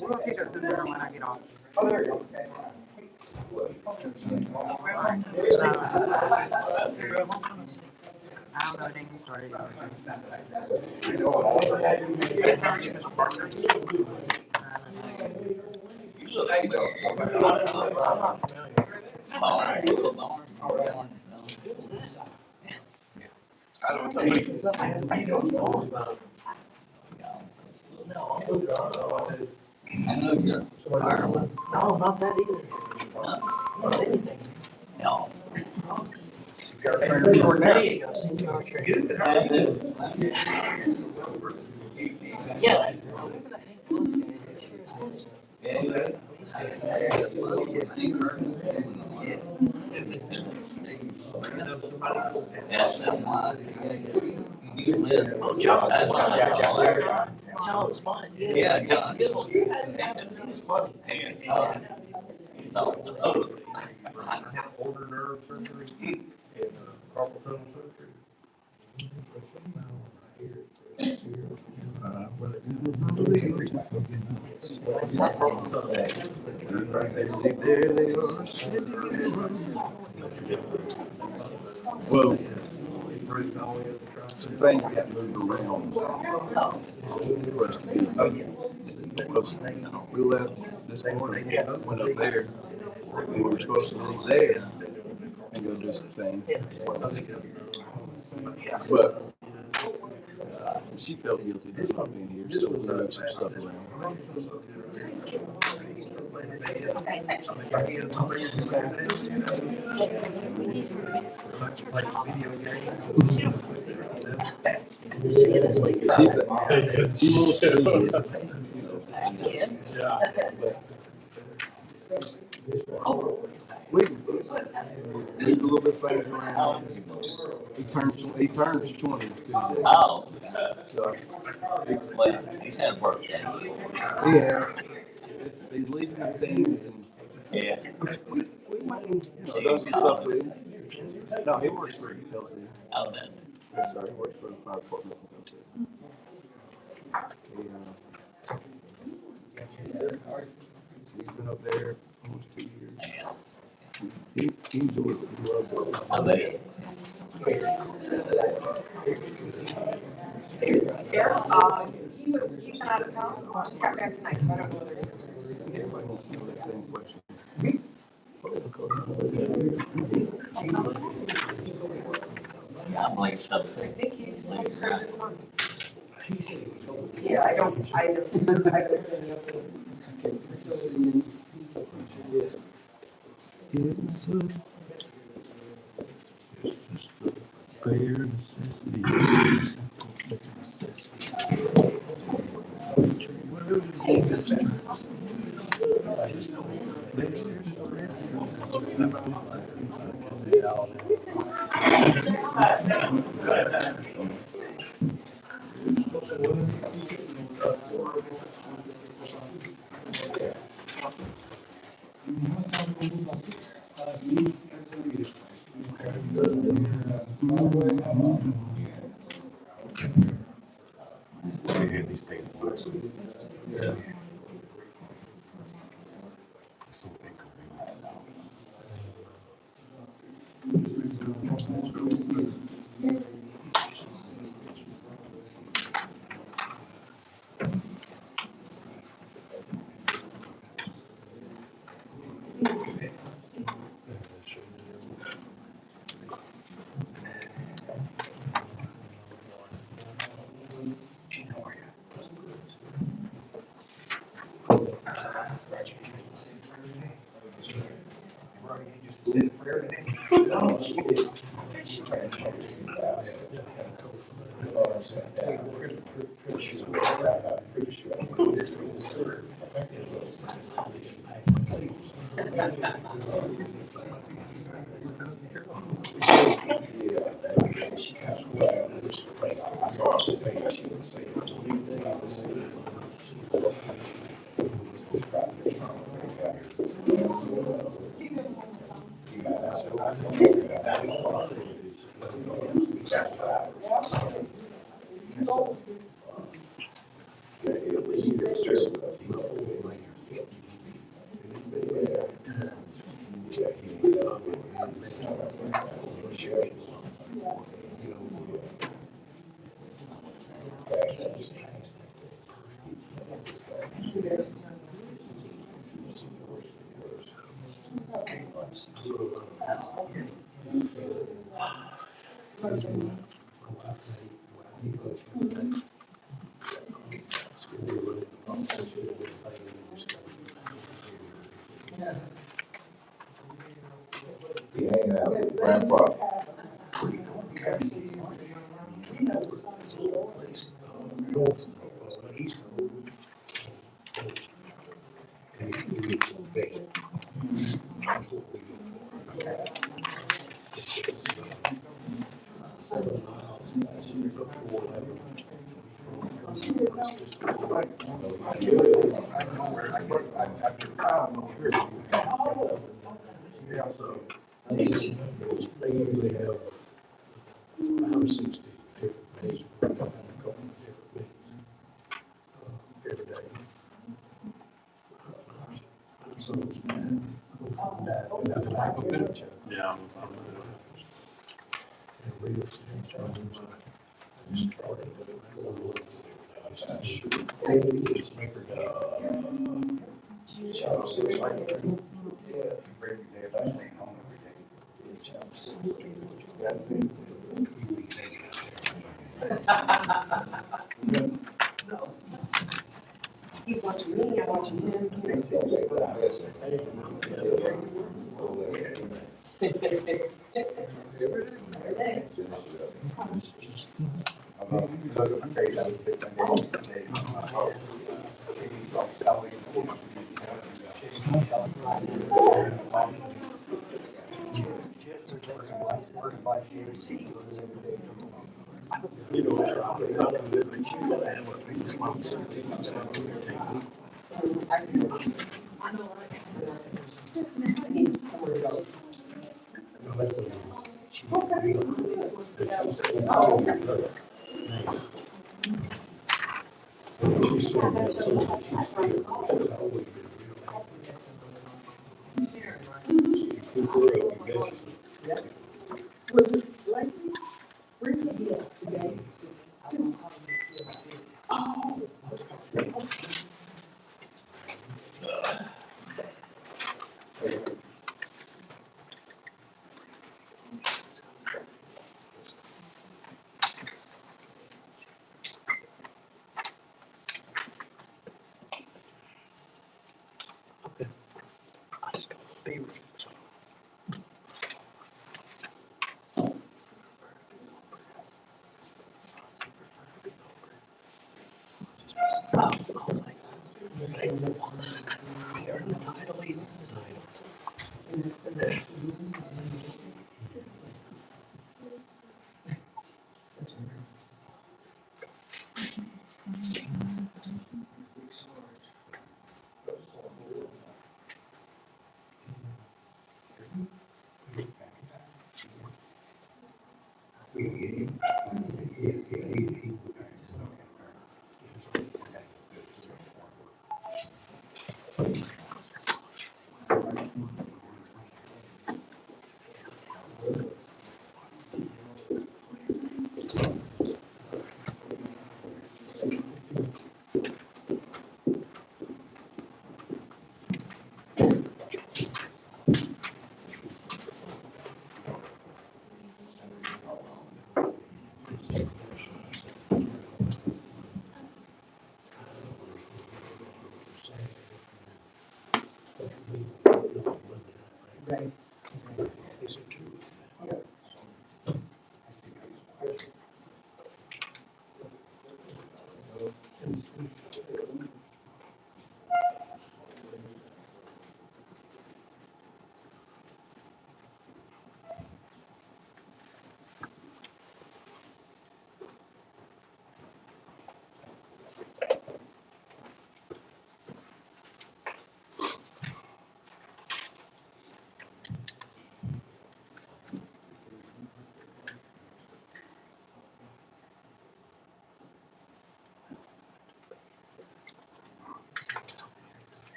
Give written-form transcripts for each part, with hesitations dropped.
We're gonna pick up some dinner when I get off. I don't know, it ain't started. I know you're fireman. No, not that either. Not anything. No. There you go, CPR training. Yeah, that, whoever that Hank Williams guy is, sure is handsome. That's why. You live. Oh, John. John. John's fine. Yeah, John. He was funny. Older nerve surgery and carpal tunnel surgery. There they are. Well, some things got moved around. Because we left this morning, went up there, we were supposed to leave there and go do some things. But she felt guilty of not being here, still moving some stuff around. Good to see you this week. She wants to see it. We moved a little bit further around. He turns 20 Tuesday. Oh, So he's had a birthday. yeah, he's leaving the things and Yeah. we might, done some stuff with him. No, he works for Kelsey. Oh, then. Sorry, he works for the fire department in Kelsey. He's been up there almost 2 years. Yeah. He enjoys it. He loves it. I bet. He's not out of town, just got back tonight, so I don't know whether it's. Everybody wants to know that same question. I believe so. I think he's started this month. Yeah, I don't know any of this. Bare necessity. Grandpa. They usually have 5 or 6 different days, a couple of different meetings every day. So, that's like a bit of Yeah. and real estate terms. Started He's watching me, I'm watching him. you know, I don't live in Houston, I have a big responsibility to something. Was it like, where's he at today?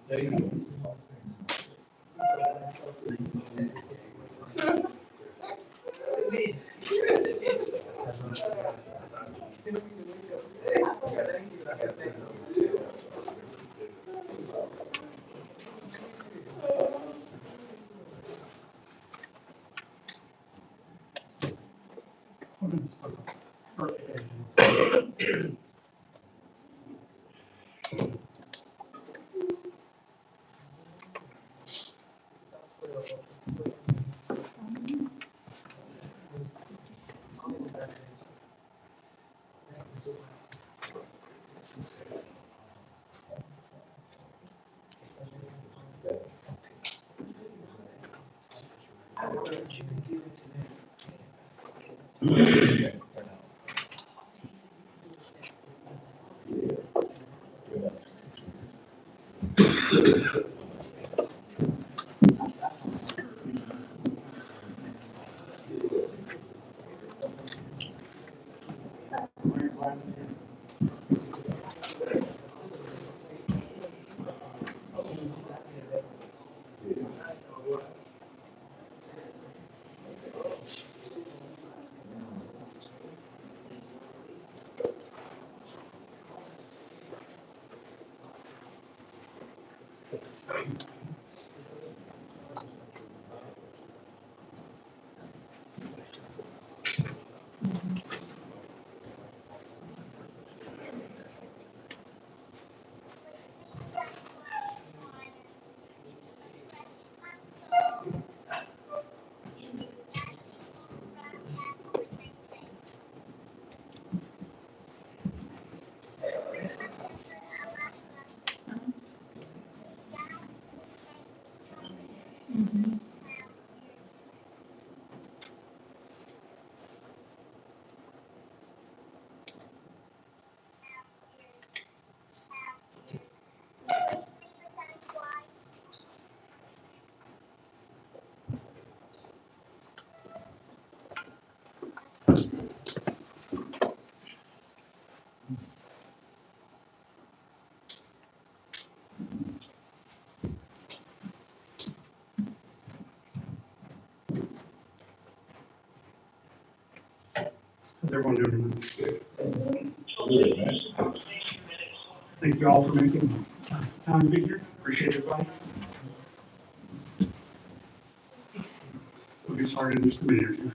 There you go. How's everyone doing tonight? Thank you all for making time to be here. Appreciate everybody. We'll get started in just a minute or two.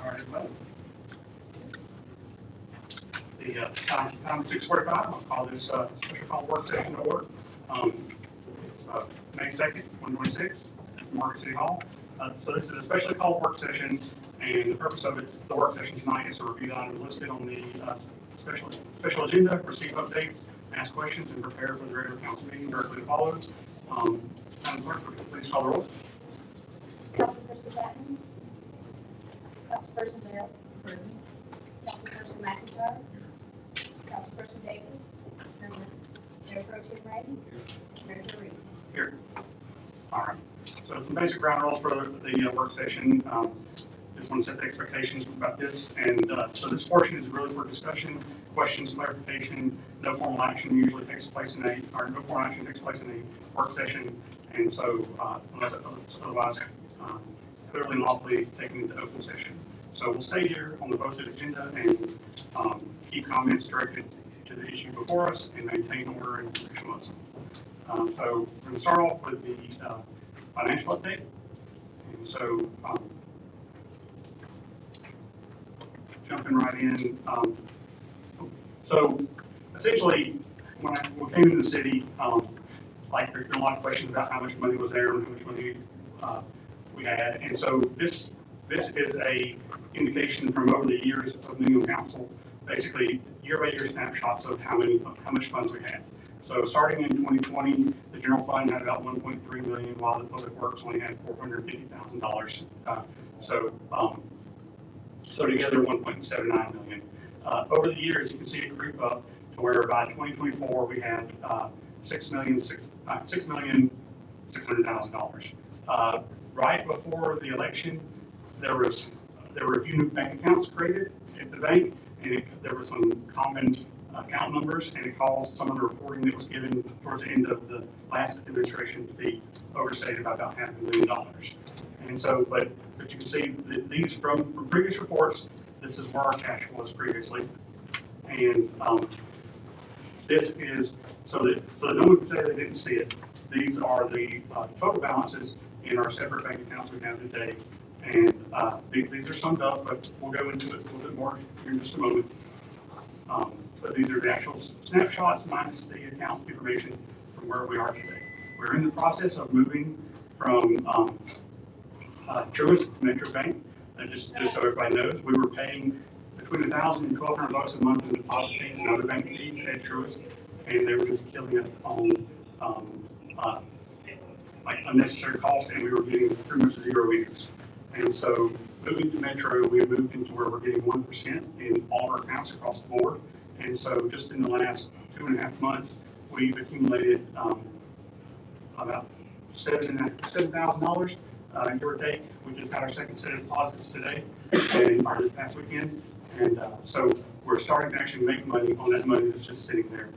All right, well. The time 6:45, I'll call this special call work session to order. May 2nd, 2026, at Market City Hall. So this is a specially called work session, And the purpose of it, the work session tonight is to review the items listed on the special agenda, receive updates, ask questions, and prepare for the regular council meeting directly to follow. Madam Clerk, please call the roll. Councilperson Chapman? Councilperson Bell? Councilperson McIntyre? Councilperson Davis? Mayor Pro Tem Ray? Mayor Reese? Here. All right. So some basic ground rules for the work session. Just want to set the expectations about this. And so this portion is really for discussion, questions, clarification. No formal action usually takes place in no formal action takes place in a work session. And so unless otherwise clearly and lawfully taken into open session. So we'll stay here on the posted agenda and keep comments directed to the issue before us and maintain order and professionalism. So we're going to start off with the financial update. And so jumping right in. So essentially, when we came into the city, like there's been a lot of questions about how much money was there and how much money we had. And so this is a indication from over the years of New England Council, basically year-by-year snapshots of how much funds we had. So starting in 2020, the general fund had about 1.3 million, while the public works only had $450,000. So together 1.79 million. Over the years, you can see it creep up to where by 2024 we had $6,600,000. Right before the election, there were a few new bank accounts created at the bank, and there were some common account numbers, and it caused some of the reporting that was given towards the end of the last administration to be overstated by about $500,000. And so, but you can see that these from previous reports, this is where our cash was previously, and this is so that no one can say they didn't see it. These are the total balances in our separate bank accounts we have today, and these are summed up, but we'll go into it a little bit more here in just a moment. But these are the actual snapshots minus the account information from where we are today. We're in the process of moving from Truist to Metro Bank. Just so everybody knows, we were paying between $1,000 and $1,200 a month in deposit fees and other bank fees at Truist, and they were just killing us on like unnecessary cost, and we were getting pretty much zero interest. And so moving to Metro, we moved into where we're getting 1% in all our accounts across the board. And so just in the last 2.5 months, we've accumulated about $7,000, give or take. We just had our second set of deposits today, or this past weekend. And so we're starting to actually make money on that money that's just sitting there.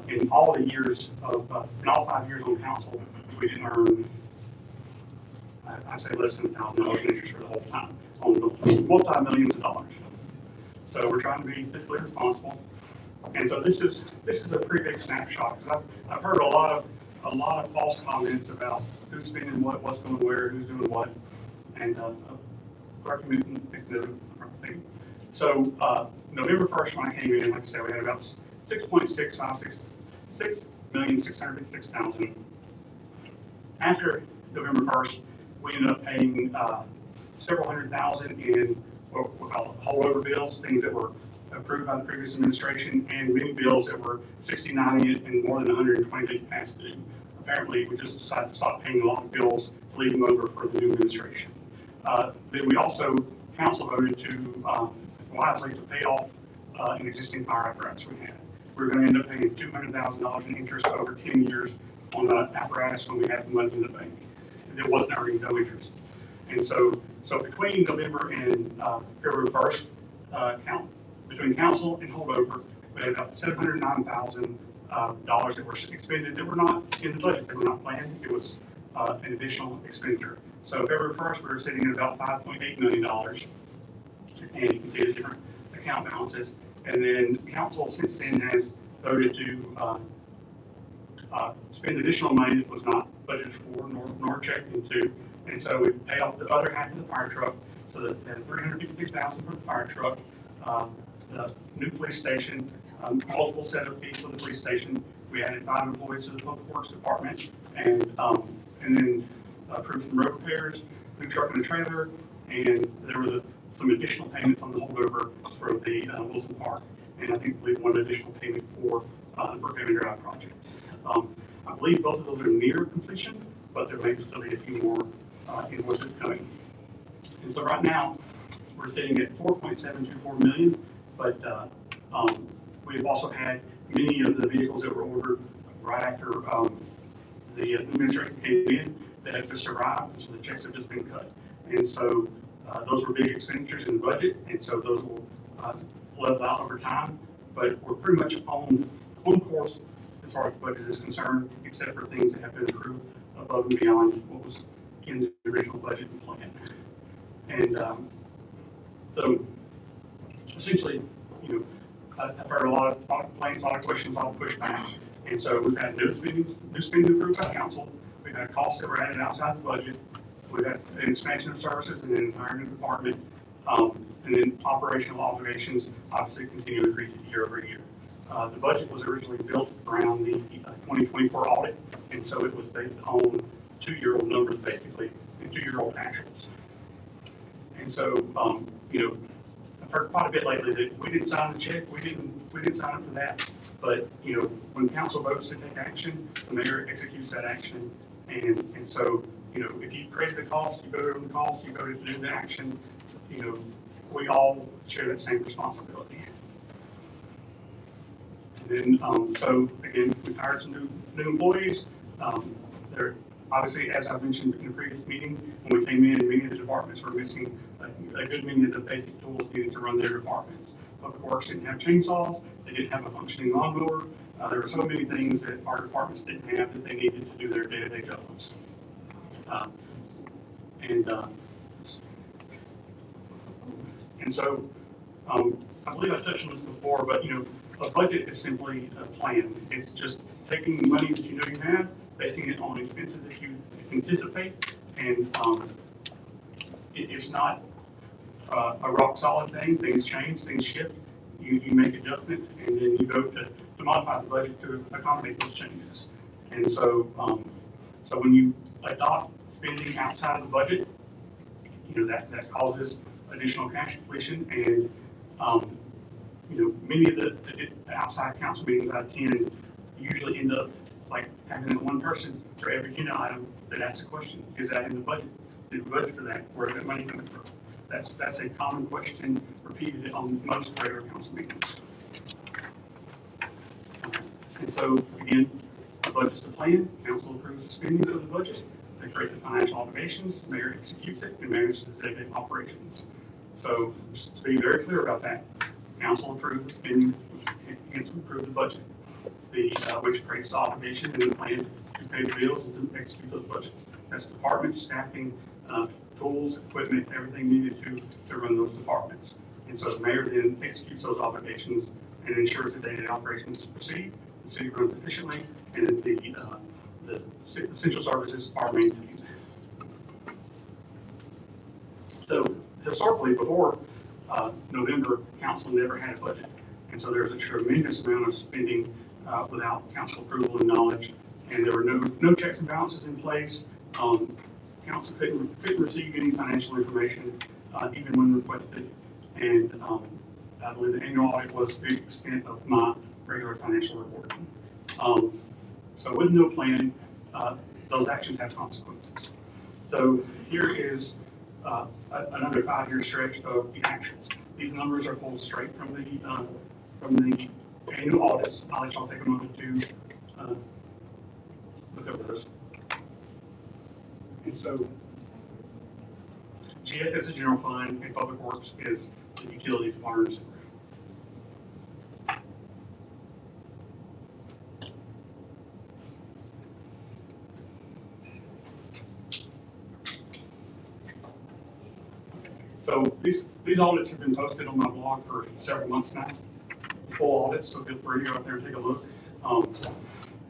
In all the years in all 5 years on council, we didn't earn, I'd say less than $1,000 in interest for the whole time on the multi-millions of dollars. So we're trying to be fiscally responsible. And so this is a pretty big snapshot, because I've heard a lot of false comments about who's spending what, what's going where, who's doing what, and so November 1st when I came in, like I said, we had about 6,656,000. After November 1st, we ended up paying several hundred thousand in what we call holdover bills, things that were approved by the previous administration, and many bills that were 60, 90, and more than 120 days past due. Apparently, we just decided to stop paying a lot of bills to leave them over for the new administration. Then we also, council voted to wisely to pay off an existing fire apparatus we had. We were going to end up paying $200,000 in interest over 10 years on the apparatus when we had the money in the bank. It wasn't earning no interest. And so between November and February 1st, between council and holdover, we had about $709,000 that were expended that were not in the budget. They were not planned. It was an additional expenditure. So February 1st, we were sitting at about $5.8 million. And you can see the different account balances. And then council since then has voted to spend additional money that was not budgeted for nor checked into. And so we paid off the other half of the fire truck. So that $356,000 for the fire truck, the new police station, multiple set of fees for the police station. We added 5 employees to the public works department, and then approved some road repairs, new truck and a trailer, and there were some additional payments on the holdover for the Wilson Park, and I believe one additional payment for the Brookhaven Drive project. I believe both of those are near completion, but there may still be a few more invoices coming. And so right now, we're sitting at 4.724 million, but we've also had many of the vehicles that were ordered right after the administration came in that have just arrived, and so the checks have just been cut. And so those were big expenditures in the budget, and so those will level out over time. But we're pretty much on course as far as the budget is concerned, except for things that have been approved above and beyond what was in the original budget and plan. And so essentially, I've heard a lot of complaints, a lot of questions, a lot of pushback. And so we've had new spending approved by council. We've had costs that were added outside the budget. We've had an expansion of services and an entire new department. And then operational obligations obviously continue to increase year over year. The budget was originally built around the 2024 audit, and so it was based on 2-year-old numbers basically, and 2-year-old actuals. And so, I've heard quite a bit lately that we didn't sign the check, we didn't sign up for that. But when council votes to take action, the mayor executes that action, and so if you create the cost, you vote on the cost, you voted to do the action. We all share that same responsibility. And then, so again, we've hired some new employees. They're obviously, as I mentioned in the previous meeting, when we came in, many of the departments were missing a good many of the basic tools needed to run their departments. Public Works didn't have chainsaws, they didn't have a functioning lawnmower. There were so many things that our departments didn't have that they needed to do their day-to-day jobs. And so, I believe I touched on this before, but a budget is simply a plan. It's just taking money that you know you have, basing it on expenses that you anticipate, and it's not a rock solid thing. Things change, things shift. You make adjustments, and then you go to modify the budget to accommodate those changes. And so, so when you adopt spending outside of the budget, that causes additional cash depletion, and many of the outside council meetings I attend usually end up like having that one person for every agenda item that asks a question: is that in the budget? Did we budget for that? Where is that money coming from? That's a common question repeated on most regular council meetings. And so again, the budget's the plan. Council approves the spending of the budget. They create the financial obligations. The mayor executes it and manages the day-to-day operations. So just to be very clear about that, council approves the spending, council approves the budget, which creates the obligation and the plan to pay the bills and to execute those budgets. That's departments, staffing, tools, equipment, everything needed to run those departments. And so the mayor then executes those obligations and ensures that day-to-day operations proceed, the city runs efficiently, and that the essential services are maintained. So historically, before November, council never had a budget. And so there's a tremendous amount of spending without council approval and knowledge. And there were no checks and balances in place. Council couldn't receive any financial information, even when requested. And I believe the annual audit was the extent of my regular financial reporting. So with no plan, those actions have consequences. So here is another 5-year stretch of the actuals. These numbers are pulled straight from the annual audits. I'll let y'all take a moment to look over those. And so GF is the general fund, and Public Works is the utilities, water, and sewer. So these audits have been posted on my blog for several months now, full audits, so feel free to go out there and take a look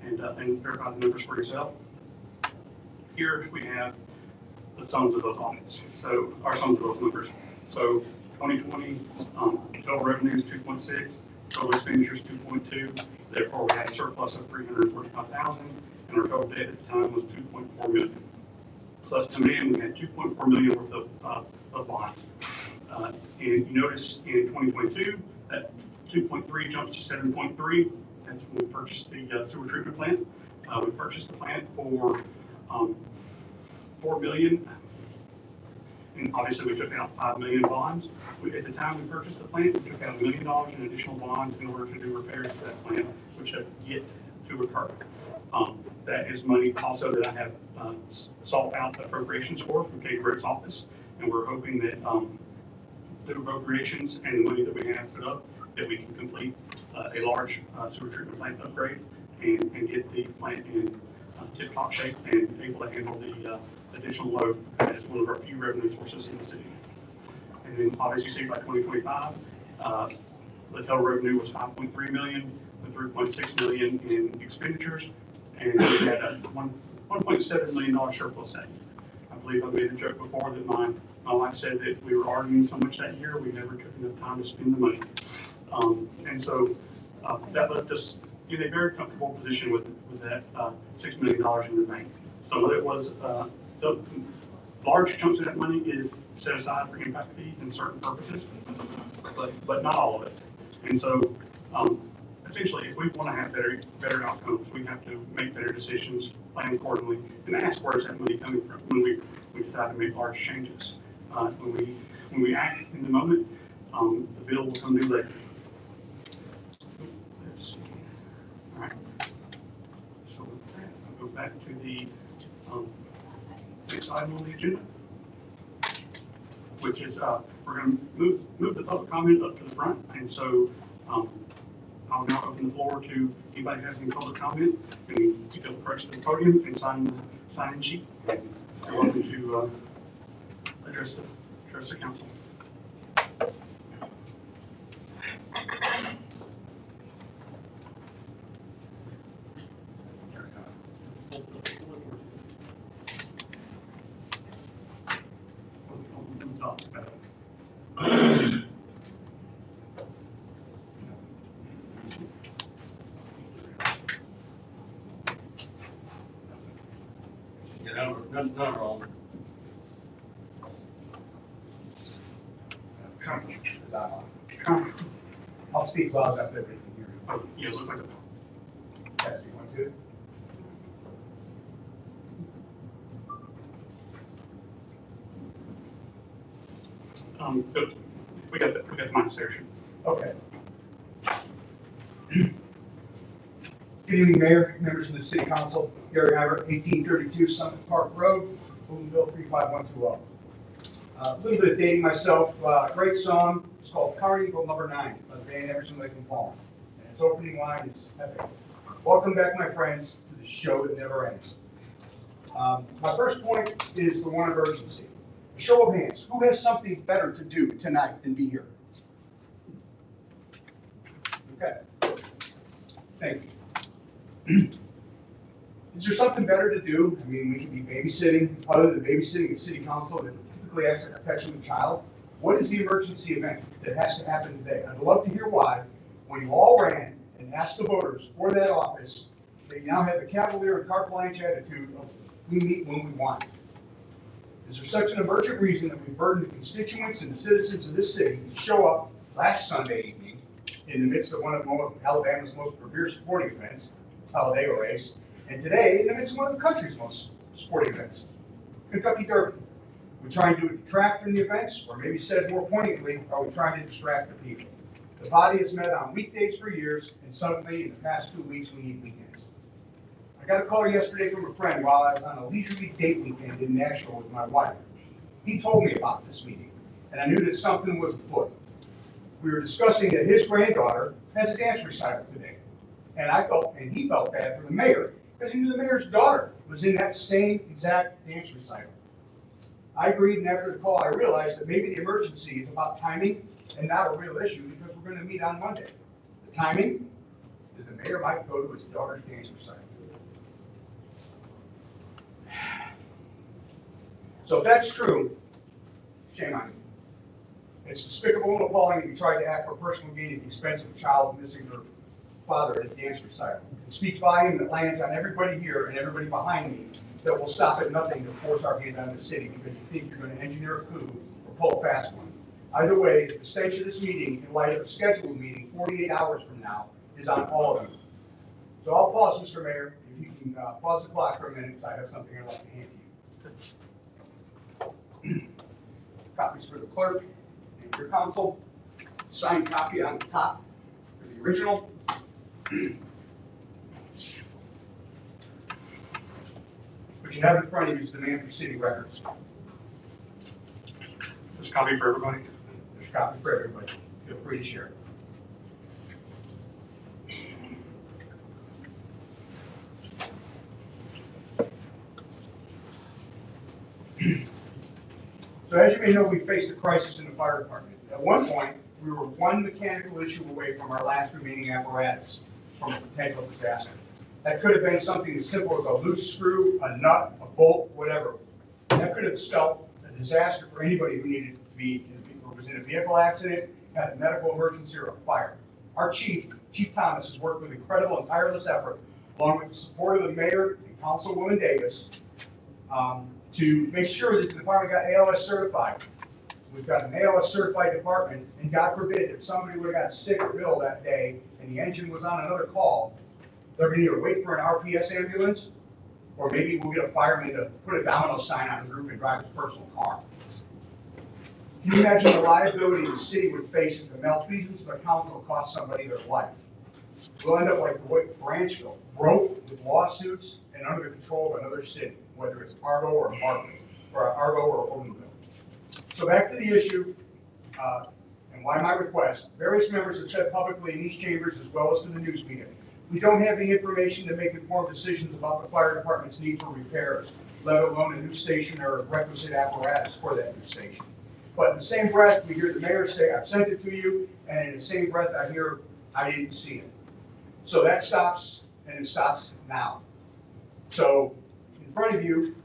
and verify the numbers for yourself. Here we have the sums of those audits, so our sums of those numbers. So 2020 total revenue is 2.6, total expenditures 2.2. Therefore, we had a surplus of 345,000, and our total debt at the time was 2.4 million. So that's to me, we had 2.4 million worth of bonds. And you notice in 2022, that 2.3 jumps to 7.3. That's when we purchased the sewer treatment plant. We purchased the plant for $4 million. And obviously, we took out $5 million bonds. At the time we purchased the plant, we took out $1 million in additional bonds in order to do repairs to that plant, which have yet to occur. That is money also that I have sought out appropriations for from Katie Britt's office, and we're hoping that through appropriations and the money that we have put up, that we can complete a large sewer treatment plant upgrade and get the plant in tip-top shape and able to handle the additional load as one of our few revenue sources in the city. And then obviously, see by 2025, the total revenue was 5.3 million, with 3.6 million in expenditures, and we had a $1.7 million surplus that year. I believe I made the joke before that my wife said that we were arguing so much that year, we never took enough time to spend the money. And so that left us in a very comfortable position with that $6 million in the bank. Some of it was, so large chunks of that money is set aside for impact fees and certain purposes, but not all of it. And so essentially, if we want to have better outcomes, we have to make better decisions, plan accordingly, and ask where is that money coming from when we decide to make large changes. When we act in the moment, the bill will come due later. Let's see. All right. So with that, I'll go back to the next item on the agenda, which is we're going to move the public comment up to the front, and so I'll now open the floor to anybody who has any public comment, and you can approach the podium and sign the sign-in sheet. And you're welcome to address the council. None wrong. I'll speak loud after everything here. Oh, yeah, it looks like a Yes, you want to? Good. We got the mic station. Okay. Good evening, Mayor, members of the City Council. Gary Hybert, 1832 Summit Park Road, Boonville 35120. A little bit of dating myself. Great song. It's called Carnival Number 9 by the band Emerson, Lake and Palmer. And its opening line is epic. Welcome back, my friends, to the show that never ends. My first point is the one of urgency. A show of hands. Who has something better to do tonight than be here? Okay. Thank you. Is there something better to do? I mean, we could be babysitting, other than babysitting the city council that typically acts like a petulant child. What is the emergency event that has to happen today? I'd love to hear why, when you all ran and asked the voters for that office, they now have the cavalier and carte blanche attitude of we meet when we want. Is there such an emergent reason that we burden the constituents and the citizens of this city to show up last Sunday evening in the midst of one of Alabama's most severe sporting events, Talladega race, and today in the midst of one of the country's most sporting events, Kentucky Derby? We're trying to detract from the events, or maybe said more poignantly, are we trying to distract the people? The body has met on weekdays for years, and suddenly in the past 2 weeks we need weekends. I got a call yesterday from a friend while I was on a leisurely date weekend in Nashville with my wife. He told me about this meeting, and I knew that something was afoot. We were discussing that his granddaughter has a dance recital today, and he felt bad for the mayor because he knew the mayor's daughter was in that same exact dance recital. I agreed, and after the call, I realized that maybe the emergency is about timing and not a real issue because we're going to meet on Monday. The timing is the mayor might go to his daughter's dance recital. So if that's true, shame on you. It's despicable and appalling that you tried to act for personal gain at the expense of a child missing her father at a dance recital. It speaks volume that lands on everybody here and everybody behind me that will stop at nothing to force our hand on the city because you think you're going to engineer a coup or pull a fast one. Either way, the stench of this meeting, in light of a scheduled meeting 48 hours from now, is on all of you. So I'll pause, Mr. Mayor. If you can pause the clock for a minute, because I have something I'd like to hand to you. Copies for the clerk and your counsel. Signed copy on the top for the original. What you have in front of you is demand for city records. Just copy for everybody. There's a copy for everybody. Feel free to share. So as you may know, we faced a crisis in the fire department. At one point, we were one mechanical issue away from our last remaining apparatus from a potential disaster. That could have been something as simple as a loose screw, a nut, a bolt, whatever. That could have spelled a disaster for anybody who needed to be, or was in a vehicle accident, had a medical emergency, or a fire. Our Chief Thomas, has worked with incredible and tireless effort, along with the support of the mayor and Councilwoman Davis, to make sure that the department got ALS certified. We've got an ALS certified department, and God forbid that somebody would have got sick or ill that day and the engine was on another call, they're gonna either wait for an RPS ambulance, or maybe we'll get a fireman to put a domino sign on his roof and drive his personal car. Can you imagine the liability the city would face if the malfeasance of the council cost somebody their life? We'll end up like Branchville, broke with lawsuits and under the control of another city, whether it's Argo or Markham, or Argo or Odenville. So back to the issue, and why my request. Various members have said publicly in these chambers as well as to the news media, we don't have the information to make informed decisions about the fire department's need for repairs, let alone a new station or requisite apparatus for that new station. But in the same breath, we hear the mayor say, I've sent it to you, and in the same breath, I hear, I didn't see it. So that stops, and it stops now. So in front of you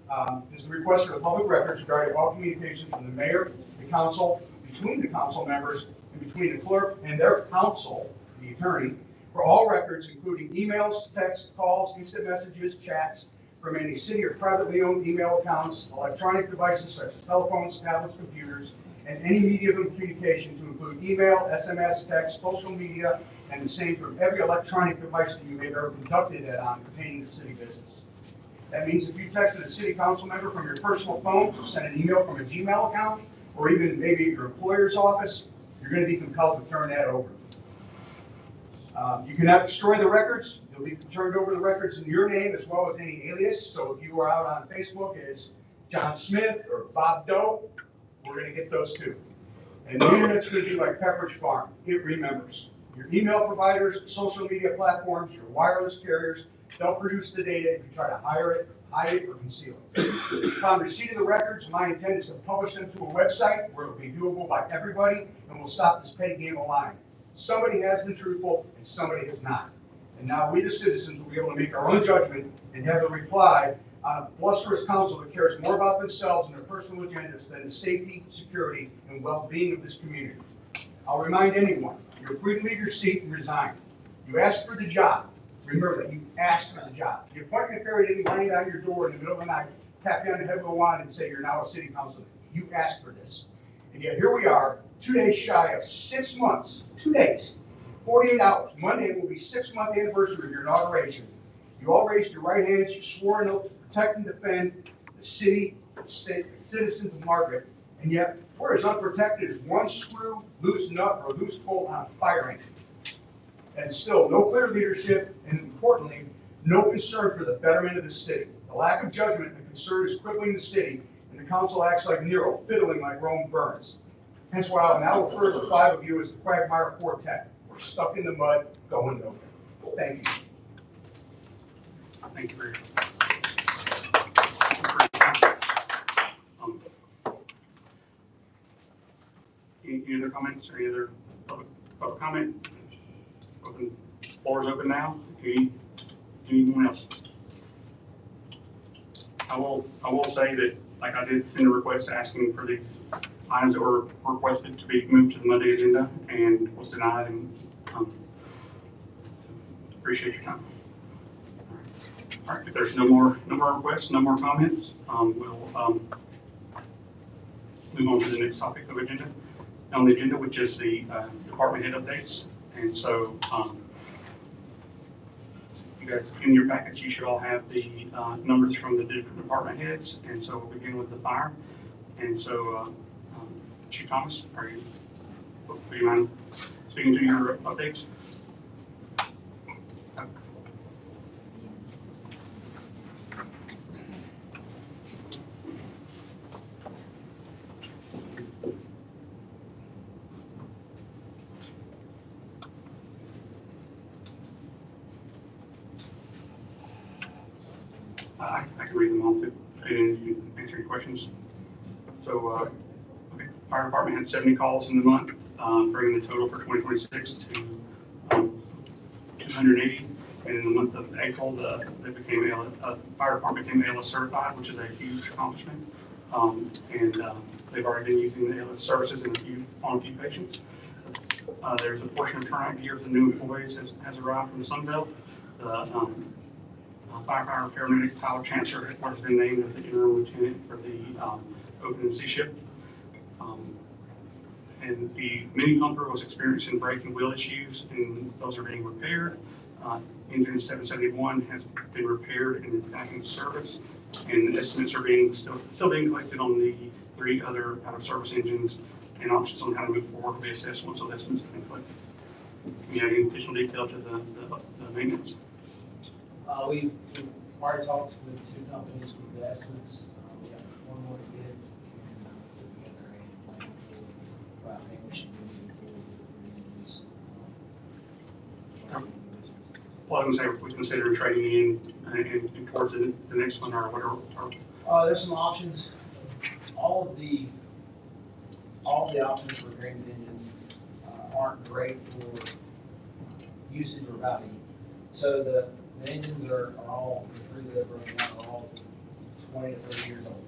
is the request for the public records regarding all communications from the mayor, the council, between the council members, and between the clerk and their counsel, the attorney, for all records, including emails, texts, calls, instant messages, chats from any city or privately owned email accounts, electronic devices such as telephones, tablets, computers, and any medium of communication to include email, SMS, text, social media, and the same from every electronic device that you may have ever conducted that on pertaining to city business. That means if you texted a city council member from your personal phone, or sent an email from a Gmail account, or even maybe your employer's office, you're going to be compelled to turn that over. You cannot destroy the records. You'll be turned over the records in your name as well as any alias. So if you are out on Facebook as John Smith or Bob Doe, we're going to get those too. And the internet's going to be like Pepperidge Farm. It remembers. Your email providers, social media platforms, your wireless carriers, they'll produce the data if you try to hide it, or conceal it. Upon receipt of the records, my intent is to publish them to a website where it'll be viewable by everybody, and we'll stop this petty game of lying. Somebody has been truthful, and somebody has not. And now we, the citizens, will be able to make our own judgment and have a reply on a blusterous council that cares more about themselves and their personal agendas than the safety, security, and well-being of this community. I'll remind anyone, you're free to leave your seat and resign. You asked for the job. Remember that, you asked for the job. The appointment fairy didn't land on your door in the middle of the night, tap you on the head with a wand and say you're now a city councilman. You asked for this. And yet here we are, 2 days shy of 6 months, 2 days, 48 hours. Monday will be 6-month anniversary of your inauguration. You all raised your right hands, you swore an oath to protect and defend the city, state, citizens of Margaret, and yet we're as unprotected as one screw, loose nut, or loose bolt on a fire engine. And still, no clear leadership, and importantly, no concern for the betterment of the city. The lack of judgment and concern is crippling the city, and the council acts like Nero, fiddling like Rome burns. Hence why I'll now refer to the 5 of you as the Quagmire Quartet. We're stuck in the mud, going nowhere. Thank you. Thank you very much. Any other comments or any other public comment? Open, floor is open now. Anyone else? I will say that, like I did send a request asking for these items that were requested to be moved to the Monday agenda and was denied, and so appreciate your time. All right, if there's no more requests, no more comments, we'll move on to the next topic of agenda. on the agenda, which is the department head updates. And so you guys, in your package, you should all have the numbers from the different department heads. And so we'll begin with the fire. And so, Chief Thomas, would you mind speaking to your updates? I can read them off and you can answer any questions. So, okay, fire department had 70 calls in the month, bringing the total for 2026 to 280. And in the month of April, they became fire department became ALS certified, which is a huge accomplishment. They've already been using the ALS services on a few patients. There's a portion of turnout gear for the new employees has arrived from the Sun Belt. The firefighter paramedic Tyler Chancellor has been named as the interim lieutenant for the open and sea shift. And the mini pumper was experiencing brake and wheel issues, and those are being repaired. Engine 771 has been repaired and is back in service, and estimates are still being collected on the 3 other out of service engines, and options on how to move forward with the assessment. So estimates have been collected. You have any additional detail to the maintenance? We've already talked with 2 companies with the estimates. We got one more to bid, and put together a plan for what I think we should do moving forward. Well, I would say we consider trading in towards the next one or whatever. There's some options. All of the options for Graham's engine aren't great for usage or value. So the engines are all, the 3 that are running now are all 20 to 30 years old.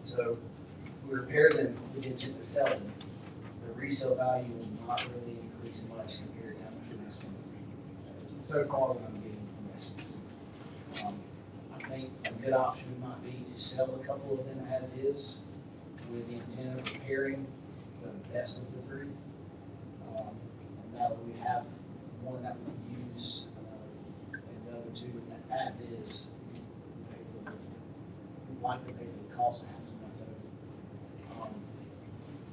So we repair them with the intent to sell them. The resale value will not really increase much compared to how much investments. So far, what I'm getting from estimates. I think a good option might be to sell a couple of them as is, with the intent of repairing the best of the 3. And that way we have one that we use, and the other 2 as is. We'd like to pay for the cost of having some.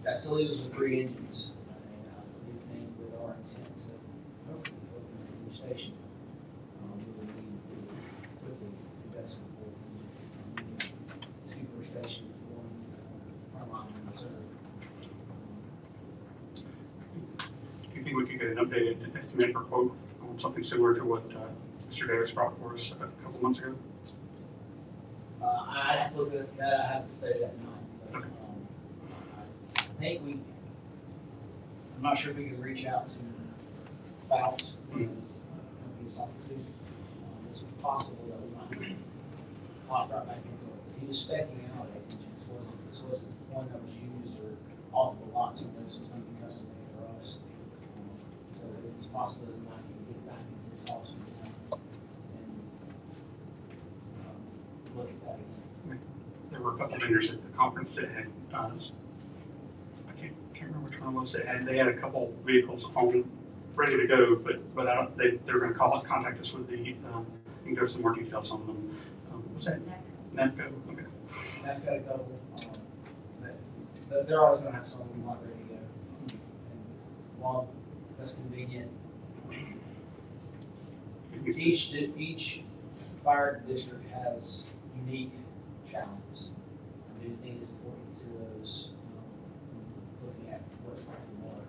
That still leaves us with 3 engines. And we think with our intent to hopefully open a new station, we will need to quickly invest in 4 2 per station, 1 frontline and reserve. Do you think we could get an updated estimate or quote on something similar to what Mr. Davis brought for us a couple months ago? I'd have to look at that. I have to say that tonight. But, Okay. I think I'm not sure if we can reach out to Fouts, company he's talking to. It's possible that we might hop right back into it. Because he was specking out that engine. This wasn't one that was used or off the lot. So this was going to be custom made for us. So it's possible that we might get back into the talks with them and look at that again. There were a couple of vendors at the conference that had, I can't remember which one it was, they had a couple vehicles on, ready to go, but they're going to contact us with and give us some more details on them. What's that? NAFCO, okay. I've got a couple, they're always gonna have some not ready to go. And while that's convenient, each fire district has unique challenges. I do think it's important to those, looking at what's right for water.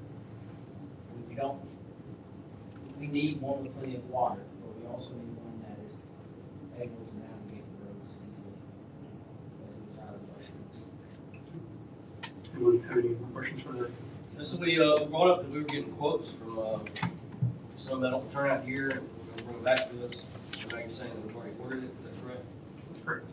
We need one with plenty of water, but we also need one that is able to navigate the roads easily, because of the size of our streets. Anyone have any more questions for the? So we brought up that we were getting quotes from some that don't turn out here, and we're gonna bring it back to us. And now you're saying that we've already ordered it, is that correct? Correct.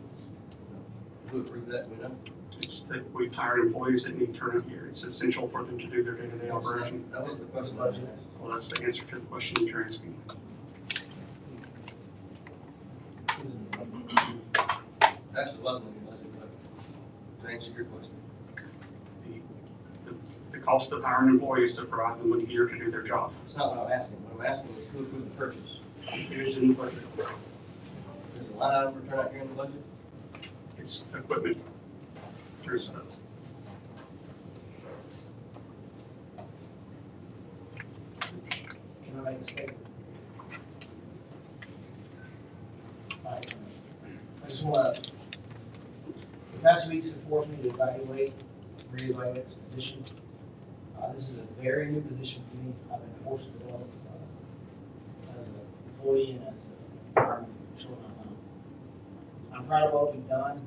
Who approved that, we know? It's that we've hired employees that need turnout gear. It's essential for them to do their day-to-day operation. That was the question I was asking. Well, that's the answer to the question you're asking. Actually, it wasn't in the budget, but to answer your question. The cost of hiring employees to provide them with gear to do their job. That's not what I'm asking. What I'm asking is who approved the purchase? It is in the budget. There's a line item for turnout gear in the budget? It's equipment. There's Can I make a statement? Alright. I just want to, the past weeks have forced me to reevaluate this position. This is a very new position for me. I've been forced to develop as an employee and as a department for a short amount of time. I'm proud of what we've done,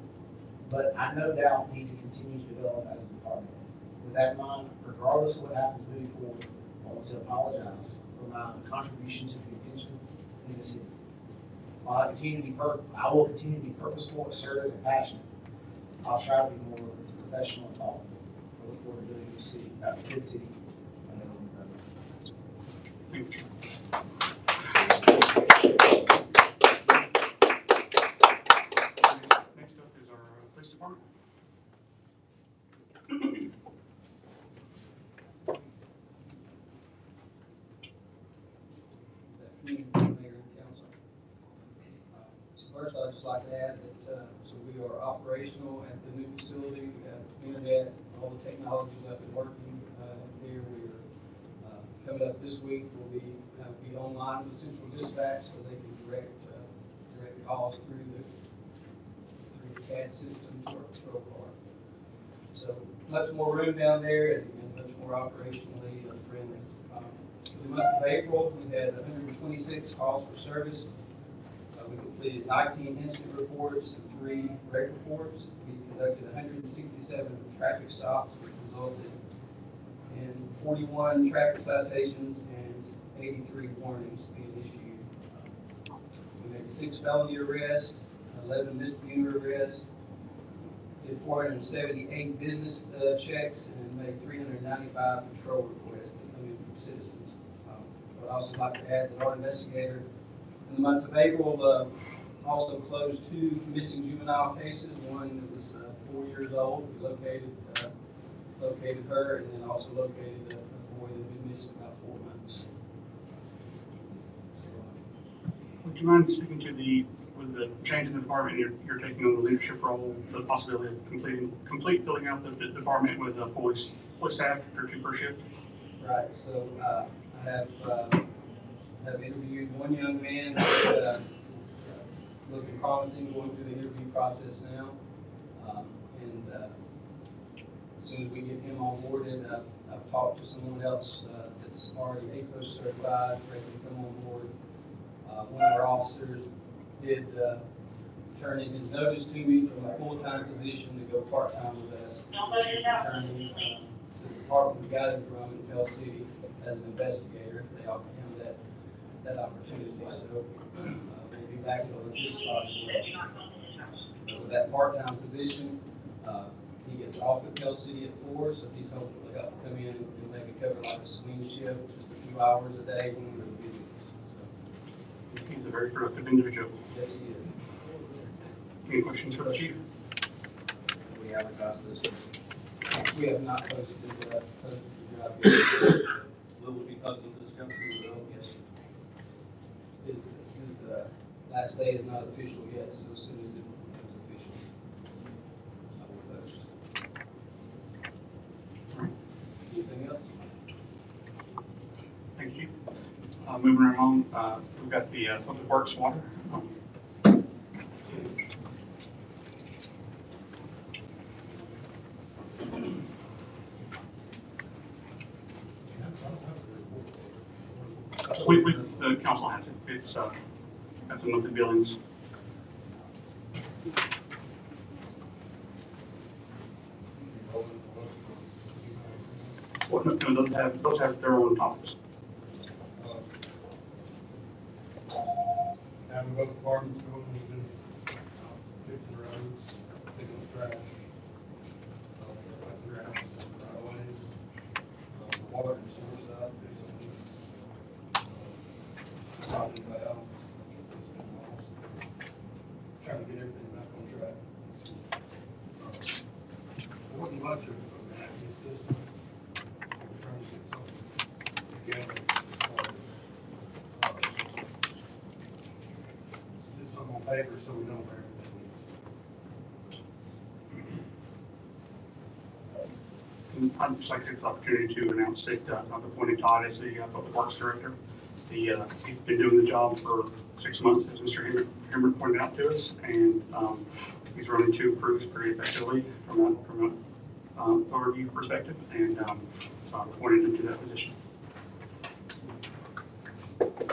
but I no doubt need to continue to develop as a department. With that in mind, regardless of what happens moving forward, I want to apologize for my contribution to the attention in the city. While I will continue to be purposeful, assertive, and passionate. I'll try to be more professional and thoughtful. I look forward to building a good city. And then we'll be better. Thank you. Next up is our police department. Mayor and council. So first, I'd just like to add that, so we are operational at the new facility. We have internet, all the technologies up and working here. We're coming up this week. We'll be online with central dispatch so they can direct calls through the CAD system to our patrol car. So much more room down there and much more operationally friendly. For the month of April, we had 126 calls for service. We completed 19 incident reports and 3 wreck reports. We conducted 167 traffic stops, which resulted in 41 traffic citations and 83 warnings being issued. We made 6 felony arrests, 11 misdemeanor arrests, did 478 business checks, and made 395 patrol requests that come in from citizens. I'd also like to add that our investigator in the month of April also closed 2 missing juvenile cases. One that was 4 years old. We located her, and then also located a boy that had been missing about 4 months. Would you mind speaking to with the change in the department, you're taking on the leadership role, the possibility of filling out the department with a fully staffed or 2 per shift? Right. So I have interviewed one young man that is looking promising, going through the interview process now. As soon as we get him onboarded, I've talked to someone else that's already APOS certified, ready to come on board. One of our officers did turn in his notice to me from a full-time position to go part-time with us. Returning to the department we got him from in Pell City as an investigator. They offered him that opportunity, so we'll be back on this spot as well. So that part-time position, he gets off at Pell City at 4, so he's hopefully got to come in and maybe cover like a swing shift, just a few hours a day when we're busy. So, He's a very productive individual. yes, he is. Any questions for the chief? We advertise for this one. We have not posted the job yet. Will we be posting for this jump? Yes. His last day is not official yet, so as soon as it becomes official, I will post. Anything else? Thank you. Moving along, we've got the Public Works water. The council has it. It's got the monthly billings. Well, no, those have their own topics. Having both departments going, we've been fixing roads, picking up trash, cutting grass, right aways, the water and sewer side, fixing, property valve, trying to get everything back on track. There wasn't much of an active system. paper so we know where. I'd just like to take this opportunity to announce that I've appointed Todd as the Public Works Director. He's been doing the job for 6 months, as Mr. Henry pointed out to us, and he's running 2 crews pretty effectively from a overview perspective, and so I've appointed him to that position. Thank you,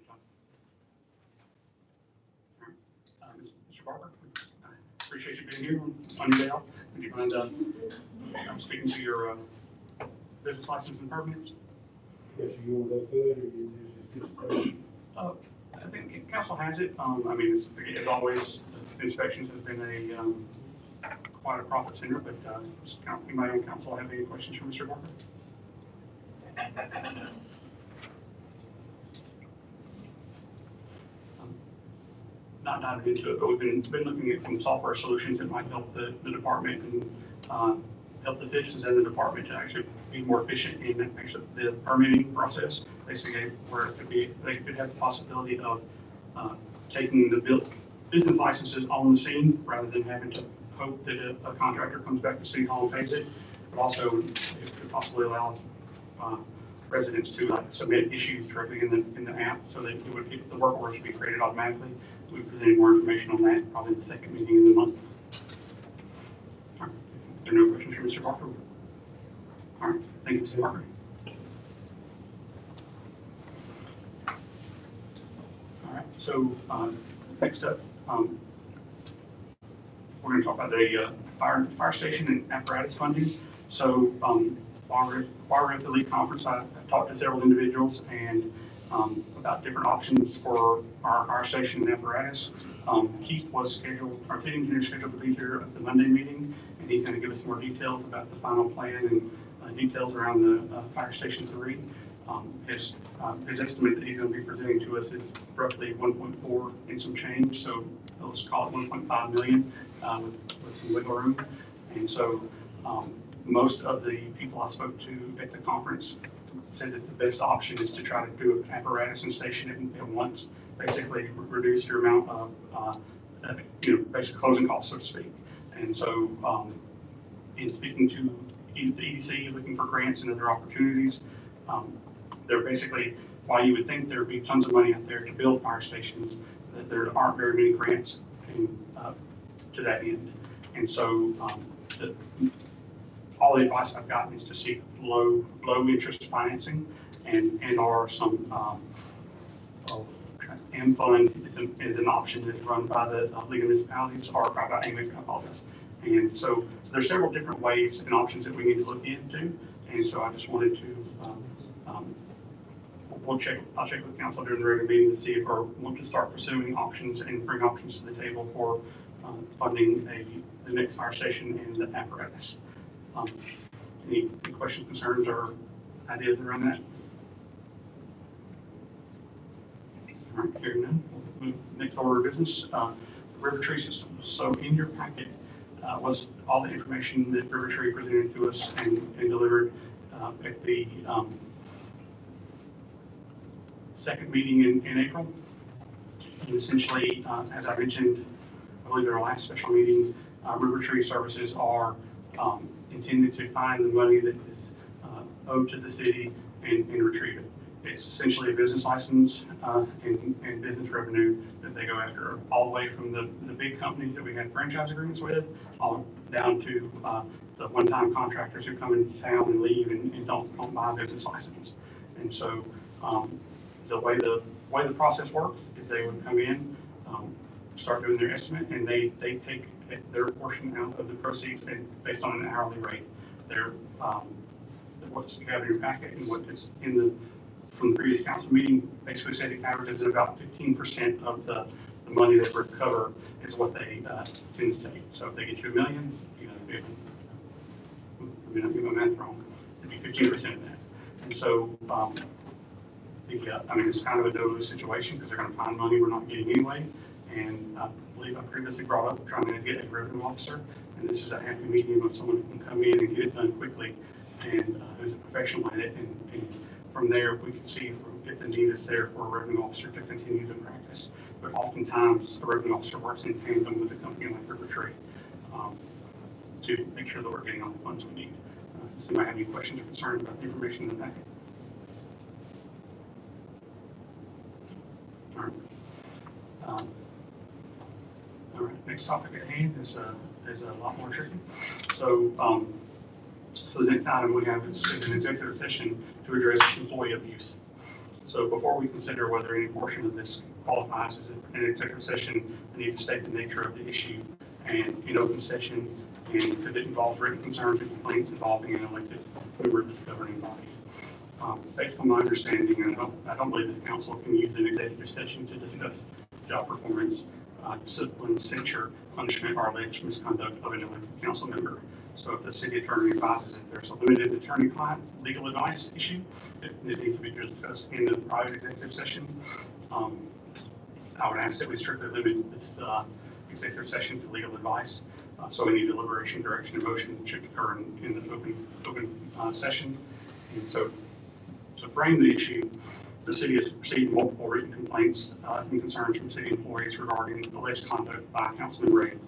Todd. All right. Mr. Barker, I appreciate you being here on your day off. Would you mind I'm speaking to your business license and permits? Yes, you want to go through it, or you just? I think council has it. I mean, as always, inspections has been quite a profit center, but anybody on council have any questions for Mr. Barker? Not diving into it, but we've been looking at some software solutions that might help the department and help the citizens and the department to actually be more efficient in actually the permitting process. Basically, where it could be, they could have the possibility of taking the business licenses on the scene rather than having to hope that a contractor comes back to City Hall and pays it. But also, it could possibly allow residents to submit issues directly in the app, so that it would the work orders would be created automatically. We'll be presenting more information on that probably the second meeting in the month. All right. If there are no questions for Mr. Barker. All right. Thank you, Mr. Barker. All right. So next up, we're going to talk about the fire station and apparatus funding. So while we're at the league conference, I talked to several individuals and about different options for our fire station and apparatus. Keith was scheduled, our city engineer scheduled to be here at the Monday meeting, and he's going to give us more details about the final plan and details around the fire station 3. His estimate that he's going to be presenting to us is roughly 1.4 and some change, so let's call it 1.5 million with some wiggle room. And so most of the people I spoke to at the conference said that the best option is to try to do an apparatus and station it at once, basically reduce your amount of, basic closing costs, so to speak. And so in speaking to the EDC, looking for grants and other opportunities, they're basically, while you would think there'd be tons of money out there to build fire stations, that there aren't very many grants to that end. And so all the advice I've gotten is to seek low interest financing and or some AM fund is an option that's run by the League of Municipalities or by AMIC, I apologize. And so there's several different ways and options that we need to look into. And so I just wanted to, I'll check with council during the regular meeting to see if we want to start pursuing options and bring options to the table for funding the next fire station and the apparatus. Any questions, concerns, or ideas around that? All right, hearing none. We'll move next order of business, River Tree System. So in your packet was all the information that River Tree presented to us and delivered at the second meeting in April. And essentially, as I mentioned, I believe at our last special meeting, River Tree Services are intended to find the money that is owed to the city and retrieve it. It's essentially a business license and business revenue that they go after, all the way from the big companies that we had franchise agreements with, all down to the one-time contractors who come into town and leave and don't buy a business license. And so the way the process works is they would come in, start doing their estimate, and they take their portion out of the proceeds and based on an hourly rate. They're what's you have in your packet and what is in the from the previous council meeting basically said it averages at about 15% of the money they recover is what they tend to take. So if they get you $1 million, I'm not getting my math wrong, it'd be 15% of that. And so it's kind of a no-lose situation because they're going to find money we're not getting anyway. And I believe I previously brought up trying to get a revenue officer, and this is a happy medium of someone who can come in and get it done quickly and who's a professional at it and from there, we can see if the need is there for a revenue officer to continue the practice. But oftentimes, a revenue officer works in tandem with a company like River Tree to make sure that we're getting all the funds we need. Does anybody have any questions or concerns about the information in the packet? All right. All right. Next topic at hand is a lot more tricky. So, so the next item we have is an executive session to address employee abuse. So before we consider whether any portion of this qualifies as an executive session, I need to state the nature of the issue and in open session, and because it involves written concerns and complaints involving an elected member of this governing body. Based on my understanding, and I don't believe this council can use an executive session to discuss job performance, discipline, censure, punishment, or alleged misconduct of an elected council member. So if the city attorney advises that there's a limited attorney-client legal advice issue, it needs to be discussed in the private executive session. I would ask that we strictly limit this executive session to legal advice. So any deliberation, direction, and motion should occur in the open session. And so to frame the issue, the city has received multiple written complaints and concerns from city employees regarding alleged conduct by Councilman Ray.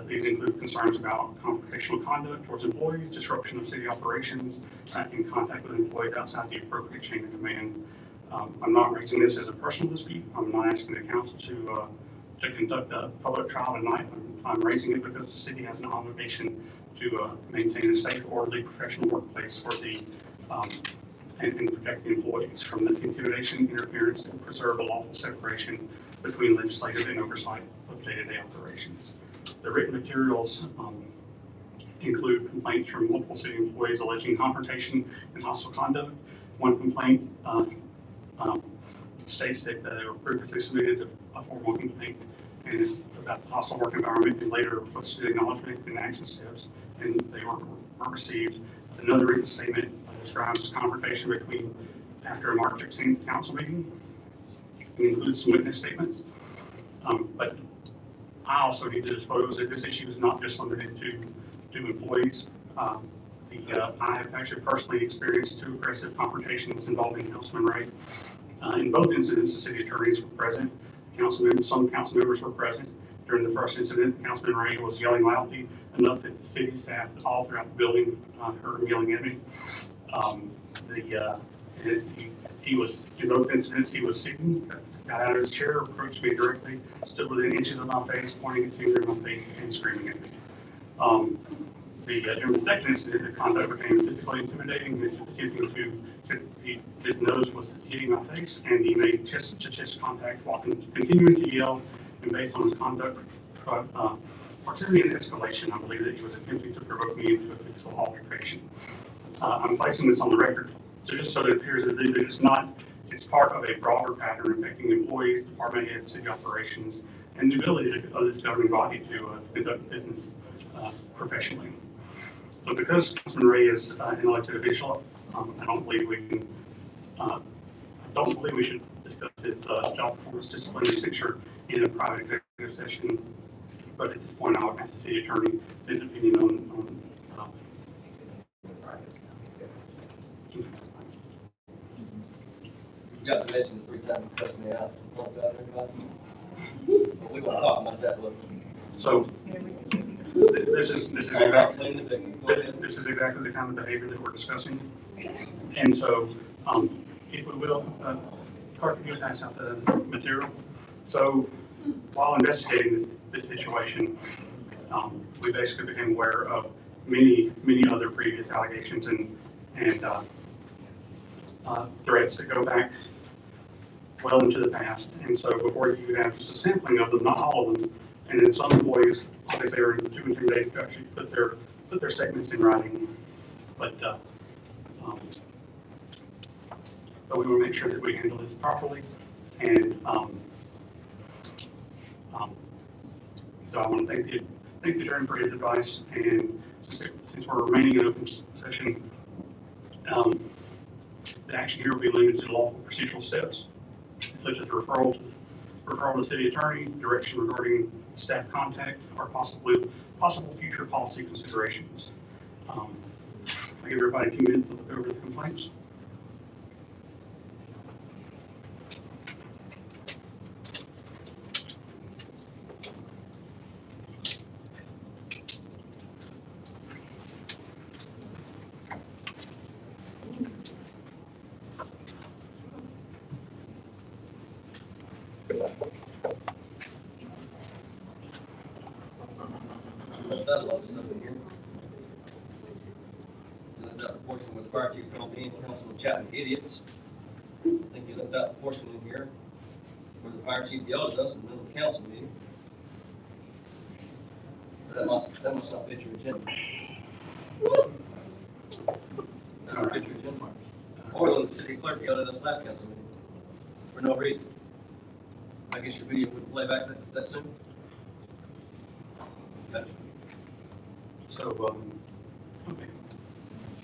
These include concerns about confrontational conduct towards employees, disruption of city operations, and contact with employees outside the appropriate chain of command. I'm not raising this as a personal dispute. I'm not asking the council to conduct a public trial tonight. I'm raising it because the city has an obligation to maintain a safe, orderly, professional workplace for the and protect the employees from the intimidation, interference, and preserve a lawful separation between legislative and oversight of day-to-day operations. The written materials include complaints from multiple city employees alleging confrontation and hostile conduct. One complaint states that they were previously submitted a formal complaint and about the hostile work environment and later requested acknowledgement and action steps, and they weren't received. Another written statement describes confrontation between after a March 16th council meeting. It includes some witness statements. But I also need to disclose that this issue is not just limited to employees. I have actually personally experienced 2 aggressive confrontations involving Councilman Ray. In both incidents, the city attorneys were present. Some council members were present. During the first incident, Councilman Ray was yelling loudly enough that the city staff all throughout the building heard him yelling at me. He was, in both incidents, he was sitting, got out of his chair, approached me directly, stood within inches of my face, pointing his finger in my face and screaming at me. During the second incident, the conduct became physically intimidating. His nose was hitting my face, and he made chest-to-chest contact while continuing to yell. And based on his conduct, proximity and escalation, I believe that he was attempting to provoke me into a physical altercation. I'm placing this on the record, just so it appears that it's part of a broader pattern affecting employees, department heads, city operations, and the ability of this governing body to conduct business professionally. So because Councilman Ray is an elected official, I don't believe we should discuss his job performance, discipline, and censure in a private executive session. But at this point, I would ask the city attorney his opinion on You got to mention the 3 times you cussed me out. We want to talk about that look. So this is exactly the kind of behavior that we're discussing. And so, if we will, Clark, you pass out the material. So while investigating this situation, we basically became aware of many other previous allegations and threats that go back well into the past. And so before you have just a sampling of them, not all of them, and then some employees, obviously, are too intimidated to actually put their statements in writing. But we will make sure that we handle this properly. And so I want to thank the attorney for his advice. And since we're remaining in open session, the action here will be limited to lawful procedural steps, such as referral to city attorney, direction regarding staff contact, or possible future policy considerations. I'll give everybody a few minutes to look over the complaints. left out a lot of stuff in here. You left out the portion with the fire chief called me and Councilman Chapman idiots. I think you left out the portion in here where the fire chief yelled at us in the middle of the council meeting. That must not fit your agenda. That don't fit your agenda. Or when the city clerk yelled at us last council meeting for no reason. I guess your video wouldn't play back that soon? Gotcha. So, okay.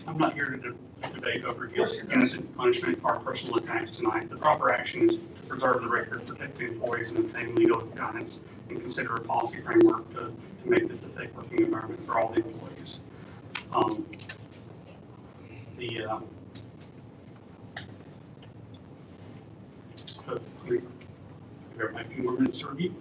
I'm not here to debate over guilt, innocent punishment, or personal attacks tonight. The proper action is to preserve the record, protect the employees, and obtain legal guidance, and consider a policy framework to make this a safe working environment for all the employees. Give everybody a few more minutes to review.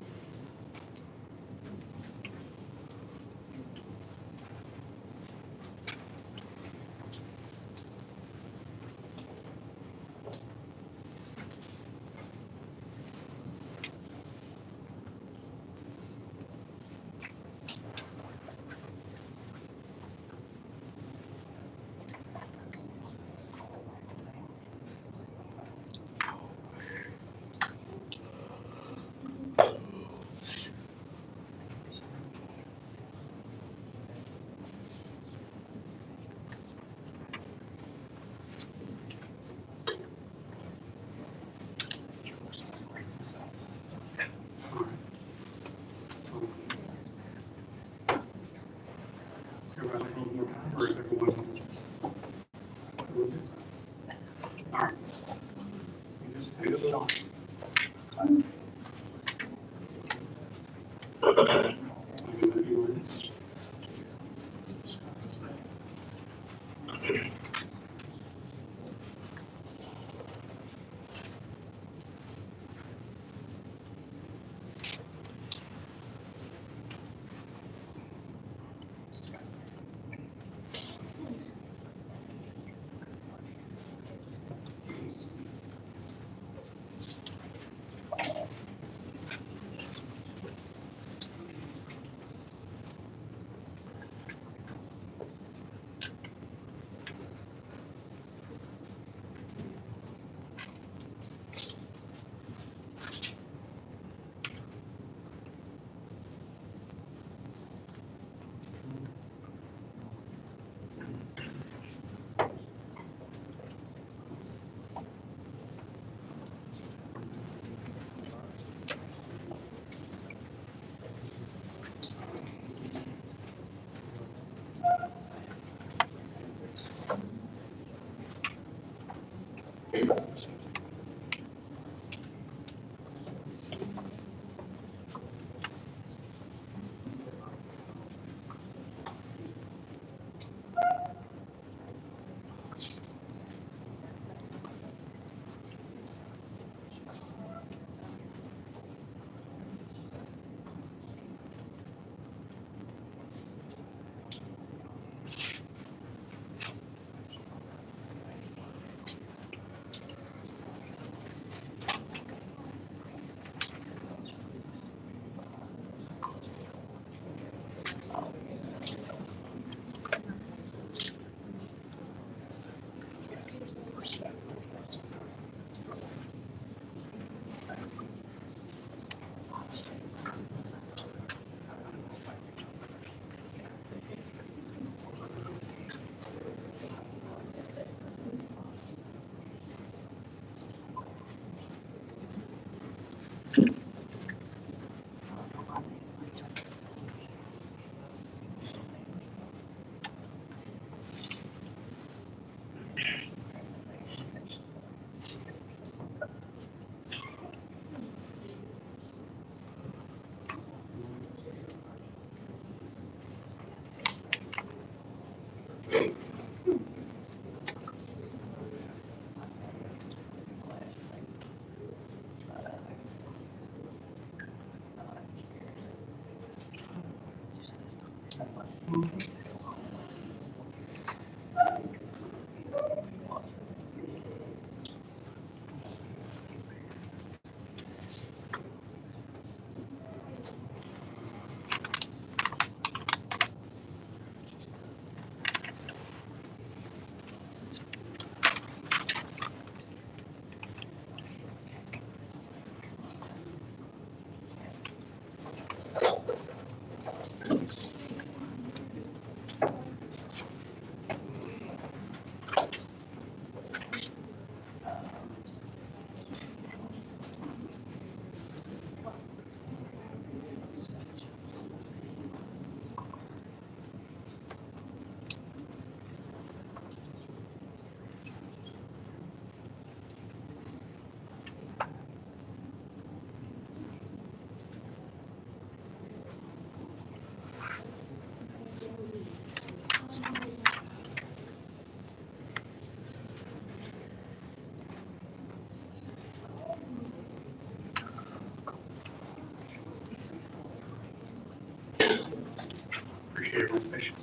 everyone's patience.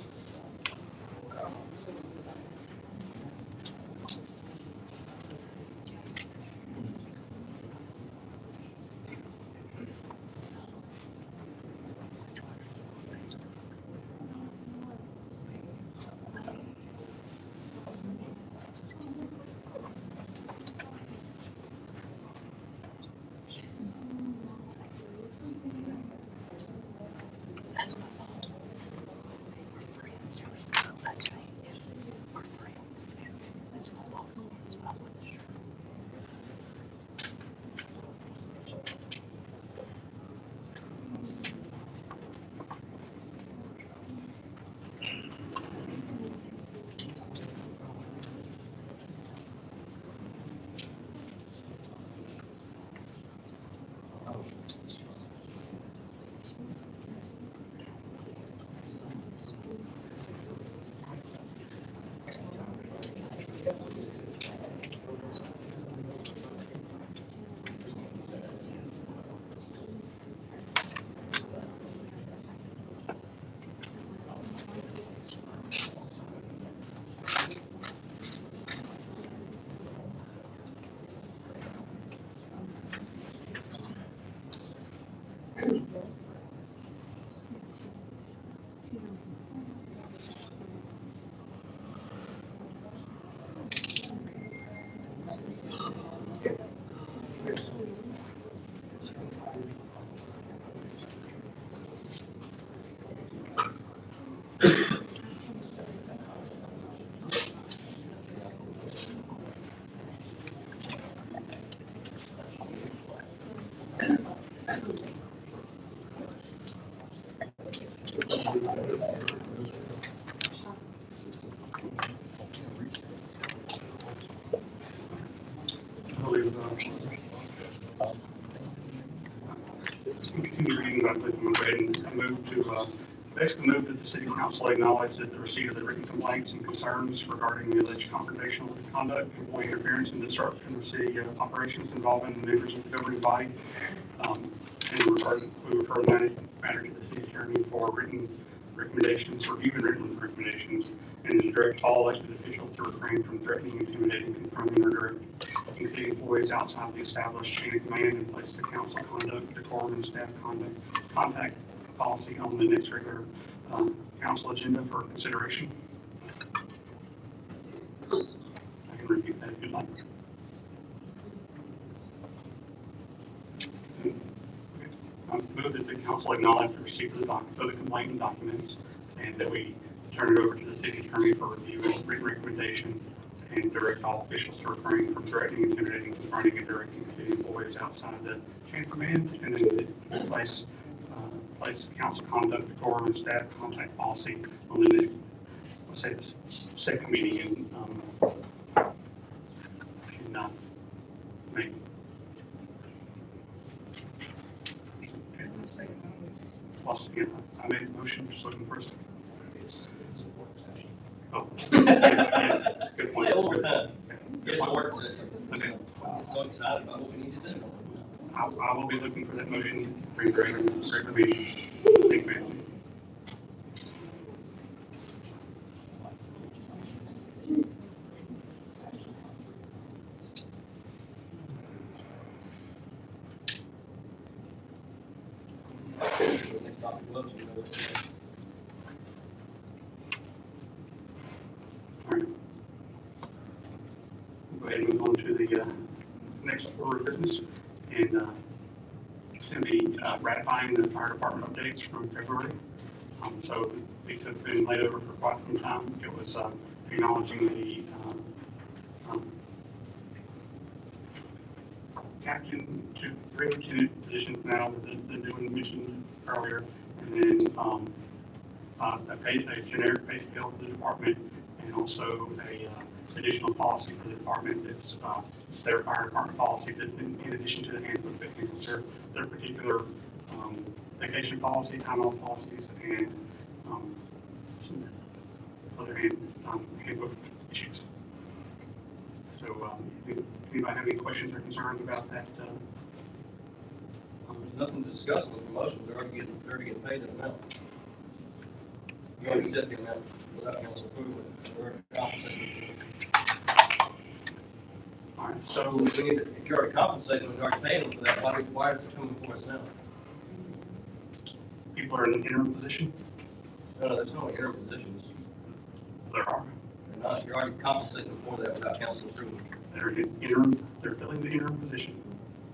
I believe, continue reading, I believe I'm going to go ahead and move to, basically move that the city council acknowledge that the receipt of the written complaints and concerns regarding the alleged confrontational conduct, employee interference, and disruption of city operations involving the members of the governing body. And we refer the matter to the city attorney for written recommendations, review and written recommendations, and to direct all elected officials to refrain from threatening, intimidating, confronting, or directing city employees outside the established chain of command and place the council conduct, decorum, and staff contact policy on the next regular council agenda for consideration. I can repeat that if you'd like. I move that the council acknowledge the receipt of the complaint and documents, and that we turn it over to the city attorney for review and written recommendation, and direct all officials to refrain from threatening, intimidating, confronting, and directing city employees outside the chain of command, and then place council conduct, decorum, and staff contact policy on the next, let's say, the second meeting in May. Plus, again, I made a motion, just looking for a second. Oh. Yeah, good point. Say it one more time. Good It's a point. work session. Okay. I'm so excited about what we need to do. I will be looking for that motion for the regular meeting. Thank you, ma'am. Next topic was, you know, All right. We'll go ahead and move on to the next order of business, and it's going to be ratifying the fire department updates from February. So these have been laid over for quite some time. It was acknowledging the captain to 3 lieutenant positions now, the new one mentioned earlier, and then a generic pay scale for the department, and also a additional policy for the department. It's their fire department policy that, in addition to the handbook, that handles their particular vacation policy, time off policies, and some other handbook issues. So, anybody have any questions or concerns about that? there's nothing to discuss with the motion. They're already getting paid in amount. You already set the amount without council approval, we're compensating. All right, so We need to, if you're already compensating, we're already paying them for that, why is it coming for us now? people are in an interim position. No, there's no interim positions. There are. They're not, you're already compensating them for that without council approval. They're in interim, they're filling the interim position.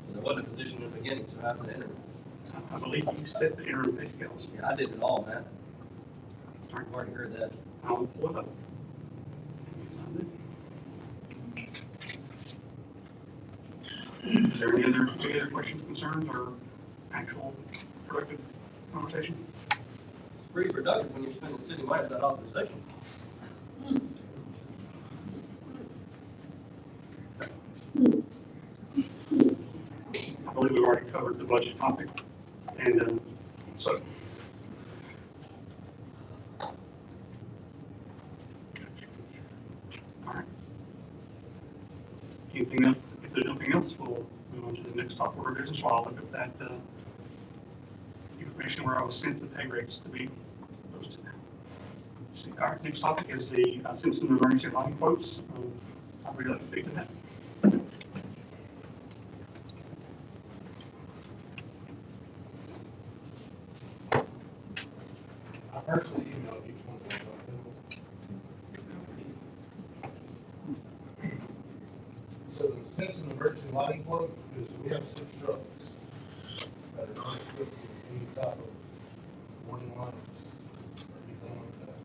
So there wasn't a position in the beginning, so how's it interim? I believe you set the interim pay scales. Yeah, I did it all, man. I've already heard that. I'll pull it up. Is there any other questions, concerns, or actual productive conversation? It's pretty productive when you're spending city money without authorization. I believe we've already covered the budget topic, and so. All right. Anything else? If there's nothing else, we'll move on to the next top order of business. While I look at that information where I was sent the pay rates to be posted. Let's see. Our next topic is the Simpson emergency line quotes. I'd really like to speak to that. I personally emailed each one of those items. So the Simpson emergency lighting quote is we have 6 trucks that are not equipped with any type of warning lights or anything like that.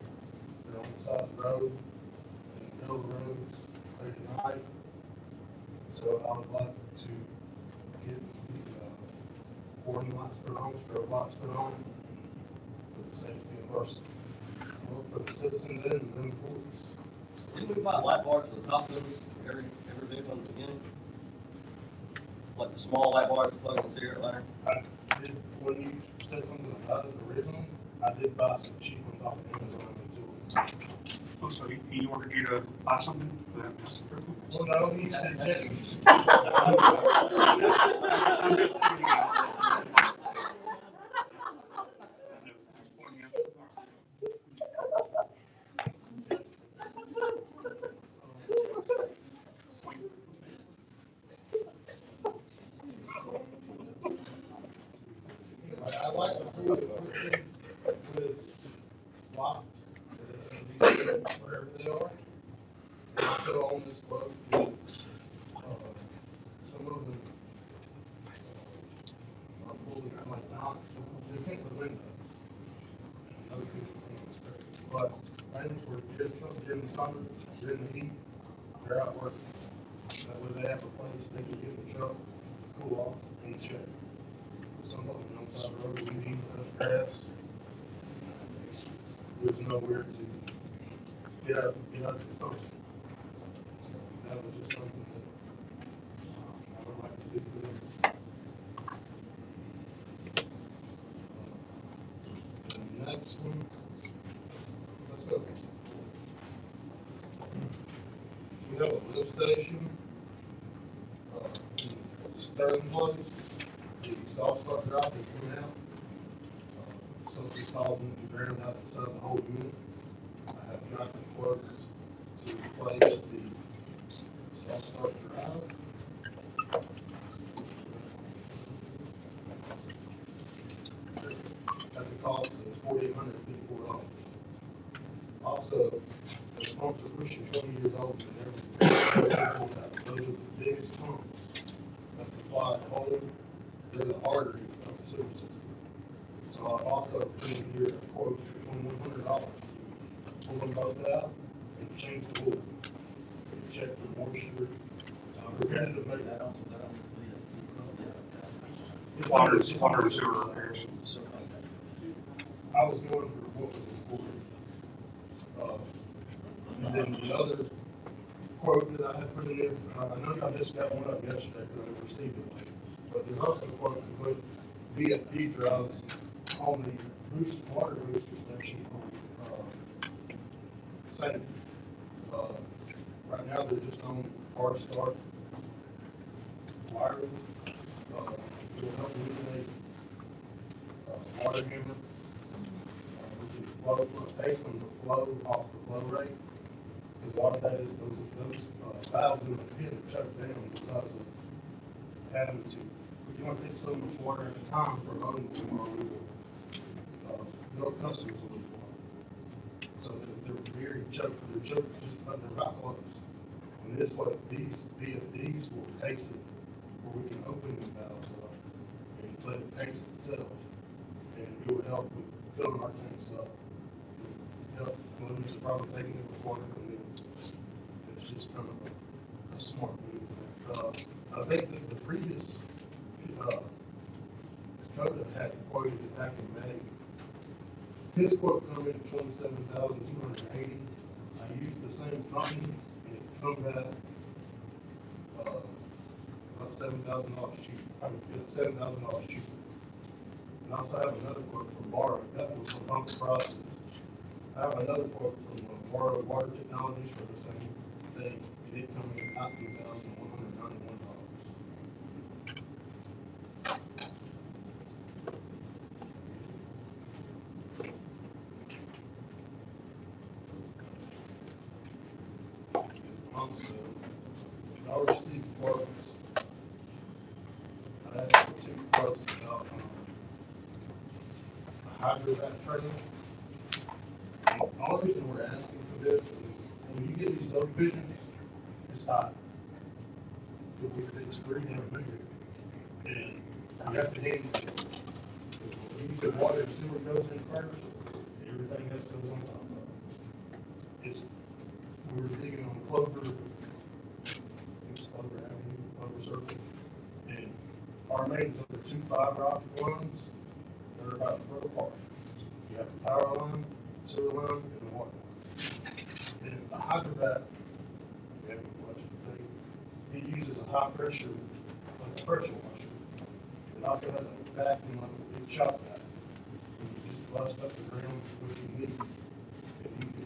They're on the side of the road, in the middle of the roads, late at night. So I would like to get the warning lights put on, strobe lights put on, for the safety of us, for the citizens and the employees. Didn't we buy light bars for the top of those every vehicle in the beginning? Like the small light bars that plug in the cigarette lighter? I did, when you said something about it originally, I did buy some cheap ones off of Amazon until. Oh, so he ordered you to buy something for that testing program? Well, no, he said that. I'm just kidding. I like the food with locks, wherever they are. And also on this quote is, some of them are fully, like, not, they think the window. Other people think it's great. But things were just during the summer, during the heat, they're out working. That way they have a place they can get in the truck, cool off, and check. Some of them on the side of the road, we need grass. There's nowhere to get out of the sun. So that was just something that I would like to do for them. The next one, let's go. We have a lift station, in Sterling Place. The soft start drop is coming out. So it's installed in the ground out inside the whole unit. I have gotten quotes to replace the soft start drive. At the cost of $4,854. Also, the pumps are pushing 20 years old and they're those are the biggest pumps that supply the whole. They're the artery of the sewer system. So I also put in here a quote for $2,100. Pull them both out and change the oil. Check for moisture. Preventative maintenance. Water and sewer repairs. I was going for what was important. And then the other quote that I had put in there, I know y'all just got one up yesterday because I received it. But there's also a quote to put VFD drives on the water booster station on Saturday. Right now they're just on hard start wireless. It will help eliminate water hammer. We can flow, based on the flow off the flow rate. Because a lot of that is those valves in the pit are choked down because of having to, we can only take so much water at a time for loading tomorrow. No customers will lose water. So they're very choked, they're just, but they're about close. And this what these VFDs will taste it, where we can open the valves up and let it taste itself. And it will help with filling our tanks up. Help limit the problem taking it with water from them. It's just kind of a smart move. I think that the previous Dakota had quoted it back in May. His quote come in at $27,280. I used the same company and it come back about $7,000 cheaper. I mean, $7,000 cheaper. And I also have another quote from Borrow. That was from Pump Prices. I have another quote from Borrow Water Technologies for the same thing. It did come in at $19,191. Also, I received quotes. I had 2 quotes about a hydrovac trailer. The only reason we're asking for this is when you get these subdivisions, it's hot. It's 3 down here. And you have to handle it. When you get water and sewer goes in first, everything else goes on top of it. It's, we were digging on Clover Avenue, Clover Circle, and our mains are the 2 fiber optic lines that are about a foot apart. You have the power line, sewer line, and the water line. And the hydrovac, we have a question thing, it uses a high pressure, like a pressure washer. It also has a vacuum, like a big shop vac. You just bust up the ground what you need.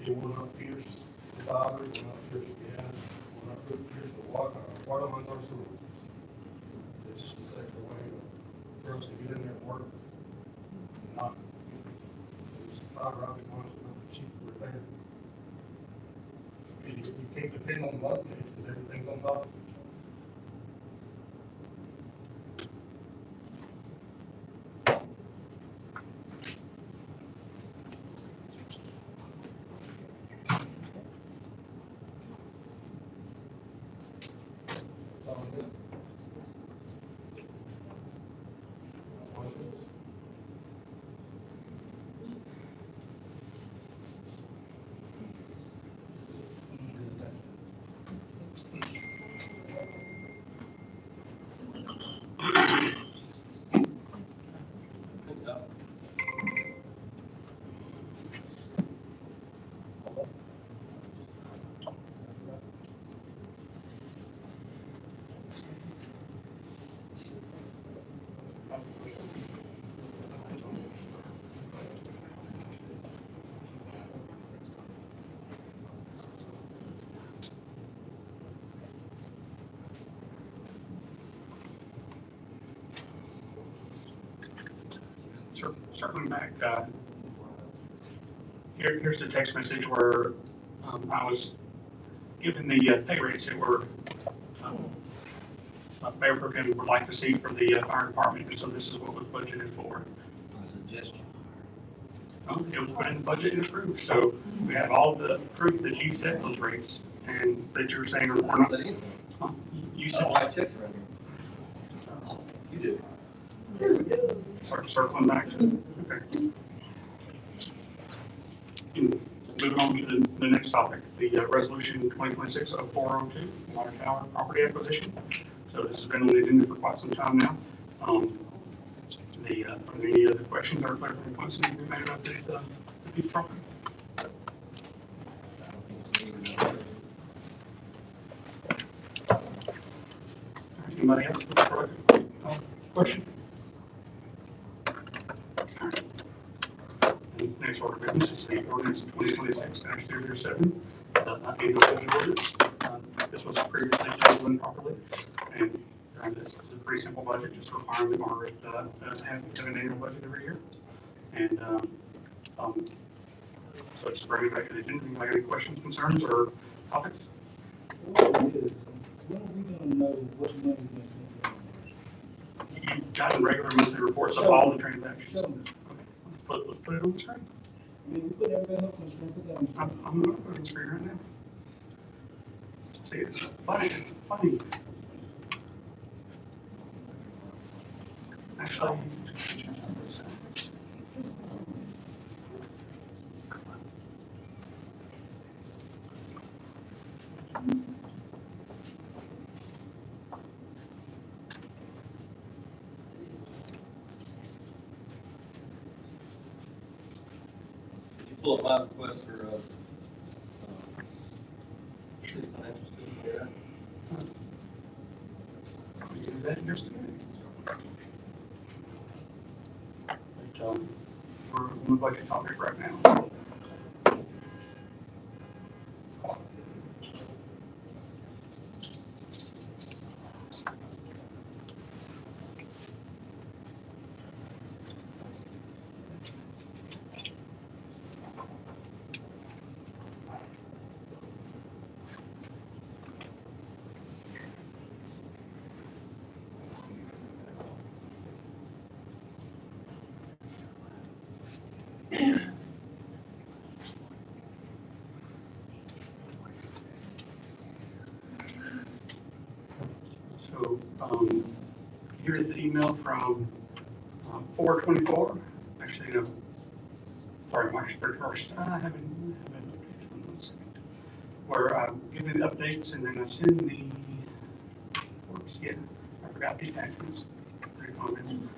It will not pierce the fiber, it will not pierce the gas, it will not pierce the water lines or sewer. It's just a safer way for us to get in there and work. And not, those fiber optic lines are not cheap to repair. You can't depend on the load gauge because everything's on top of each other. Circling back, here's the text message where I was given the pay rates that were Mayor Pro Tem would like to see for the fire department, and so this is what was budgeted for. A suggestion. It was put in the budget and approved, so we have all the proof that you set those rates and that you're saying we're not. You said. I checks around here. You do. Circling back to, okay. Moving on to the next topic, the resolution 2026-0402, water tower property acquisition. So this has been on the agenda for quite some time now. Are there any other questions or clarifying points that you made about this piece of property? Anybody else? Question? Next order of business is the ordinance 2026-007, annual budget ordinance. This was previously chosen improperly, and this is a pretty simple budget, just requiring the Margaret have an annual budget every year. And So just bring it back to the agenda. Anybody got any questions, concerns, or topics? What is, when are we gonna know what money's been spent? You've gotten regular monthly reports of all the transactions. Show me. Okay, let's put it on the screen. I mean, we put everything else on the screen, put that on the screen. I'm gonna put it on the screen right now. See, it's funny, Actually. Did you pull up my request for, city financial statement? We did that yesterday. But, we're on the budget topic right now. So, here's the email from 4/24, actually, no, sorry, March 31st. I haven't updated on those. Where I'm giving the updates and then I send the reports. Yeah, I forgot the attachments. Pretty common.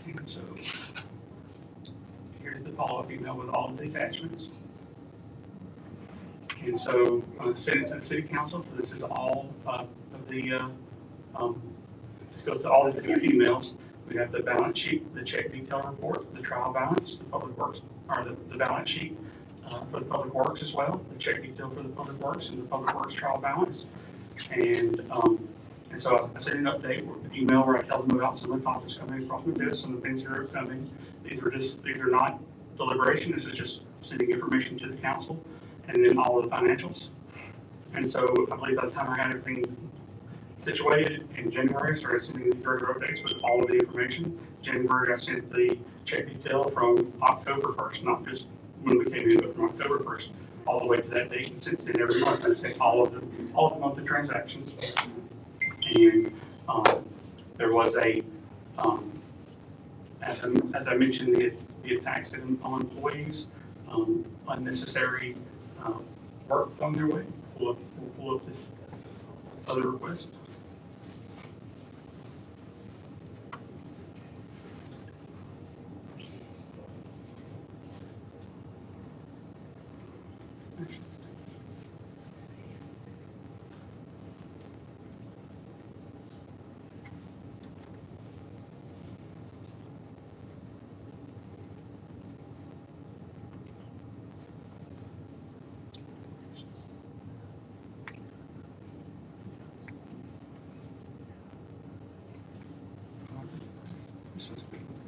And so, here's the follow-up email with all of the attachments. And so, send it to the city council, so this is all of the, this goes to all the different emails. We have the balance sheet, the check detail report, the trial balance, the public works, or the balance sheet for the public works as well, the check detail for the public works and the public works trial balance. And so I sent an update with an email where I tell them about some of the costs coming across my desk, some of the things that are coming. These are not deliberation, this is just sending information to the council. And then all of the financials. And so I believe by the time I got everything situated in January, I started sending these regular updates with all of the information. January, I sent the check detail from October 1st, not just when we came in, but from October 1st, all the way to that date. And since then, every month, I sent all of the monthly transactions. And there was a, as I mentioned, the attacks on employees, unnecessary work on their way. We'll pull up this other request.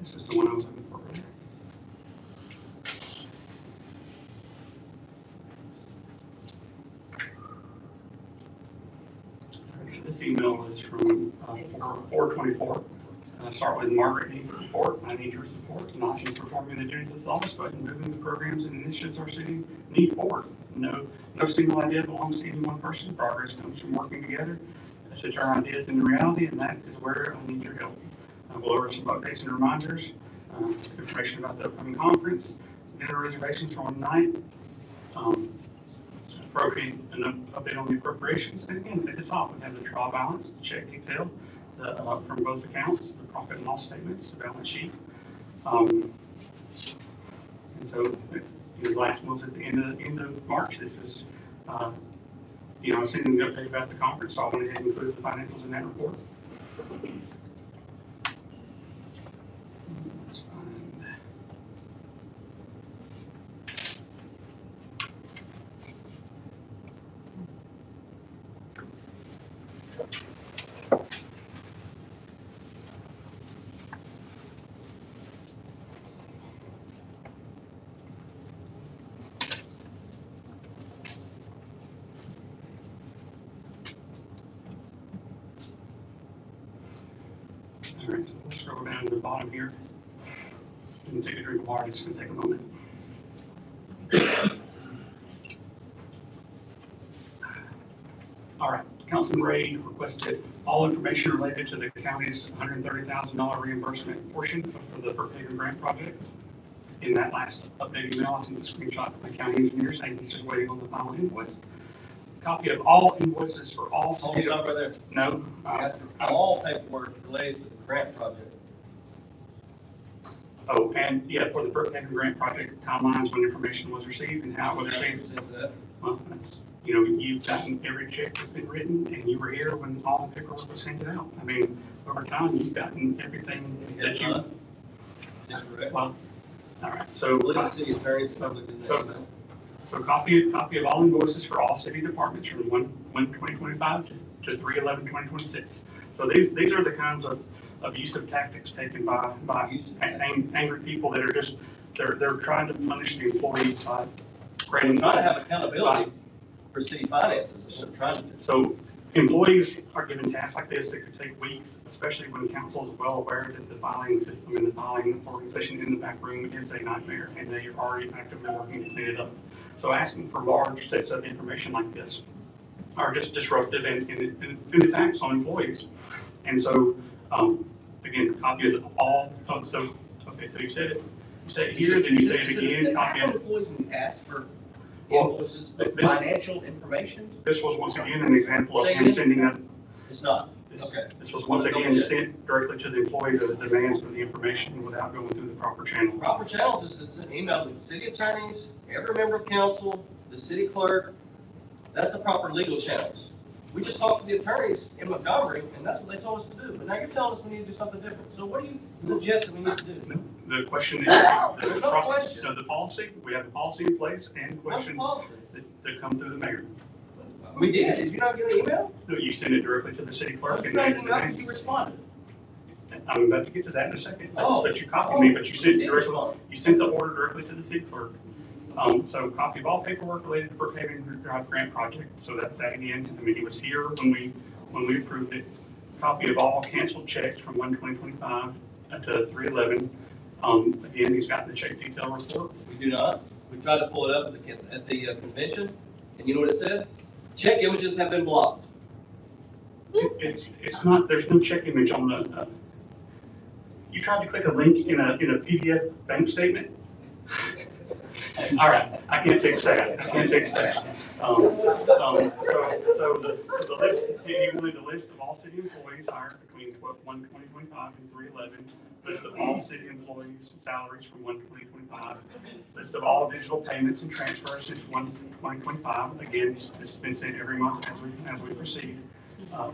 This is the one I was looking for. So this email is from 4/24. Start with Margaret needs support. I need your support. Not in performing the duties of this office, but in moving the programs and initiatives our city need forward. No single idea belongs to any one person. Progress comes from working together to turn ideas into reality, and that is where I need your help. I'll go over some updates and reminders, information about the upcoming conference, dinner reservations for one night, appropriate an update on the appropriations, and again, at the top, we have the trial balance, the check detail, from both accounts, the profit and loss statements, the balance sheet. And so, the last one's at the end of March. This is, I was sending the update about the conference, so I went ahead and included the financials in that report. Let's find. down to the bottom here. And take a drink of water, it's gonna take a moment. All right, Councilman Ray requested all information related to the county's $130,000 reimbursement portion for the Brookhaven grant project. In that last updated email, I sent the screenshot from the county engineer saying he's just waiting on the final invoice. Copy of all invoices for all Hold cities. stop right there. No, I asked for all paperwork related to the grant project. oh, and yeah, for the Brookhaven grant project, timelines when information was received and how it was received. Sent that. Well, that's, you know, you've gotten every check that's been written, and you were here when all the paperwork was handed out. I mean, over time, you've gotten everything that you, Is that correct? well, all right, so. Look at the city attorney's public in So- that email. So copy of all invoices for all city departments from 1/1/2025 to 3/11/2026. So these are the kinds of abusive tactics taken by angry people that are just, they're trying to punish the employees by We're creating. trying to have accountability for city finances, is what I'm trying to do. So employees are given tasks like this that could take weeks, especially when council is well aware that the filing system and the filing organization in the back room is a nightmare, and they are already actively working to clean it up. So asking for large sets of information like this are just disruptive and attacks on employees. And so, again, copy is all, so you said it, you said it here, then you say it again, copy Is it it. employees when you ask for Well, invoices, this- financial information? This was once again an example of Say him again? sending up. It's not. This Okay. this was once again sent directly to the employees as a demand for the information without going through the proper channel. Proper channels is to send email to the city attorneys, every member of council, the city clerk. That's the proper legal channels. We just talked to the attorneys in Montgomery, and that's what they told us to do. But now you're telling us we need to do something different. So what do you suggest that we need to do? The question is, There's no question. no, the policy, we have a policy in place and What's the question policy? that come through the mayor. We did. Did you not get an email? You send it directly to the city clerk You and got they, an email because you responded. I'm about to get to that in a second. Oh. But you copied me, but you sent did directly, respond. you sent the order directly to the city clerk. So copy of all paperwork related to Brookhaven Drive grant project. So that's that again. I mean, he was here when we approved it. Copy of all canceled checks from 1/2025 to 3/11. Again, he's got the check detail report. We do not. We tried to pull it up at the convention, and you know what it said? Check images have been blocked. It's not, there's no check image on the, you tried to click a link in a PDF bank statement? All right, I can't fix that. I can't fix that. So the list, you wanted the list of all city employees hired between 1/1/2025 and 3/11. List of all city employees' salaries from 1/2025. List of all digital payments and transfers since 1/2025. Again, this has been sent every month as we proceed.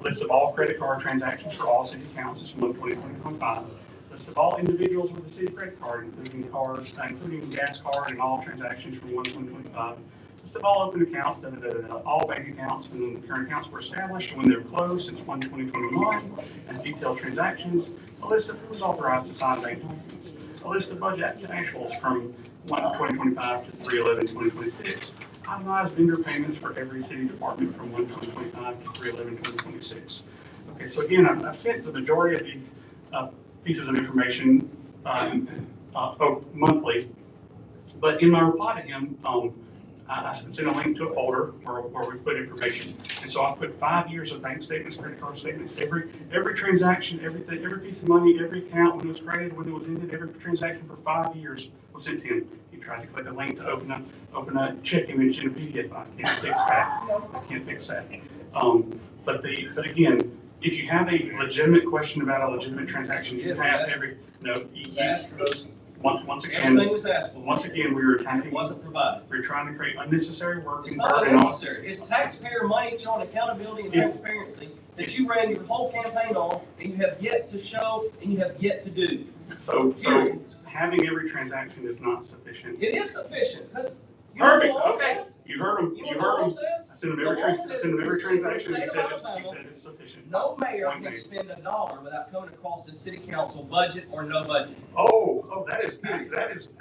List of all credit card transactions for all city accounts since 1/2025. List of all individuals with a city credit card, including cards, including gas card and all transactions from 1/2025. List of all open accounts, all bank accounts, and then the current accounts were established when they were closed since 1/2021, and detailed transactions. A list of who was authorized to sign bank documents. A list of budget actuals from 1/2025 to 3/11/2026. Itemized vendor payments for every city department from 1/2025 to 3/11/2026. Okay, so again, I've sent the majority of these pieces of information monthly, but in my reply to him, I sent a link to a folder where we put information. And so I put 5 years of bank statements, credit card statements, every transaction, everything, every piece of money, every account, when it was created, when it was ended, every transaction for 5 years was sent to him. He tried to click a link to open a check image in a PDF. I can't fix that. I can't fix that. But again, if you have a legitimate question about a legitimate transaction, you have Asked for those. once again, Everything was asked for. once again, we were It attacking, wasn't provided. we're trying to create unnecessary work It's and not burden on. necessary. It's taxpayer money showing accountability and transparency that you ran your whole campaign on, and you have yet to show, and you have yet to do. So having every transaction is not sufficient. It is sufficient, because you know what the Perfect, law okay. says? You heard him, You know you what the heard law him. says? I sent them every transaction, he said it's sufficient. No mayor Point can made. spend $1 without coming across the city council budget or no budget. Oh, that is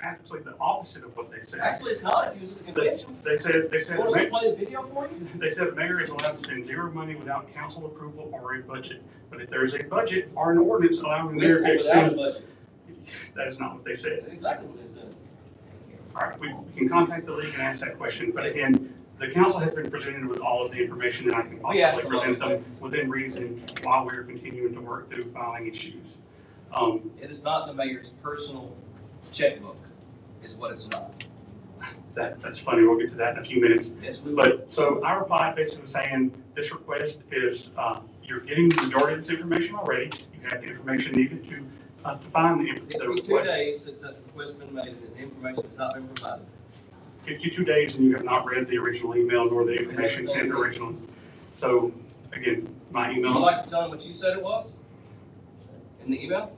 actually the opposite of what they said. Actually, it's not if you was at the convention. They said, You want us to play the video for you? they said mayor is allowed to spend zero money without council approval or a budget. But if there is a budget or an ordinance allowing the mayor to Without a expend, budget. that is not what they said. That's exactly what they said. All right, we can contact the league and ask that question, but again, the council has been presented with all of the information, and I can We asked possibly them all. present them within reason while we're continuing to work through filing issues. It is not the mayor's personal checkbook, is what it's not. That's funny, we'll get to that in a few minutes. Yes, we will. But, so I replied basically saying, this request is, you're getting the majority of this information already. You have the information needed to find the It took me 2 request. days since that request's been made and the information has not been provided. 52 days and you have not read the original email nor the information sent originally. So, again, my Would you email, like to tell them what you said it was? In the email?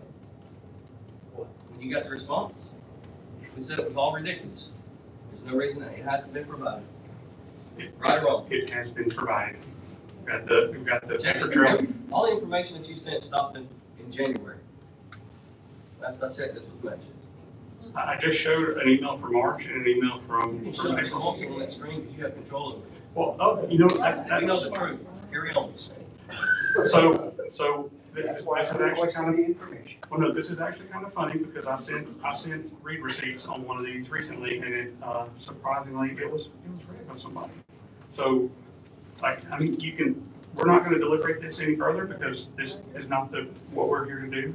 When you got the response? We said it was all ridiculous. There's no reason that it hasn't been provided. Right or wrong? it has been provided. We've got the Check paper it. trail. All the information that you sent stopped in January. Last I checked, this was mentioned. I just showed an email from March and an email You from can show it to April. multiple on that screen because you have control of it. Well, oh, you know, We know the truth. Carry on. So this is actually kind of, well, no, this is actually kind of funny because I sent read receipts on one of these recently and it, surprisingly, it was read by somebody. So, like, I mean, we're not gonna deliberate this any further because this is not what we're here to do.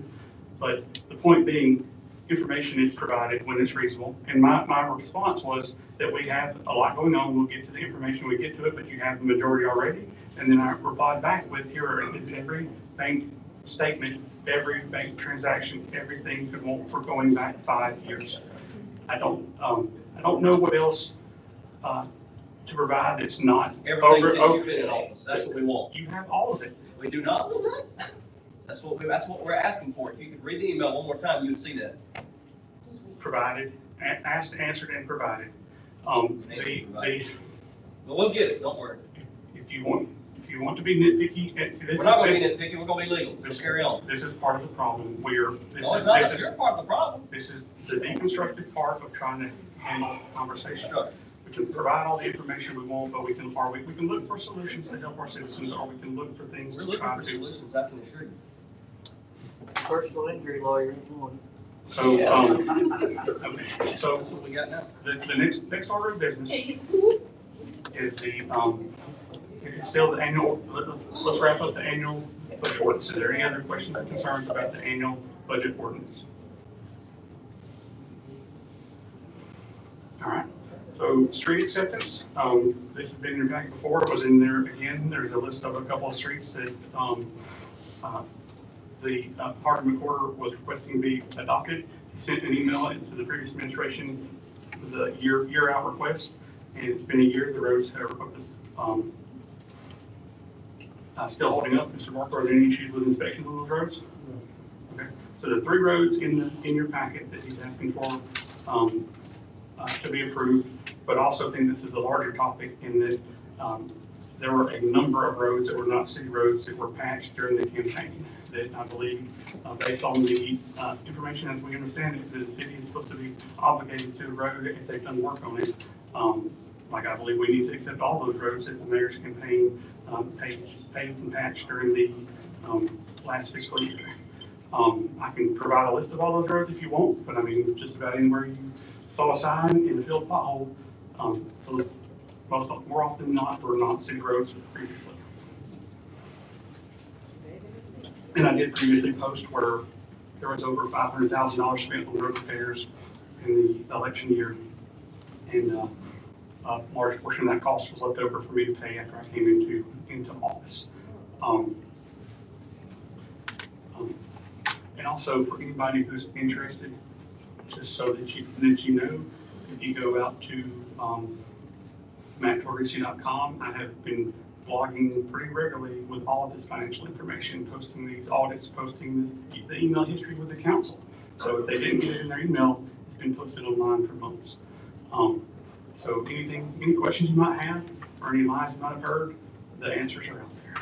But the point being, information is provided when it's reasonable. And my response was that we have a lot going on. We'll get to the information, we get to it, but you have the majority already. And then I replied back with, here is every bank statement, every bank transaction, everything you could want for going back 5 years. I don't know what else, to provide that's not. Everything since you've been in office. That's what we want. You have all of it. We do not. That's what we're asking for. If you could read the email one more time, you would see that. Provided, asked, answered, and provided. But we'll get it, don't worry. If you want to be nitpicky, see, this We're not gonna is, be nitpicky, we're gonna be legal, so carry on. this is part of the problem. No, it's not, you're part of the problem. This is the deconstructed part of trying to handle conversation. Sure. We can provide all the information we want, but we can look for solutions to help our citizens, or we can look for things We're to looking try for to. solutions, I can assure you. Personal injury lawyer, one. So, okay, so That's what we got now. the next order of business is it's still the annual, let's wrap up the annual budget ordinance. Is there any other questions or concerns about the annual budget ordinance? All right, so street acceptance, this has been in your packet before, it was in there again. There's a list of a couple of streets that, the Department Recorder was requesting to be adopted. He sent an email into the previous administration with a year out request, and it's been a year. The roads have still holding up. Mr. Mark, are there any issues with inspection of those roads? Okay, so the 3 roads in your packet that he's asking for to be approved, but also think this is a larger topic in that there were a number of roads that were not city roads that were patched during the campaign. That I believe, based on the information as we understand it, the city is supposed to be obligated to a road if they've done work on it. Like I believe we need to accept all those roads that the mayor's campaign paved and patched during the last fiscal year. I can provide a list of all those roads if you want, but I mean, just about anywhere you saw a sign in the field pothole, more often than not, were not city roads previously. And I did previously post where there was over $500,000 spent on road repairs in the election year. And a large portion of that cost was left over for me to pay after I came into office. And also for anybody who's interested, just so that you know, if you go out to matttorrisi.com, I have been blogging pretty regularly with all of this financial information, posting these audits, posting the email history with the council. So if they didn't get it in their email, it's been posted online for months. So any questions you might have, or any lies you might have heard, the answers are out there.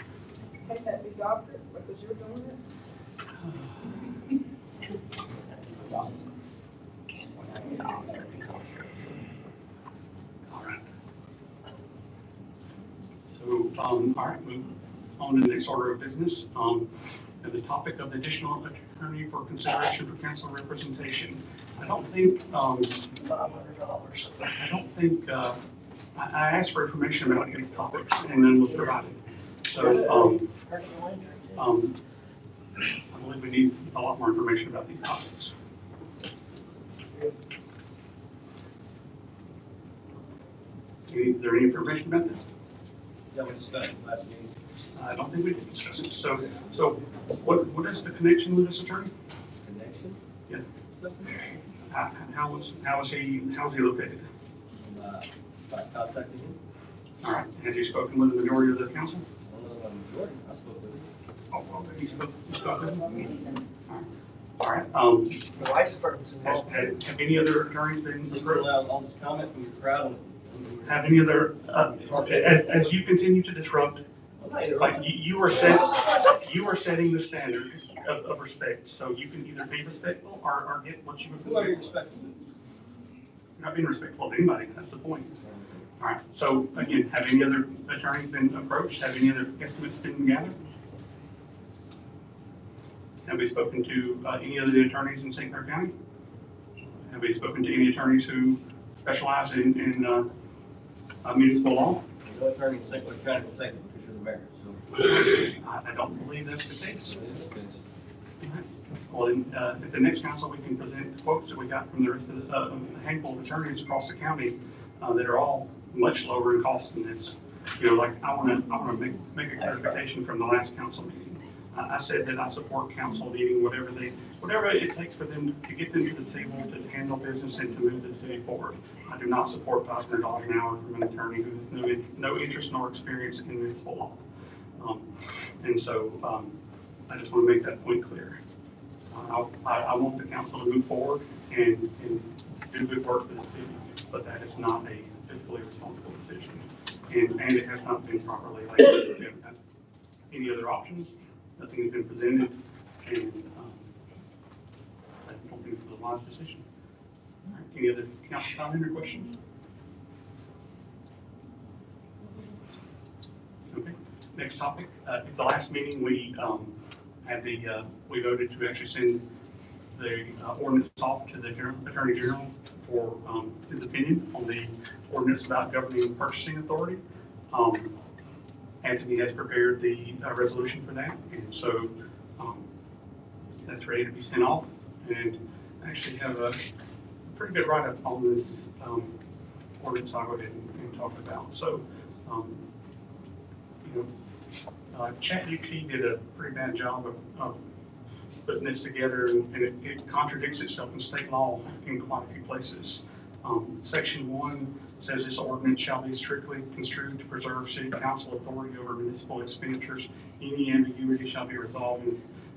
Can that be doctored because you're doing it? All right. So, all right, move on to the next order of business. And the topic of the additional attorney for consideration for council representation. I don't think, $500. I don't think, I asked for information about these topics and then was provided. So, I believe we need a lot more information about these topics. Is there any information about this? Yeah, we discussed it last meeting. I don't think we did discuss it. So what is the connection with this attorney? Connection? Yeah. How is he located? By contacting him. All right. Has he spoken with the majority of the council? I don't know about the majority, I spoke with him. Oh, well, he spoke with them? All right. The vice president. Have any other attorneys been So you can approached? allow all this comment from your crowd and. Have any other, as you continue to disrupt, I'm not like interrupting. you are setting the standard of respect. So you can either be respectful or get what you Who are you expect. respecting? You're not being respectful of anybody. That's the point. All right. So again, have any other attorneys been approached? Have any other estimates been gathered? Have we spoken to any of the attorneys in St. Clair County? Have we spoken to any attorneys who specialize in municipal law? No attorney in St. Clair County will take it because you're the mayor, so. I don't believe that's the case. It is the case. All right. Well, then, at the next council, we can present the quotes that we got from the rest of the, a handful of attorneys across the county that are all much lower in cost than this. You know, like I want to make a clarification from the last council meeting. I said that I support council needing whatever it takes for them to get them to the table to handle business and to move the city forward. I do not support $500 an hour from an attorney who has no interest nor experience in municipal law. And so I just want to make that point clear. I want the council to move forward and do good work for the city, but that is not a fiscally responsible decision. And it has not been properly laid. We haven't had any other options. Nothing has been presented, and I don't think this is a wise decision. All right, any other council comment or questions? Okay, next topic. At the last meeting, we we voted to actually send the ordinance off to the Attorney General for his opinion on the ordinance about governing purchasing authority. Anthony has prepared the resolution for that, and so that's ready to be sent off. And I actually have a pretty good write-up on this ordinance I'll go ahead and talk about. So, ChatGPT did a pretty bad job of putting this together, and it contradicts itself in state law in quite a few places. Section 1 says this ordinance shall be strictly construed to preserve city council authority over municipal expenditures. Any ambiguity shall be resolved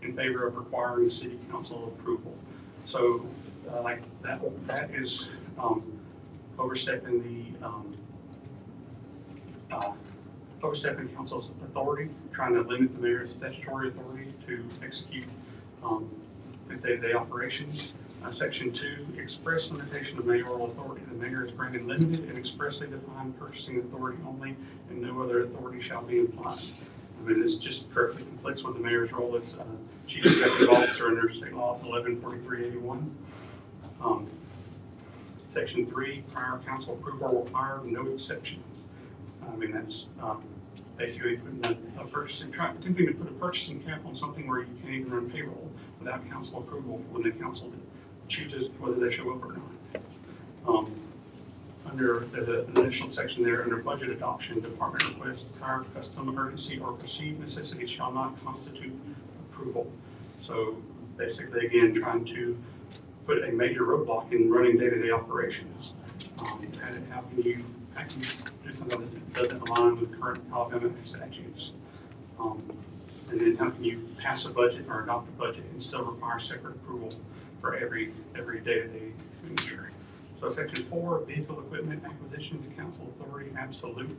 in favor of requiring city council approval. So like that is overstepping overstepping council's authority, trying to limit the mayor's statutory authority to execute the day-to-day operations. Section 2, express limitation of mayoral authority. The mayor is granted limited and expressly defined purchasing authority only, and no other authority shall be implied. I mean, this just directly conflicts with the mayor's role as chief executive officer under state law 114381. Section 3, prior council approval required, no exceptions. I mean, that's basically putting attempting to put a purchasing cap on something where you can't even run payroll without council approval when the council chooses whether they show up or not. Under the additional section there, under budget adoption, department request, prior custom emergency or perceived necessity shall not constitute approval. So basically, again, trying to put a major roadblock in running day-to-day operations. How can you do something that doesn't align with current Alabama statutes? And then how can you pass a budget or adopt a budget and still require separate approval for every day-to-day expenditure? So section 4, vehicle equipment acquisitions, council authority absolute.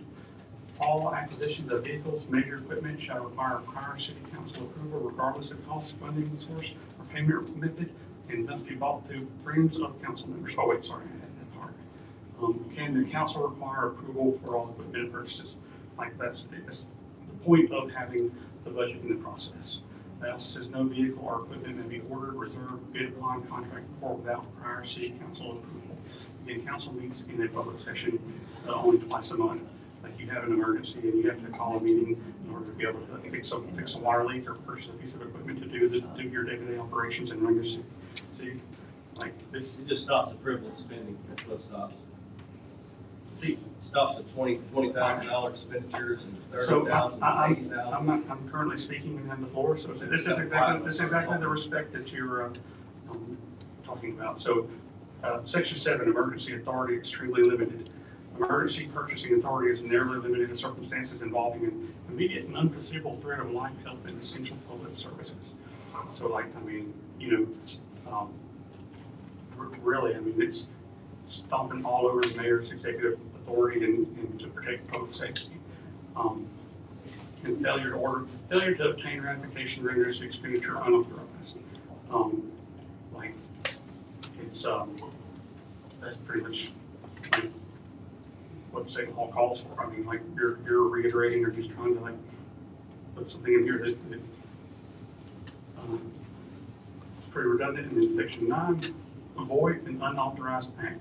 All acquisitions of vehicles, major equipment shall require prior city council approval regardless of cost, funding source, or payment method, and must be bought through friends of council members. Oh, wait, sorry, I had that part. Can the council require approval for all equipment purchases? Like that's the point of having the budget in the process. That says no vehicle or equipment may be ordered, reserved, bid upon, contract for without prior city council approval. Again, council meets in a public session only twice a month. Like you have an emergency and you have to call a meeting in order to be able to fix a water leak or purchase a piece of equipment to do your day-to-day operations and run your city. Like this. It just stops at frivolous spending, that's what it stops. See, Stops at $20,000 expenditures and So $30,000, $80,000. I'm currently speaking and have the floor, so this is exactly the respect that you're talking about. So, section 7, emergency authority extremely limited. Emergency purchasing authority is narrowly limited to circumstances involving an immediate and unforeseeable threat of life, health, and essential public services. So like, I mean, really, I mean, it's stomping all over the mayor's executive authority and to protect public safety. And failure to obtain ratification renders the expenditure unauthorized. Like, it's, that's pretty much like, what the state law calls for. I mean, like, you're reiterating or just trying to like put something in here that it's pretty redundant. And then section 9, avoid an unauthorized act.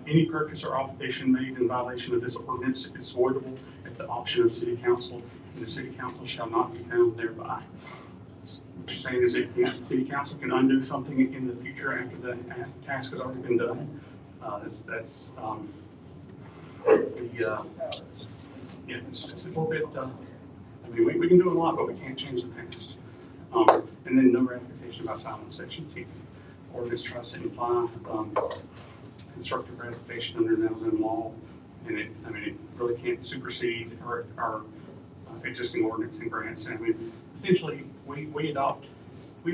Any purchase or obligation made in violation of this ordinance is voidable at the option of city council, and the city council shall not be bound thereby. What you're saying is that the city council can undo something in the future after the task has already been done. It's a little bit, I mean, we can do a lot, but we can't change the past. And then no ratification by silence, section 10. Ordinance tries to imply constructive ratification under the Alabama law, and it really can't supersede our existing ordinance and grants. And I mean, essentially, we adopt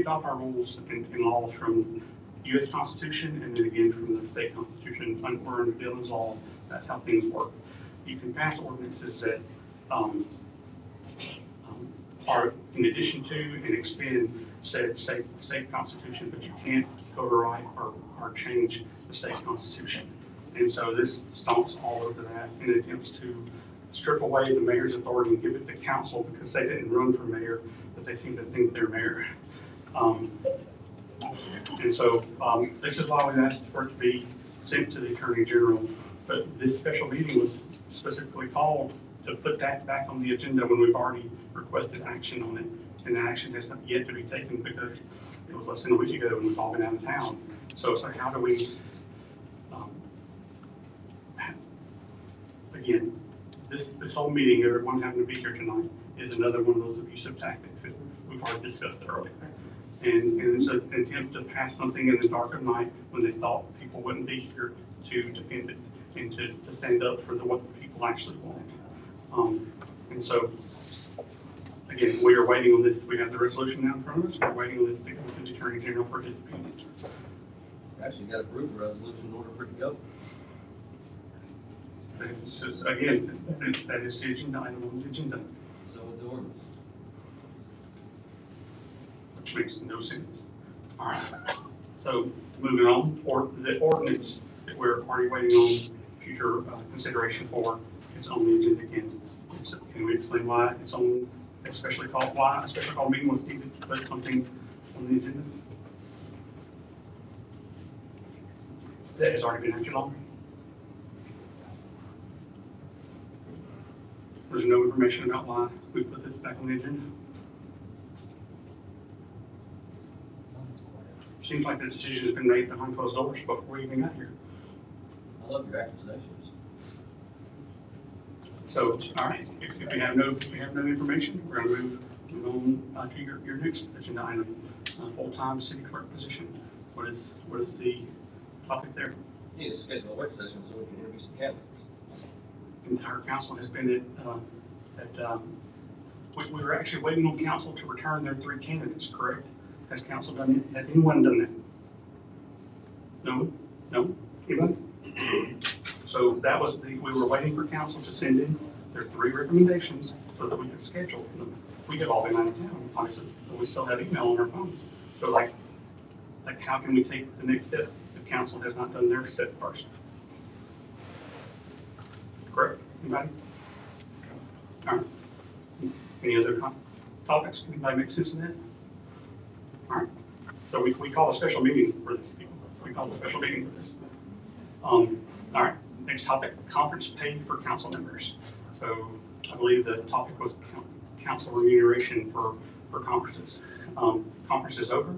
our rules and laws from the U.S. Constitution, and then again from the state constitution. We're under Dillon's law. That's how things work. You can pass ordinances that are in addition to and extend said state constitution, but you can't override or change the state constitution. And so this stomps all over that and attempts to strip away the mayor's authority and give it to council because they didn't run for mayor, but they seem to think they're mayor. And so this is why we asked for it to be sent to the Attorney General. But this special meeting was specifically called to put that back on the agenda when we've already requested action on it. And that action has yet to be taken because it was less than a week ago when we've all been out of town. So it's like, how do we, again, this whole meeting, everyone having to be here tonight, is another one of those abusive tactics that we've already discussed earlier. And it's an attempt to pass something in the dark of night when they thought people wouldn't be here to defend it and to stand up for what the people actually want. And so, again, we are waiting on this. We have the resolution now in front of us. We're waiting on this to go to the Attorney General for his opinion. Actually, got to approve the resolution in order for it to go. Again, that is the agenda item on the agenda, So is the ordinance. which makes no sense. All right. So moving on, the ordinance that we're already waiting on future consideration for is on the agenda again. So can we explain why it's on a special call meeting was needed to put something on the agenda? That has already been acted on. There's no information about why we put this back on the agenda. Seems like the decision has been made behind closed doors before we even got here. I love your accusations. So, all right, if we have no information, we're going to move on to your next agenda item, full-time city clerk position. What is the topic there? You need to schedule a work session so we can interview some candidates. The entire council has been we were actually waiting on council to return their 3 candidates, correct? Has council done it? Has anyone done that? No? No? Anybody? So that was we were waiting for council to send in There are 3 recommendations so that we can schedule them. We have all been out of town, obviously, but we still have email on our phones. So like how can we take the next step if council has not done their step first? Correct? Anybody? All right. Any other topics? Can anybody make sense of that? All right. So we call a special meeting for this. We call a special meeting for this. All right. Next topic, conference pay for council members. So I believe the topic was council remuneration for conferences. Conference is over.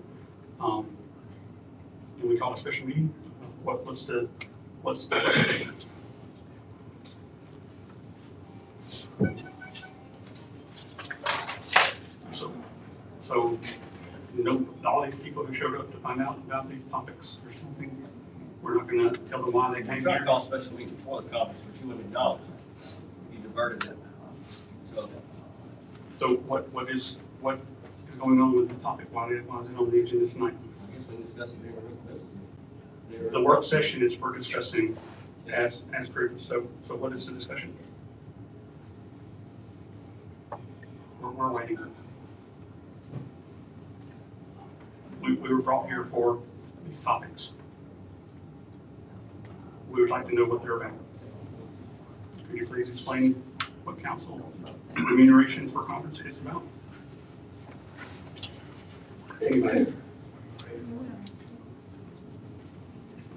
Can we call a special meeting? What's the statement? So, all these people who showed up to find out about these topics, there's something, we're not gonna tell them why they We came tried to here. call a special meeting before the conference, but you wouldn't acknowledge it. You diverted it. So what is going on with this topic? Why is it on the agenda tonight? I guess we can discuss it during the work. The work session is for discussing as previous. So what is the discussion? We're waiting. We were brought here for these topics. We would like to know what they're about. Could you please explain what council remuneration for conference is about? Anybody?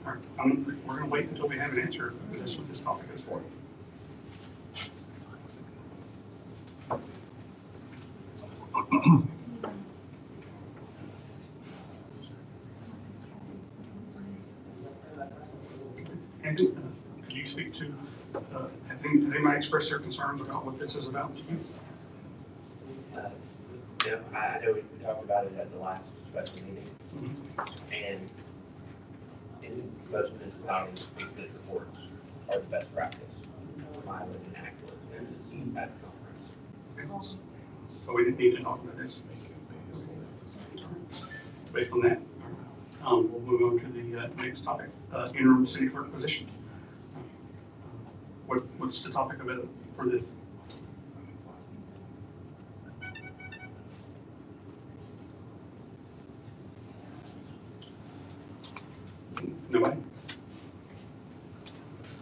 All right, we're going to wait until we have an answer, because that's what this topic is for. Andy, could you speak to, has anybody expressed their concerns about what this is about to you? Yeah, I know we talked about it at the last special meeting, and most municipalities, expense reports are the best practice. Mileage and actual expenses at the conference. So we didn't need to talk about this. Based on that, we'll move on to the next topic, interim city clerk position. What's the topic of it for this? Nobody?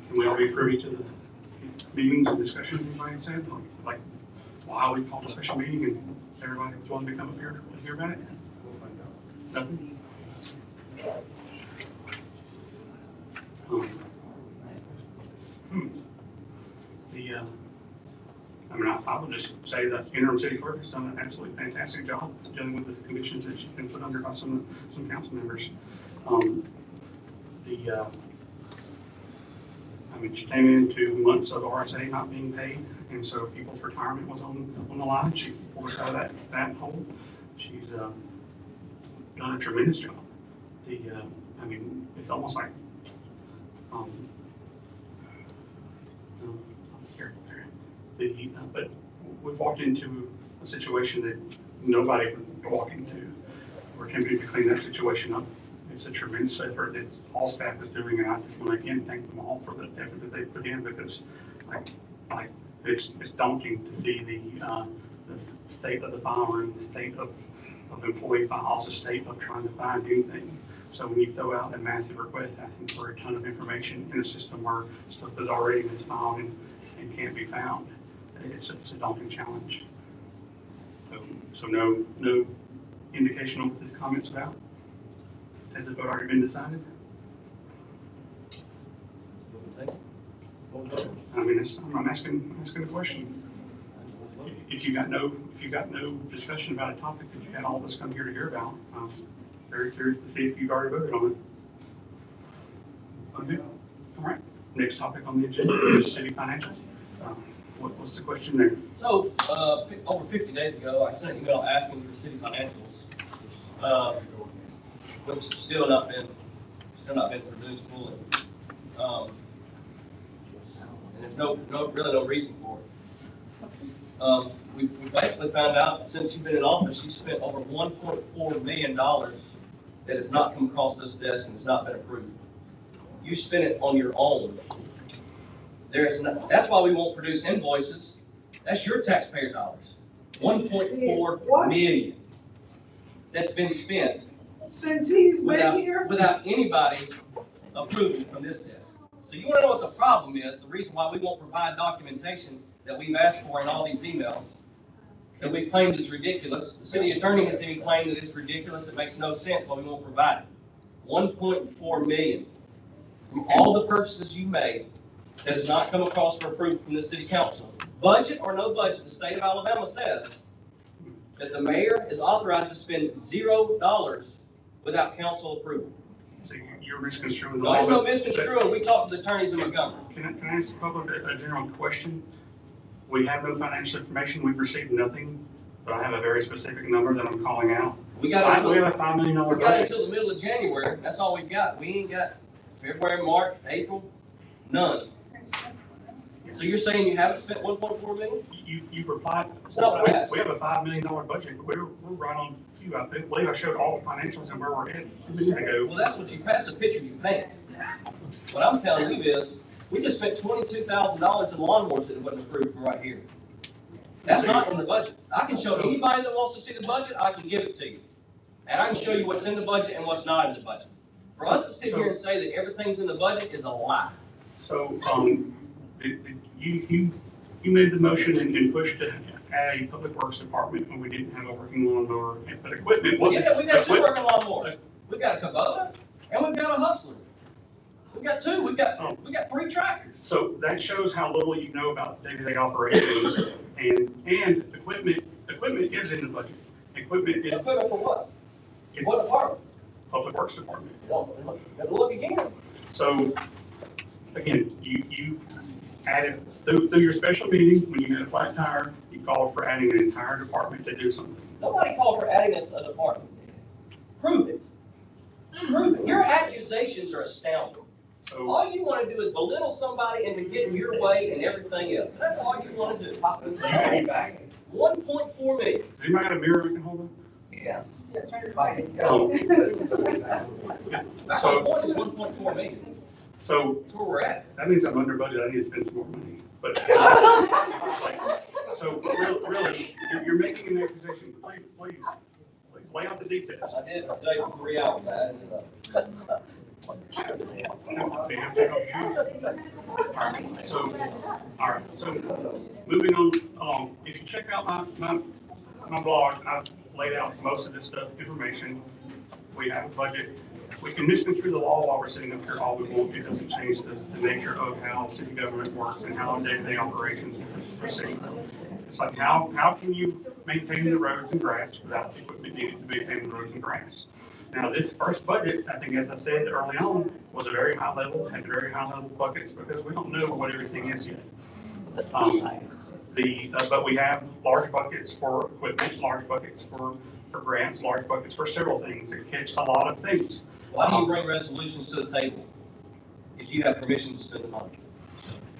Can we all be privy to the meetings and discussions everybody said? Like why we called a special meeting and everybody was wanting to come up here to hear about it? Nothing? I would just say that interim city clerk has done an absolutely fantastic job dealing with the conditions that she's been put under by some council members. She came into months of RSA not being paid, and so people's retirement was on the line. She pulled us out of that hole. She's done a tremendous job. It's almost like but we've walked into a situation that nobody would walk into. We're attempting to clean that situation up. It's a tremendous effort that all staff is doing, and I just want to again thank them all for the effort that they put in, because it's daunting to see the state of the file room, the state of employee files, the state of trying to find anything. So when you throw out a massive request asking for a ton of information in a system where stuff is already misfiled and can't be found, it's a daunting challenge. So no indication on what this comment's about? Has the vote already been decided? I'm asking a question. If you got no discussion about a topic that you had all of us come here to hear about, I'm very curious to see if you've already voted on it. Okay. All right. Next topic on the agenda is city financials. What's the question there? So, over 50 days ago, I sent an email asking for city financials, which has still not been produced fully. And there's really no reason for it. We basically found out that since you've been in office, you've spent over $1.4 million that has not come across this desk and has not been approved. You spent it on your own. That's why we won't produce invoices. That's your taxpayer dollars. 1.4 What? million that's been spent Since he's been here? without anybody approving from this desk. So you wanna know what the problem is, the reason why we won't provide documentation that we've asked for in all these emails, that we claimed is ridiculous. The city attorney has even claimed that it's ridiculous, it makes no sense why we won't provide it. 1.4 million from all the purchases you made that has not come across for approval from the city council. Budget or no budget, the state of Alabama says that the mayor is authorized to spend $0 without council approval. So you're misconstruing the No, law. there's no misconstruing. We talked to the attorneys in Montgomery. Can I ask the public a general question? We have no financial information, we've received nothing, but I have a very specific number that I'm calling out. We got We until, have a $5 million we got budget. until the middle of January. That's all we've got. We ain't got February, March, April, none. So you're saying you haven't spent 1.4 million? You've replied. That's not what I asked. We have a $5 million budget, but we're right on cue. I believe I showed all the financials and where we're headed a minute ago. Well, that's what that's a picture you paint. What I'm telling you is, we just spent $22,000 in lawnmowers that wasn't approved from right here. That's not in the budget. I can show anybody that wants to see the budget, I can give it to you. And I can show you what's in the budget and what's not in the budget. For us to sit here and say that everything's in the budget is a lie. So, you made the motion and pushed to add a public works department when we didn't have a working lawnmower, but equipment wasn't. Yeah, we've got two working lawnmowers. We've got a Kubota and we've got a Hustler. We've got two, we've got 3 tractors. So that shows how little you know about day-to-day operations and equipment is in the budget. Equipment is Equipment for what? What department? public works department. Look again. So, again, you added, through your special meeting, when you had a flat tire, you called for adding an entire department to do something. Nobody called for adding a department. Prove it. Prove it. Your accusations are astounding. So, All you want to do is belittle somebody into getting your way and everything else. That's all you want to do. 1.4 million. does anybody got a mirror we can hold up? Yeah. Um, That's So- my point is 1.4 million. So, That's where we're at. that means I'm under budget, I need to spend some more money, but. So, really, you're making an accusation, please, lay out the details. I did today for 3 hours. I added it up. All right, so moving on, if you check out my blog, I've laid out most of this stuff, information. We have a budget. We can misconstrue the law while we're sitting up here all we want. It doesn't change the nature of how city government works and how day-to-day operations proceed. It's like, how can you maintain the roads and grass without the equipment needed to maintain the roads and grass? Now, this first budget, I think, as I said early on, was a very high level, had very high level buckets because we don't know what everything is yet. But we have large buckets for equipment, large buckets for grants, large buckets for several things that catch a lot of things. Why do you bring resolutions to the table if you have permission to spend the money?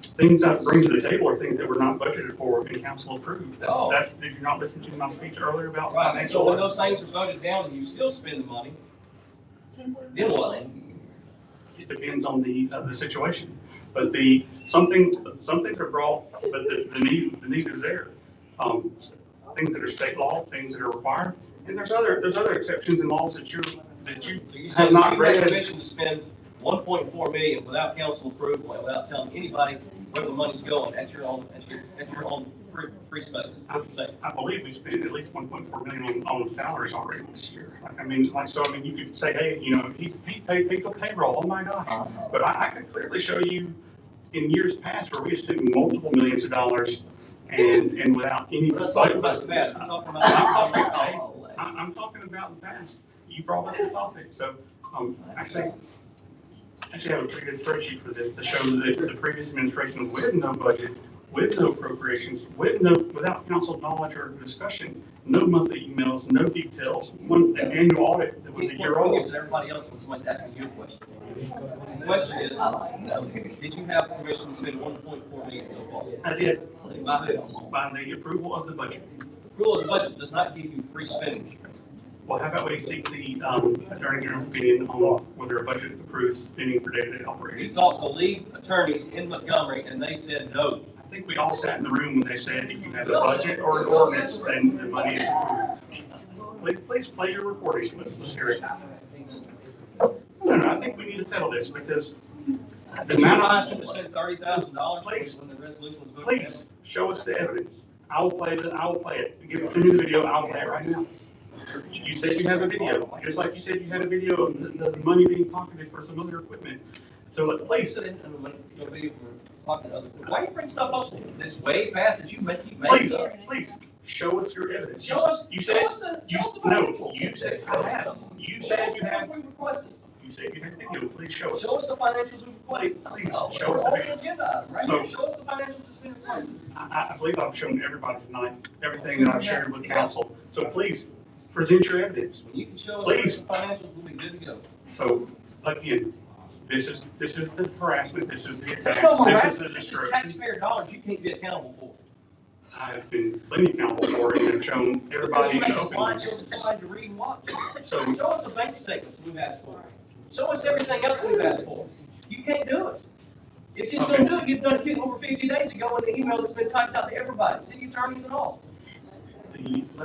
Things I bring to the table are things that were not budgeted for and council approved. Oh. Did you not listen to my speech earlier about Right, financial? so when those things are voted down and you still spend the money, then what? It depends on the situation. But some things are brought, but the need is there. Things that are state law, things that are required, and there's other exceptions and laws that you So you have said not you have read. permission to spend 1.4 million without council approval and without telling anybody where the money's going at your own free space. What you're saying? I believe we spent at least 1.4 million on salaries already this year. You could say, hey, he paid people payroll, oh my gosh. But I could clearly show you in years past where we spent multiple millions of dollars and without any. We're not talking about the past, we're talking about. I'm talking about the past. You brought up this topic, so, actually have a pretty good spreadsheet for this to show that the previous administration with no budget, with no appropriations, without council knowledge or discussion, no monthly emails, no details, an annual audit that was a year old. Everybody else when somebody's asking you a question. The question is, did you have permission to spend 1.4 million so far? I did, By who? by the approval of the budget. Approval of the budget does not give you free spending. Well, how about we seek the Attorney General's opinion on whether a budget approves spending for day-to-day You operations? talked to lead attorneys in Montgomery, and they said no. I think we all sat in the room when they said if you have a budget or an ordinance, then the money is approved. Please play your recording. Let's hear it. No, I think we need to settle this because the Did you amount advise of, him to spend $30,000 Please. when the resolution was voted down? please, show us the evidence. I will play it. Send me the video, I will play it right now. You said you have a video, just like you said you had a video of the money being pocketed for some other equipment. So please, Why you bring stuff up this way fast that you keep please, making up? please, show us your evidence. Show us, You show said, us the, you, show us the no, financials. you said I have. You Show said us you the have, ones we requested. you said you had a video, please show us. Show us the financials we requested. Please, Oh, show us on the the video. agenda, item, right So- here, show us the financials that's been requested. I believe I've shown everybody tonight, everything that I've shared with council. So please, present your evidence. When you can show us Please. the financials, we'll be good to go. So, again, this is the harassment, this is the There's no attacks, this is the harassment, this is destruction. taxpayer dollars you can't be accountable for. I've been plenty accountable for it and have shown Because everybody you in make a open. slideshow that somebody to read and watch. So, Show us the bank statements we've asked for. Show us everything else we've asked for. You can't do it. If you're just gonna do it, you've done it over 50 days ago in the email that's been typed out to everybody, city attorneys and all.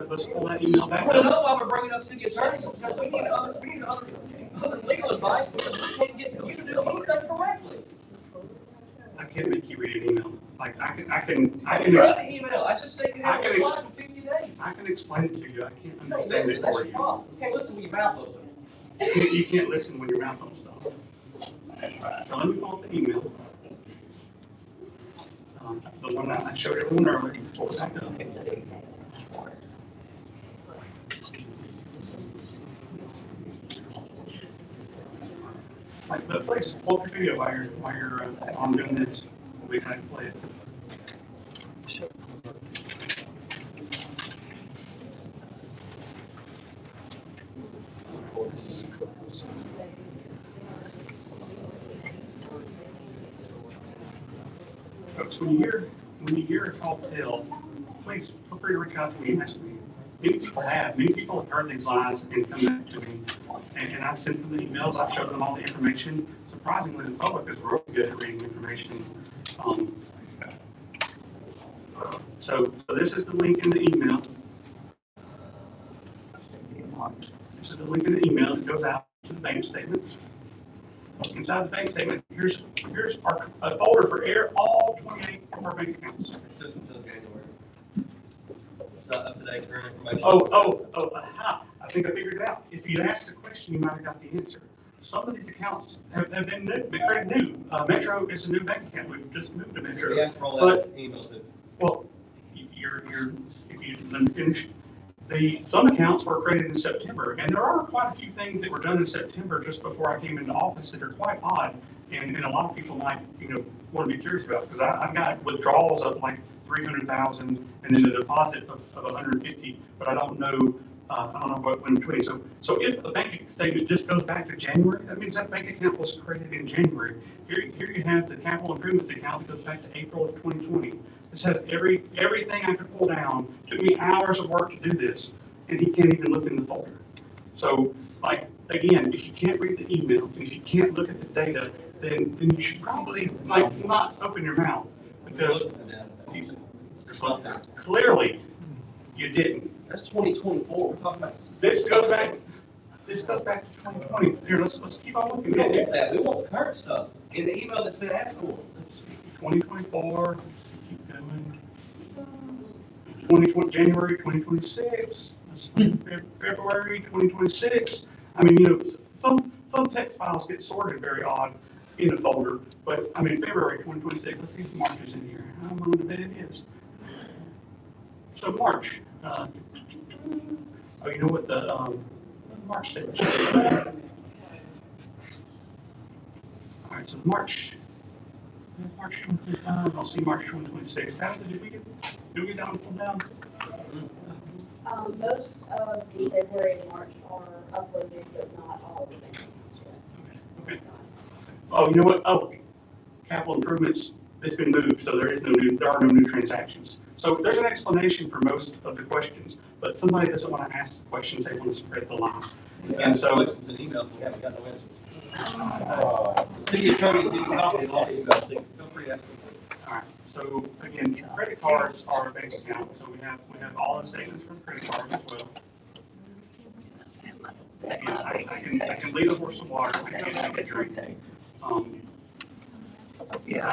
let's pull that email back Well, up. no, why we're bringing up city attorneys, because we need other legal advice, because we can't get you to do anything correctly. I can't make you read an email. Like, I I can, read the email, I just say you I have can to apply for 50 days. I can explain it to you. I can't No, understand listen, it that's for your you. problem. You can't listen when your mouth open. You can't listen when your mouth don't stop. So let me pull up the email. The one that I showed everyone earlier, pull it back up. Like, please, pull the video while you're on doing this. We kind of play it. Folks, when you hear a tall tale, please feel free to reach out to me and ask me. Many people have heard these lies and come back to me. And I've sent them the emails, I've showed them all the information. Surprisingly, the public is really good at reading information. So this is the link in the email. This is the link in the email that goes out to the bank statements. Inside the bank statement, here's a folder for all 28 of our bank accounts. Just until January. It's not up to date current information. Aha, I think I figured it out. If you asked a question, you might have got the answer. Some of these accounts have been very new. Metro is a new bank account. We've just moved to Metro. We asked for all that emails too. Well, let me finish. Some accounts were created in September, and there are quite a few things that were done in September just before I came into office that are quite odd, and a lot of people might, want to be curious about, because I've got withdrawals of like 300,000 and then a deposit of 150, but I don't know what in between. So if a bank statement just goes back to January, that means that bank account was created in January. Here you have the capital improvements account that goes back to April of 2020. This has everything I could pull down. Took me hours of work to do this, and he can't even look in the folder. So, like, again, if you can't read the email, if you can't look at the data, then you should probably not open your mouth, because clearly you didn't. That's 2024. We're talking about. This goes back to 2020. Here, let's keep on looking. We don't want that. We want the current stuff in the email that's been asked for. 2024. Keep going. 2020, January 2026. February 2026. I mean, some text files get sorted very odd in the folder, but I mean, February 2026. Let's see if March is in here. I'm willing to bet it is. So March. You know what the March statement should be? All right, so March 2025. I'll see March 2026. Did we get that one pulled down? Most of the February and March are uploaded, but not all of them. Okay. Oh, you know what? Oh, capital improvements. It's been moved, so there are no new transactions. So there's an explanation for most of the questions. but somebody doesn't want to ask questions, they want to spread the lie. We And so- questions and emails, we haven't got no answers. The city attorney didn't copy all the emails, feel free to ask them. All right, so again, credit cards are a bank account, so we have all the statements from credit cards as well. And I can lead a horse to water, I can make it drink. I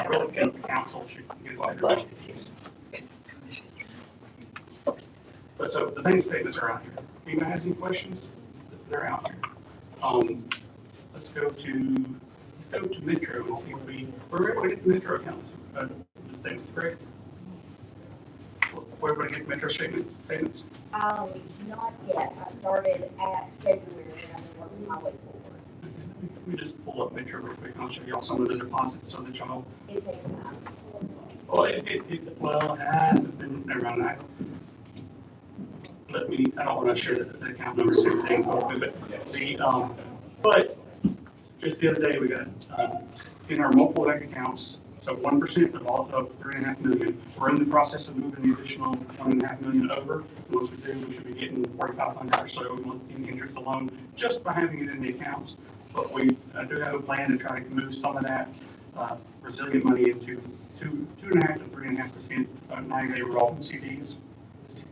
really think the council should get it better. But so the bank statements are out here. If anybody has any questions, they're out here. Let's go to Metro and see if we're able to get the Metro accounts, the statements, correct? We're able to get the Metro statements? Not yet. I started at February and I've been working my way forward. We just pull up Metro real quick, and I'll show y'all some of the deposits so that y'all, It takes time. well, never mind that. I don't want to share the account numbers and everything, but just the other day, we got, in our multiple bank accounts, so 1% of all of 3.5 million. We're in the process of moving the additional 1.5 million over. Once we do, we should be getting 4,500 or so in interest alone, just by having it in the accounts. But we do have a plan to try to move some of that resilient money into 2.5 to 3.5% 90-day revolving CDs.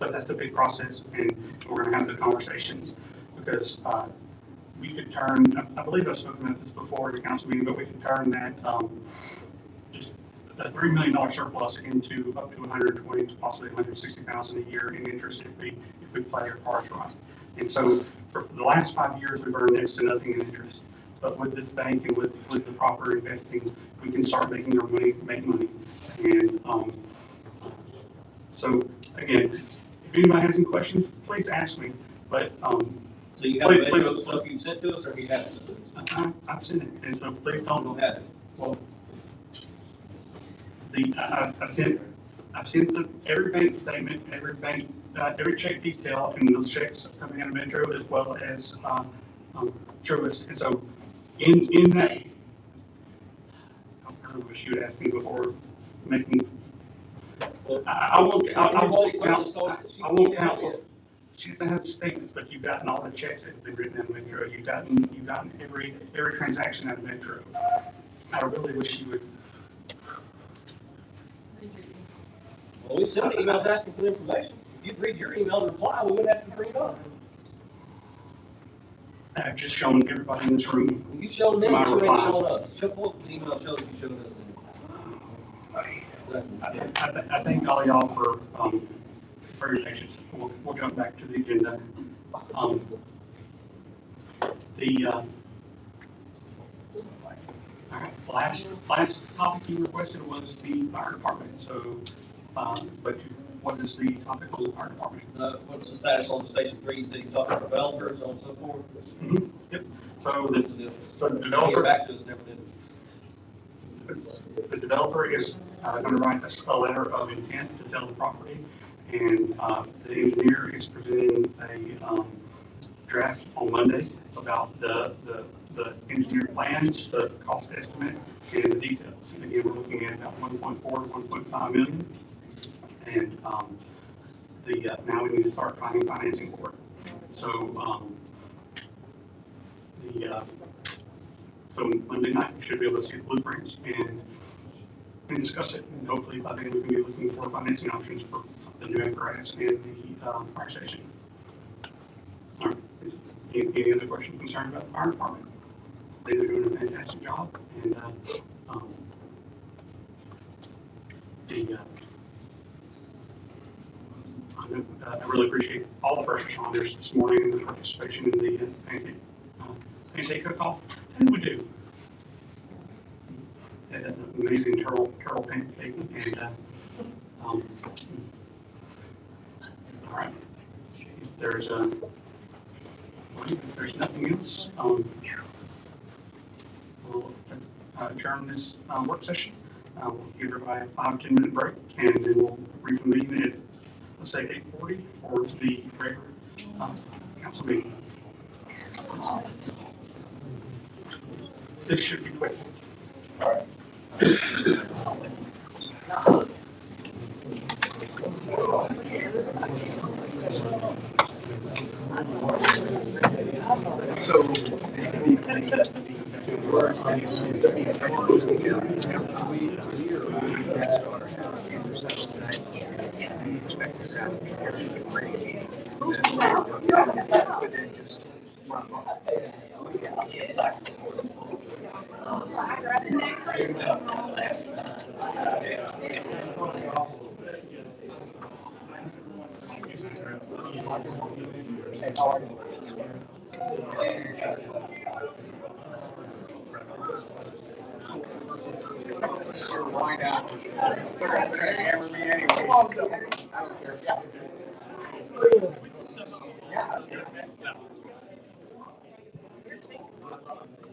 But that's a big process, and we're going to have the conversations because we could turn, I believe I've spoken about this before at the council meeting, but we could turn that just a $3 million surplus into up to 120 to possibly 160,000 a year in interest if we play our cards right. And so for the last 5 years, we've earned next to nothing in interest. But with this bank and with the proper investing, we can start making our money, make money. And so again, if anybody has any questions, please ask me. But So you have the Metro stuff you sent to us, or you haven't sent to us? I've seen it, and so please Don't don't. have it. Well, I've sent every bank statement, every bank, every check detail, and those checks coming out of Metro as well as Truist. And so in that, I really wish you would ask me before making. I won't counsel. She doesn't have the statements, but you've gotten all the checks that have been written out of Metro. You've gotten every transaction out of Metro. I really wish you would. Well, we sent the emails asking for the information. If you'd read your email and reply, we wouldn't have to bring it up. I've just shown everybody in this room. You showed them, My you ain't replies. shown us. Show both the email shows you showed us. I thank all y'all for your patience. We'll jump back to the agenda. All right, last topic you requested was the fire department. So, what is the topic on the fire department? What's the status on Station 3? You said you talked to developers, so on and so forth. Mm-hmm. Yep. So What's the deal? the Get developer, back to us, never did. the developer is going to write us a letter of intent to sell the property, and the engineer is presenting a draft on Monday about the engineered plans, the cost estimate, and the details. And again, we're looking at about 1.4 to 1.5 million, and now we need to start finding financing for it. So so Monday night we should be able to see blueprints and discuss it, and hopefully by then we can be looking for financing options for the new apparatus and the fire station. All right. Any other questions, concerns about the fire department? They're doing a fantastic job, and I really appreciate all the first responders this morning and the participation in the pancake cook-off. And we do. Had an amazing turtle pancake, and all right. If there's nothing else, we'll adjourn this work session. We'll give everybody a 5-10 minute break, and then we'll reconvene at, let's say, 8:40 for the regular council meeting. This should be quick. All right.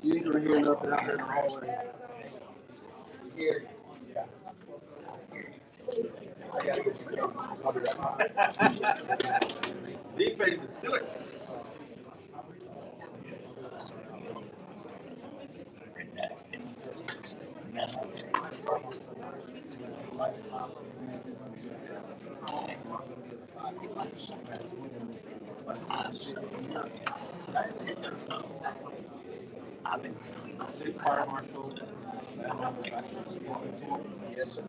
You ain't gonna hear nothing out there in the hallway. Defense, do it. City Fire Marshal. Yes, sir.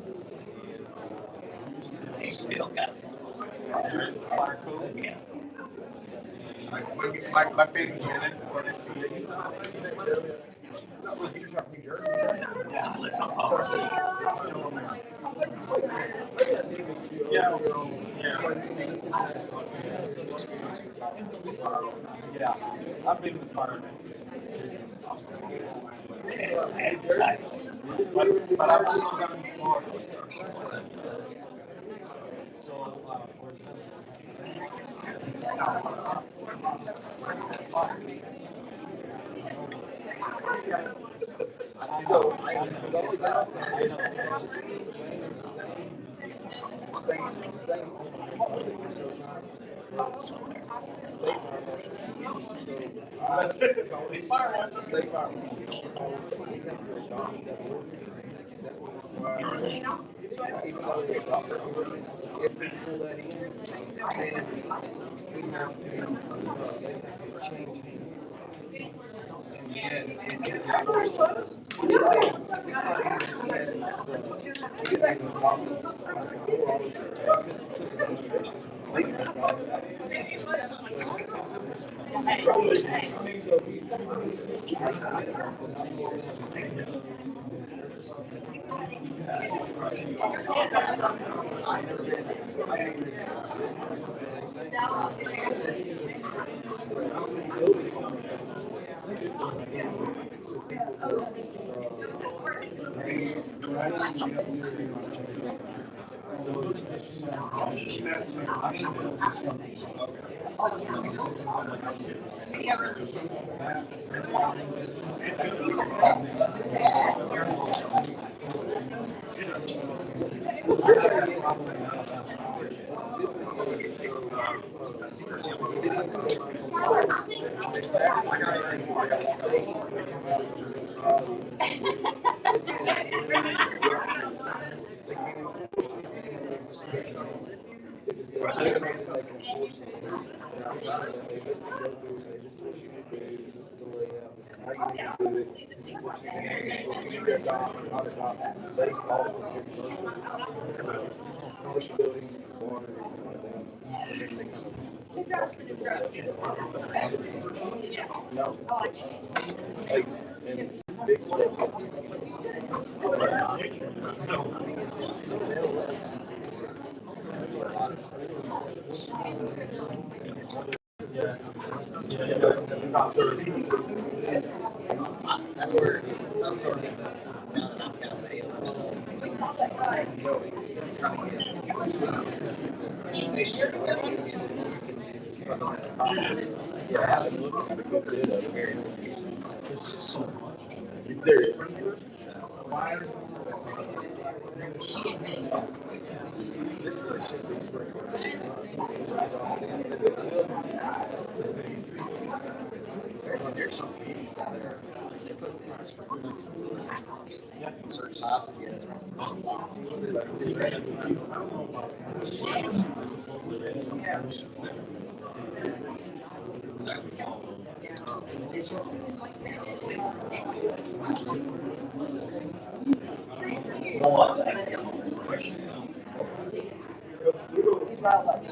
He still got it. Fire code. Yeah. My family's in it. Yeah. Yeah. I've been with firemen. But I've just gotten to Florida. So, That's where it's also now that I've got the ALS. Station. Yeah, I haven't looked at a good bit of it. It's just so much. There is. This relationship is great. There's some people there. Certain size to get. Hopefully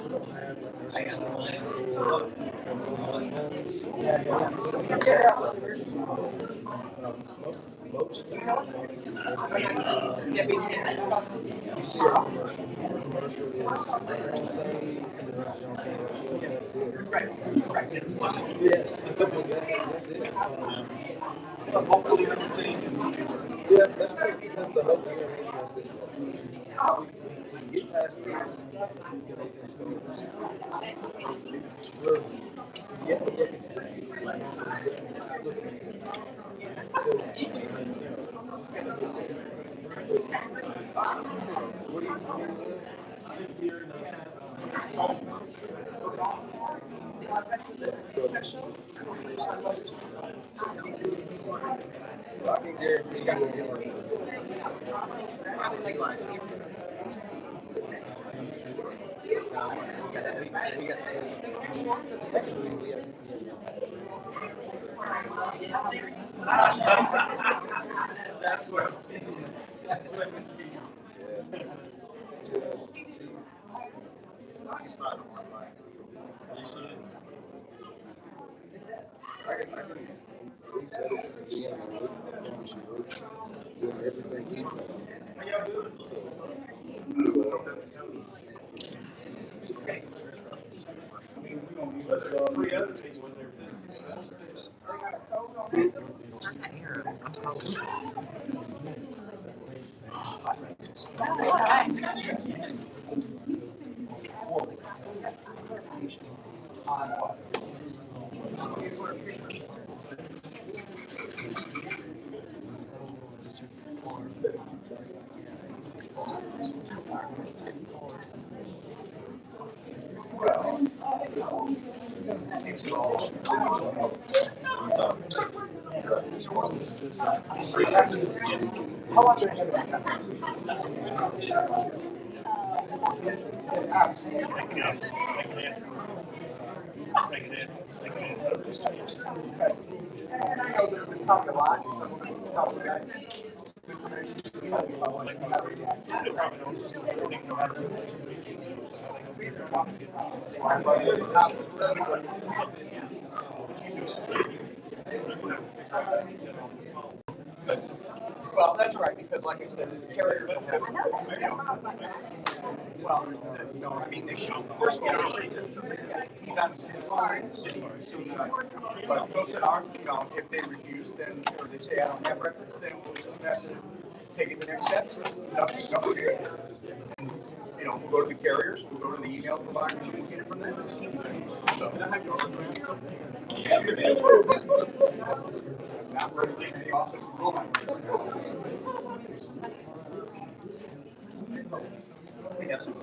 everything, yeah, that's the hope. Get past this. We're looking at I can guarantee you will get one. That's what I'm seeing. That's what I'm seeing. And I know that we've talked a lot, so we'll talk about Well, that's right, because like I said, the carriers don't have, I mean, they should, first of all, he's on the city line, but those that aren't, if they refuse, then, or they say, I don't have records, then we'll just have to take it to the next steps. Nothing's going here. We'll go to the carriers, we'll go to the email providers, and get it from them. Not really in the office. We have some.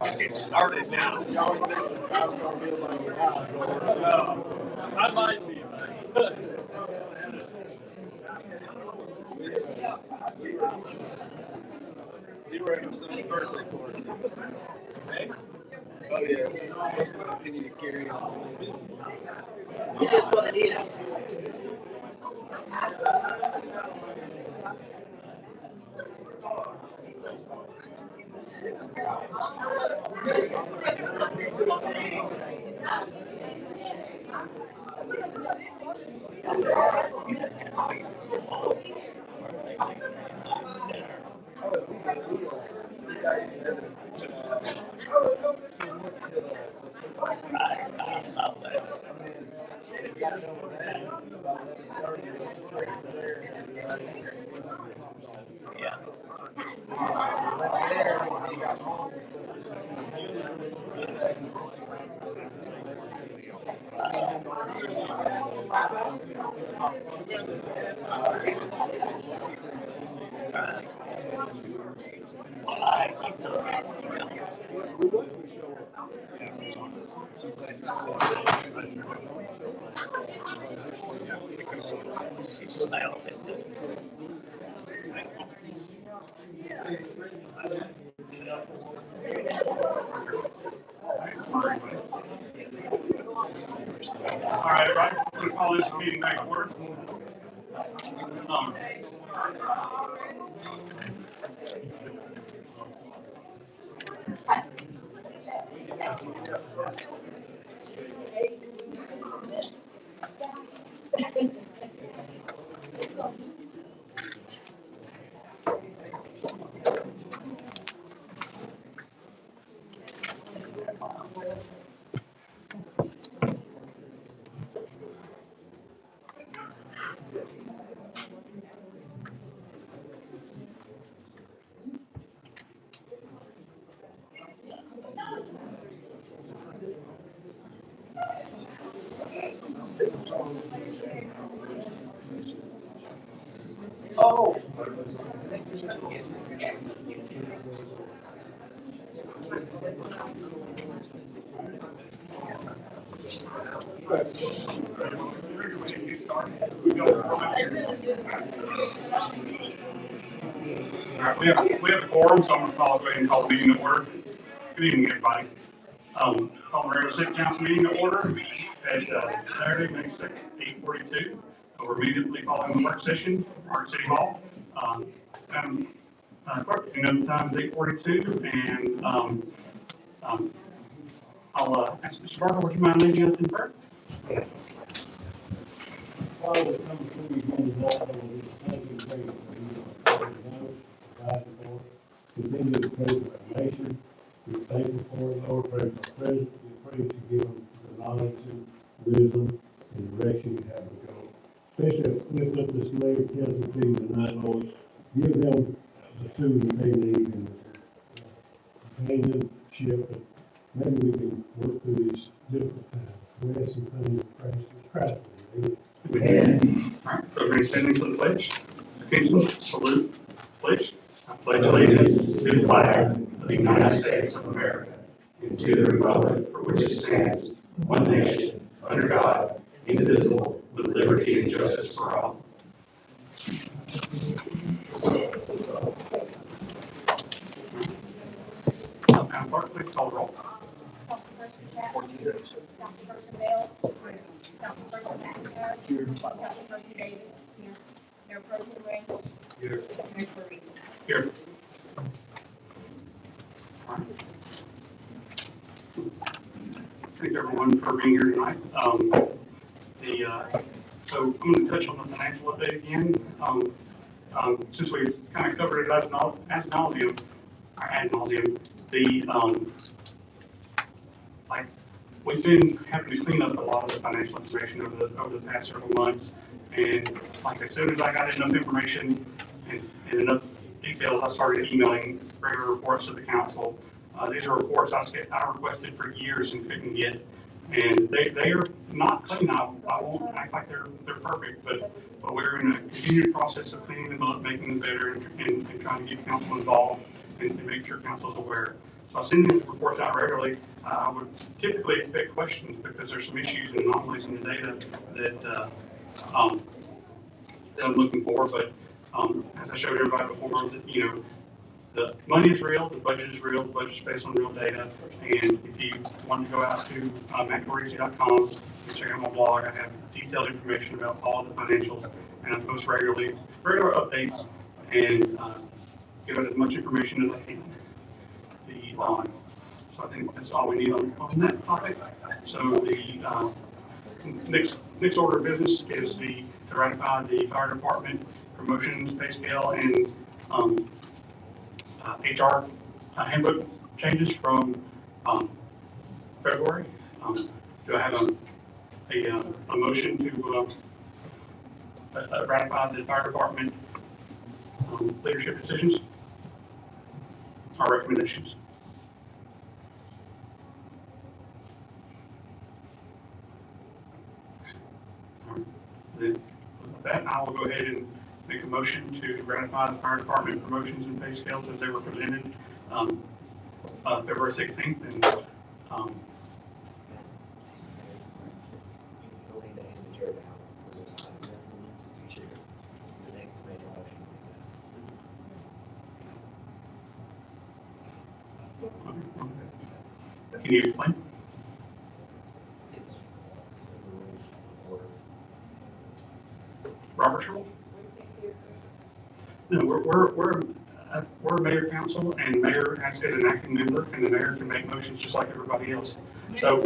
Just get started now. I might be. You were at my son's birthday party. Oh yeah, we're supposed to continue to carry on. It is what it is. All right, everybody, we'll call this meeting back to order. All right, we have a quorum, so I'm gonna go ahead and call the meeting to order. Good evening, everybody. Call the regular city council meeting to order at Saturday, May 2nd, 8:42. We're immediately following the work session, Art City Hall. Clerk, you know the time is 8:42, and I'll ask Mr. Barker, would you mind leading us in prayer? Father, come before you on the wall, we thank you, praise you, God, for continue to pray for our nation. We thank you for it, Lord, pray for our president, we pray to give him the knowledge and wisdom and direction you have to go. Especially lift up this mayor, council team tonight, Lord, give them the tools that they need and companionship, and maybe we can work through these difficult times. We ask some things in Christ. Amen. All right, so we're standing for the pledge. Attention, salute, pledge. I pledge allegiance to the flag of the United States of America and to the republic for which it stands, one nation, under God, indivisible, with liberty and justice for all. Madam Clerk, please call the roll. Councilperson Chapman. Councilperson Bell. Councilperson McIntyre. Councilperson Davis. Here. Mayor Pro Tem Randall. Here. Mayor Burris. Here. Thank everyone for being here tonight. So I'm going to touch on the financial update again. Since we kind of covered it ad nauseum, we've been having to clean up a lot of the financial information over the past several months. And like, as soon as I got enough information and enough details, I started emailing regular reports to the council. These are reports I requested for years and couldn't get. And they are not clean. I won't act like they're perfect, but we're in a continued process of cleaning them up, making them better, and trying to get council involved and make sure council is aware. So I send these reports out regularly. I would typically expect questions because there's some issues and anomalies in the data that I'm looking for. But as I showed everybody before, the money is real, the budget is real, the budget is based on real data. And if you want to go out to McElreezy.com and check out my blog, I have detailed information about all the financials, and I post regular updates and give it as much information as I can. So I think that's all we need on that topic. So the next order of business is to ratify the fire department promotions, pay scale, and HR handbook changes from February. Do I have a motion to ratify the fire department leadership decisions or recommendations? Then with that, I will go ahead and make a motion to ratify the fire department promotions and pay scales as they were presented February 16th. And can you explain? Robert's rule? No, we're we're mayor council, and mayor acts as an acting member, and the mayor can make motions just like everybody else. So,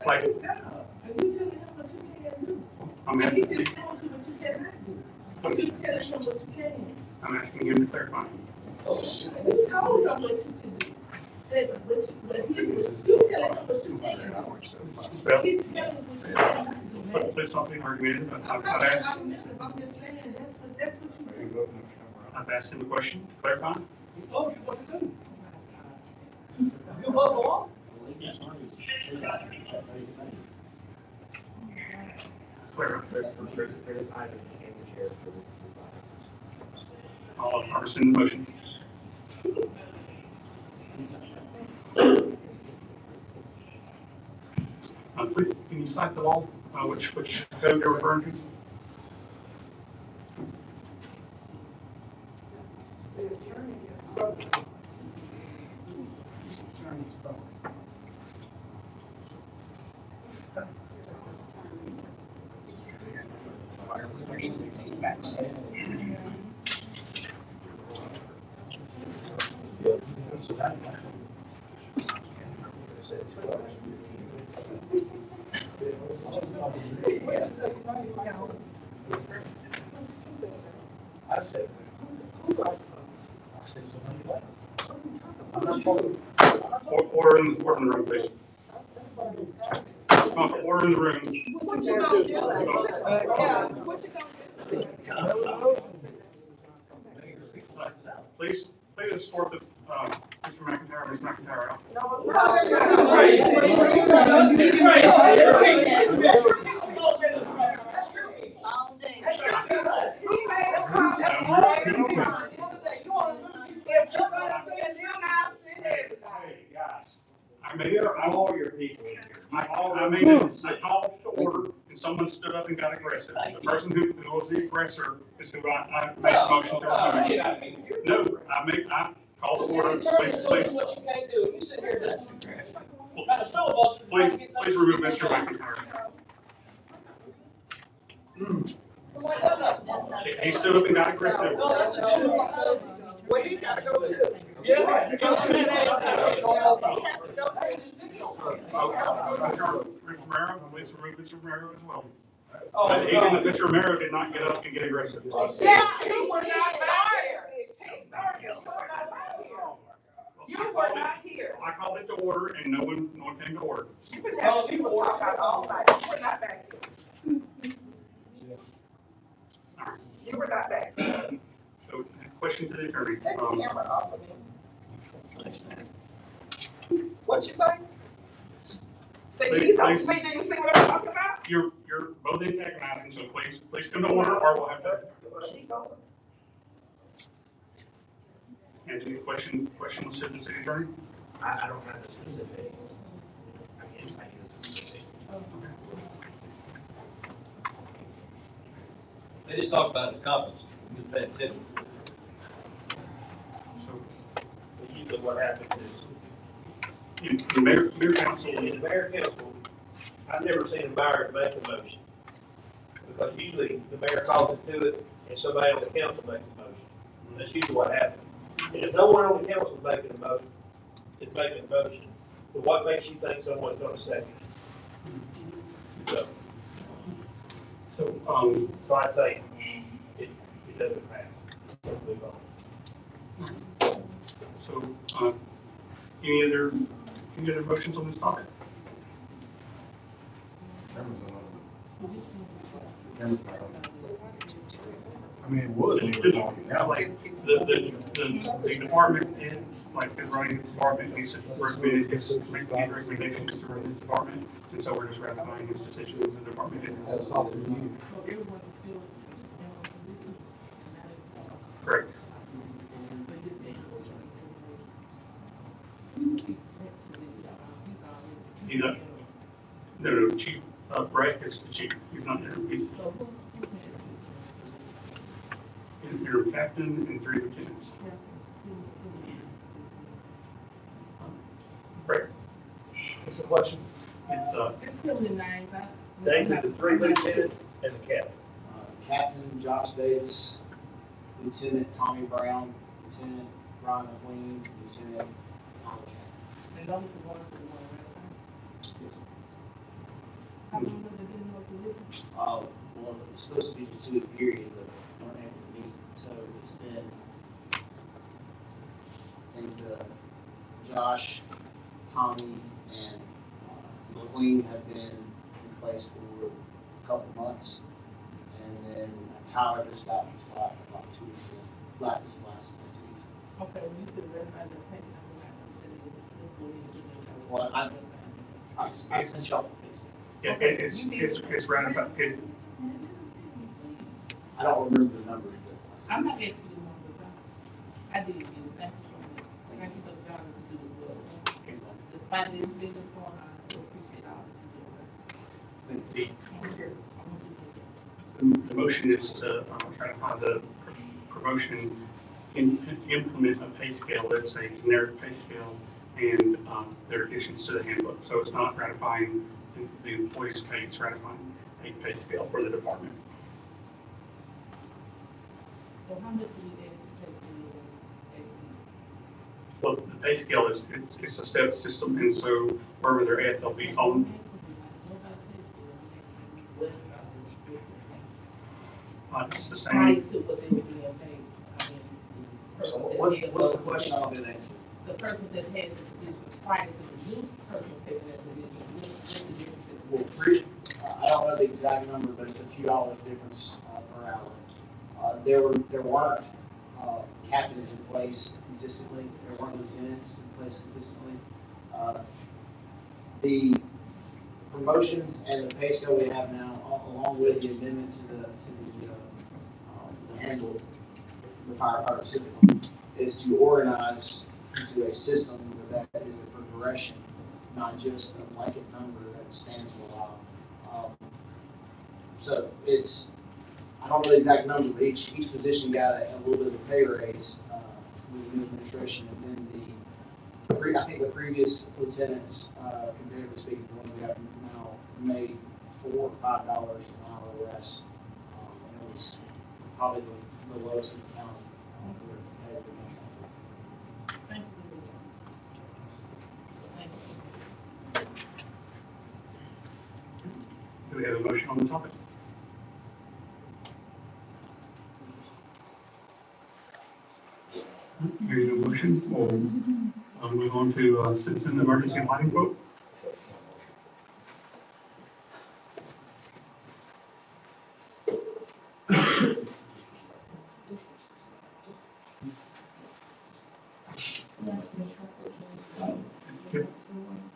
like, And you telling him what you can't do. I'm And he asking, just told you what you cannot do. You telling him what you can. I'm asking him to clarify. You told him what you can do. You telling him what you can. Well, He's telling you what you cannot do. please don't be argumentative. I'm not saying I'm just saying that's what you do. I've asked him a question, clarify. He told you what to do. You above the law? Clarify. For this item, and the chair for this item. I'll rescind the motion. Please, can you cite the law, which code you're referring to? The attorney is spoken. I said, somebody left. I'm not talking. Order in the room, please. Order in the room. What you gonna do? Yeah, what you gonna do? Please escort the, Mr. McIntyre, Ms. McIntyre out. Hey, guys, I All your people in here. I called to order and someone stood up and got aggressive. The person who was the aggressor is who I made a motion to remove. No, I called to order, please, What you can't do, you sit here just kind of filibuster. please remove Mr. McIntyre. He stood up and got aggressive. No, that's a general. Where you gotta go to? Yeah, he has to go to the next. He has to go to individual. Mr. Romero, please remove Mr. Romero as well. Oh, Mr. Romero did not get up and get aggressive. Yeah, you were not here. He started, you were not here. You were not here. I called it to order and no one came to order. You've been having people talk about all night. You were not back here. You were not back. So, question to the attorney. Take the camera off of me. What you say? Say, Please, did please. you see what I'm talking about? You're both antagonizing, so please come to order or we'll have to. Anthony, question was to the city attorney? I don't have the specific. I can't tell you the specific. They just talked about it in the conference. You just paid attention. So, But usually what happens is, the mayor council, in the mayor council, I've never seen a mayor make a motion. Because usually the mayor calls it to it, and somebody on the council makes a motion. That's usually what happens. And if no one on the council is making a motion, then what makes you think someone's gonna second it? So I'd say it doesn't pass. Let's move on. so, any other motions on this topic? I mean, it was when we were talking, now, Like, the department, like, the running department, he's recommended, making these recommendations to run this department, and so we're just ratifying his decision as a department head. Correct. He's a, no, chief, Brett is the chief, he's not there, he's your captain and 3 lieutenants. Brett, What's the question? it's, Name the 3 lieutenants and the captain. Captain Josh Davis, Lieutenant Tommy Brown, Lieutenant Ron McQueen, Lieutenant Tyler Chapman. And those the ones that want to ratify. Yes, sir. How long have they been in the position? Well, it's supposed to be a 2-week period, but we weren't able to meet, so it's been, I think, Josh, Tommy, and McQueen have been in place for a couple months. And then Tyler just got his flight about 2 weeks ago, like this last 2 weeks. Okay, when you said ratify the pay, I'm not Well, I sent y'all the piece. Yeah, it's ratified, I don't remember the numbers, but. I'm not asking you to number, but I did get it. Thank you so much. Thank you for the job that you do as well. Despite this business going on, I still appreciate all that you do. Thank you. The motion is to ratify the promotion, implement a pay scale that's a generic pay scale and their additions to the handbook. So it's not ratifying the employee's pay, it's ratifying a pay scale for the department. So how much do we add to pay for Well, the pay scale is, it's a step system, and so wherever they're at, they'll be on. It's the Prior same. to what they were being paid, I mean. So what's the question I didn't answer? The person that had the position prior to the new person taking that position, what's the difference? Well, I don't know the exact number, but it's a few dollars difference per hour. There weren't captains in place consistently. There weren't lieutenants in place consistently. The promotions and the pay scale we have now, along with the amendment to the handle, the firefighter specifically, is to organize into a system that is a progression, not just a blanket number that stands for a while. So it's, I don't know the exact number, but each position got a little bit of a pay raise with the new administration, and then I think the previous lieutenants, comparatively speaking, the one we have now, made $4 or $5 an hour less. And it was probably the lowest in the county. Thank you. Thank you. Do we have a motion on the topic? Hearing no motion, we'll move on to citizen emergency lighting quote.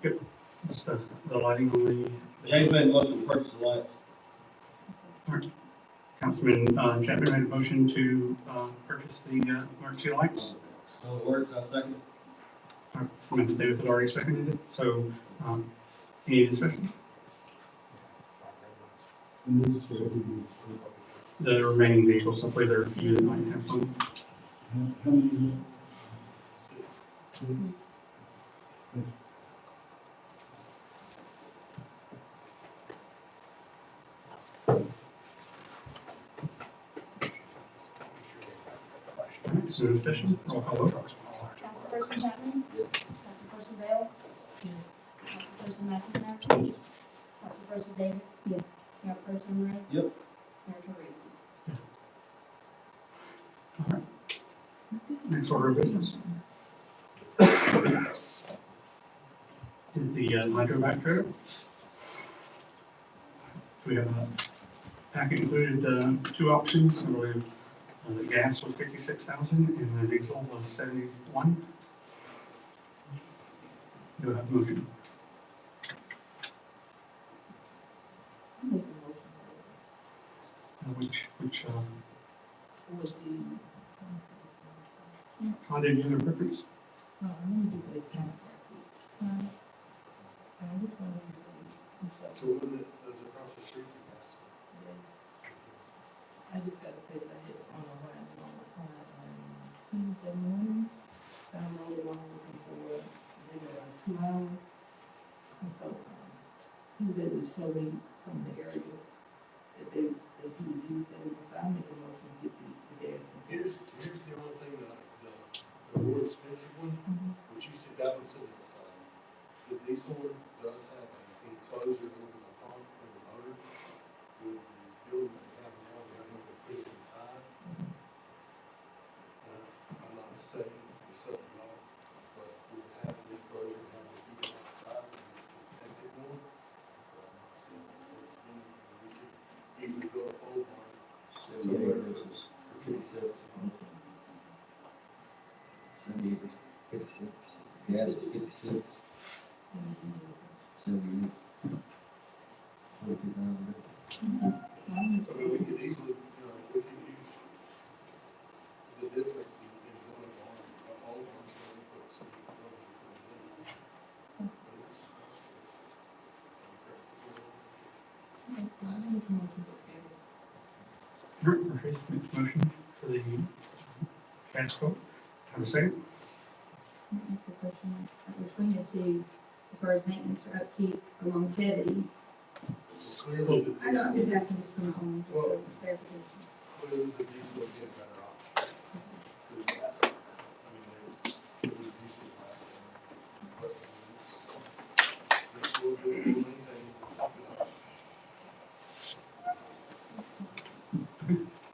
Yep. It's the lighting on the. James made a motion to purchase the lights. Councilman Chapman made a motion to purchase the emergency lights. So it works, I second. Samantha Davis had already seconded it, so any discussion? And this is for every year. The remaining vehicles, hopefully there are a few that might have some. How many is it? Six? So discussion, roll call vote. Councilperson Chapman? Yes. Councilperson Bell? Yes. Councilperson McIntyre? Councilperson Davis? Yes. Councilperson Ray? Yep. Mayor Teresa? All right. Next order of business is the hydrovac trailer. We have a packet included 2 options. I believe the gas was 56,000 and the diesel was 71. Do I have a motion? Which Was how did you have a preference? let me do this kind of. So when it goes across the street, it's I just gotta say that I hit on a run all the time on Tuesday morning. So I'm really long looking for, they were on 2 hours. And so, he was able to show me some of the areas that he would use them. So I make a motion to get the gas. here's expensive one, which you said that one's sitting aside. The diesel one does have an enclosure over the pump and the motor. With the building they have now, they're going to put it inside. I'm not saying for something off, but we have an enclosure, have to keep it outside and take it more. So we could easily go a pole barn. Somewhere versus 56. 78 versus 56. Gas is 56. 78. 42,000. So we could easily, we could use the difference in going on a pole barn, so we put some. Murphy makes a motion for the transfer. Have a second? Ask a question, between the two, as far as maintenance or upkeep or longevity. Clearly, I know, I'm just asking just for my own, just so clarification. clearly the diesel will get better off. I mean, it was diesel last time, but this will do, we'll maintain.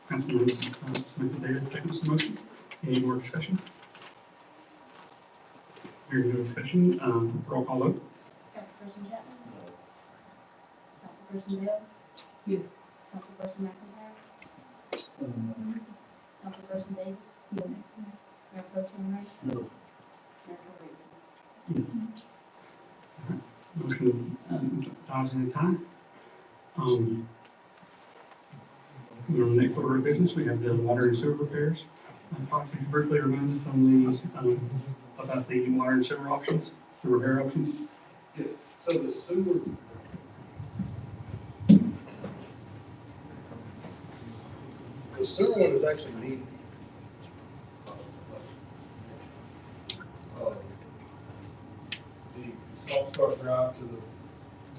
Councilman Smith Davis seconds the motion. Any more discussion? Hearing no discussion, roll call vote. Councilperson Chapman? Councilperson Bell? Yes. Councilperson McIntyre? Councilperson Davis? Yeah. Mayor Pro Tem Rice? No. Mayor Teresa? Yes. Motion dies in a tie. On the next order of business, we have the water and sewer repairs. Fox, could you briefly remind us on the, about the water and sewer options, the repair options? Yes, so the sewer. The sewer one is actually neat. The soft start drive to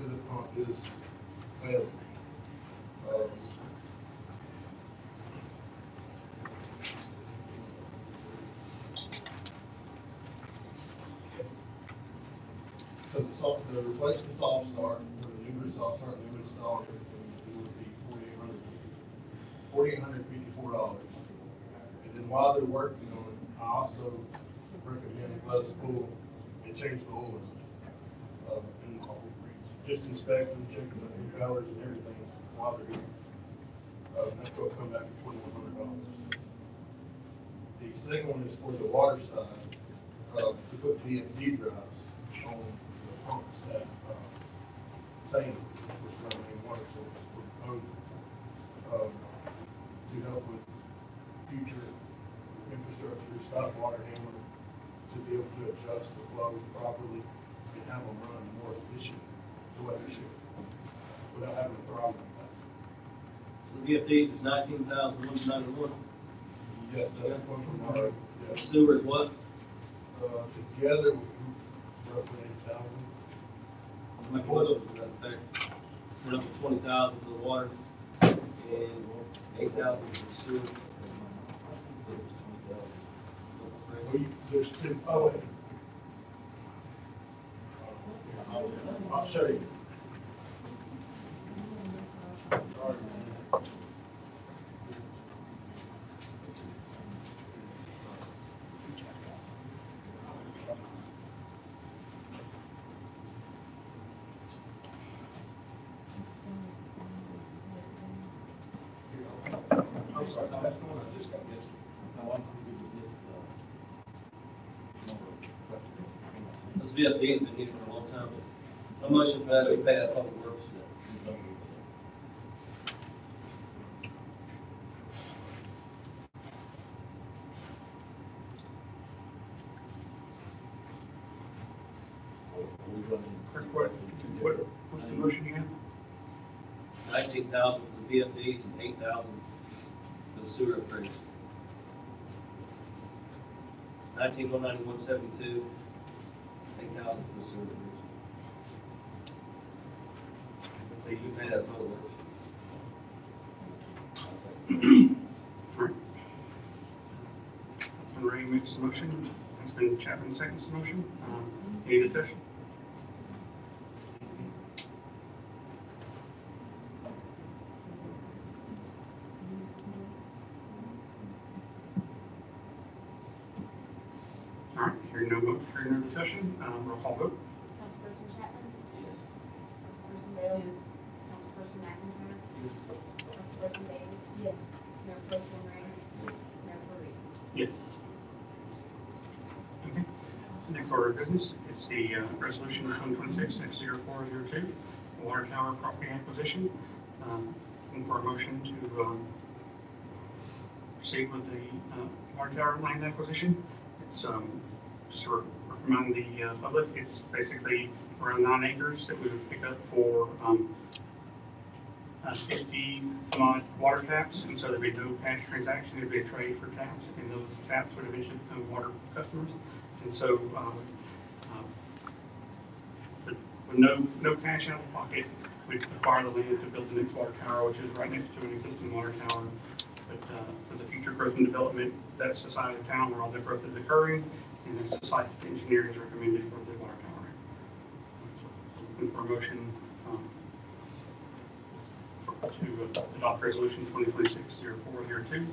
the pump is, well, so the soft, to replace the soft start, with a new soft start, new install everything, it would be $4,854. And then while they're working on it, I also recommend let us pull and change the oil. And just inspect and check the impellers and everything while they're here. That's gonna come back to $2,100. The second one is for the water side, to put VFD drives on the pumps at, Same, which is our main water source for the home. To help with future infrastructure, stop water handling, to be able to adjust the flow properly and have them run more efficient the way they should, without having a problem with that. So the VFDs is 19,191. Yes, that's one from our, yes. Sewer is what? Together, roughly 8,000. Like what was that? Went up to 20,000 for the water and 8,000 for the sewer. There's two, oh, wait. I'll show you. Sorry. I'm sorry, no, that's the one I just got yesterday. Those VFDs have been needed for a long time. No motion for that, we pay that public works. What's the motion again? 19,000 for the VFDs and 8,000 for the sewer upgrades. 19,191.72, 8,000 for the sewer upgrades. So you pay that public works. Councilman Ray makes the motion, Councilman Councilman Chapman seconds the motion. Any discussion? All right, hearing no vote, hearing no discussion, roll call vote. Councilperson Chapman? Yes. Councilperson Bell? Yes. Councilperson McIntyre? Yes. Councilperson Davis? Yes. Mayor Pro Tem Green? Mayor Parisi? Yes. Okay. Next order of business, it's the resolution 2026-0402, the water tower property acquisition. Looking for a motion to proceed with the water tower land acquisition. It's just to remind the public, it's basically around 9 acres that we would pick up for 50 some odd water taps, and so there'd be no cash transaction, it'd be a trade for taps, and those taps would eventually become water customers. And so, with no cash out of pocket, we'd acquire the land to build the next water tower, which is right next to an existing water tower. But for the future growth and development, that's the side of town where all the growth is occurring, and it's the site that the engineer has recommended for the water tower. So, looking for a motion to adopt resolution 2026-0402.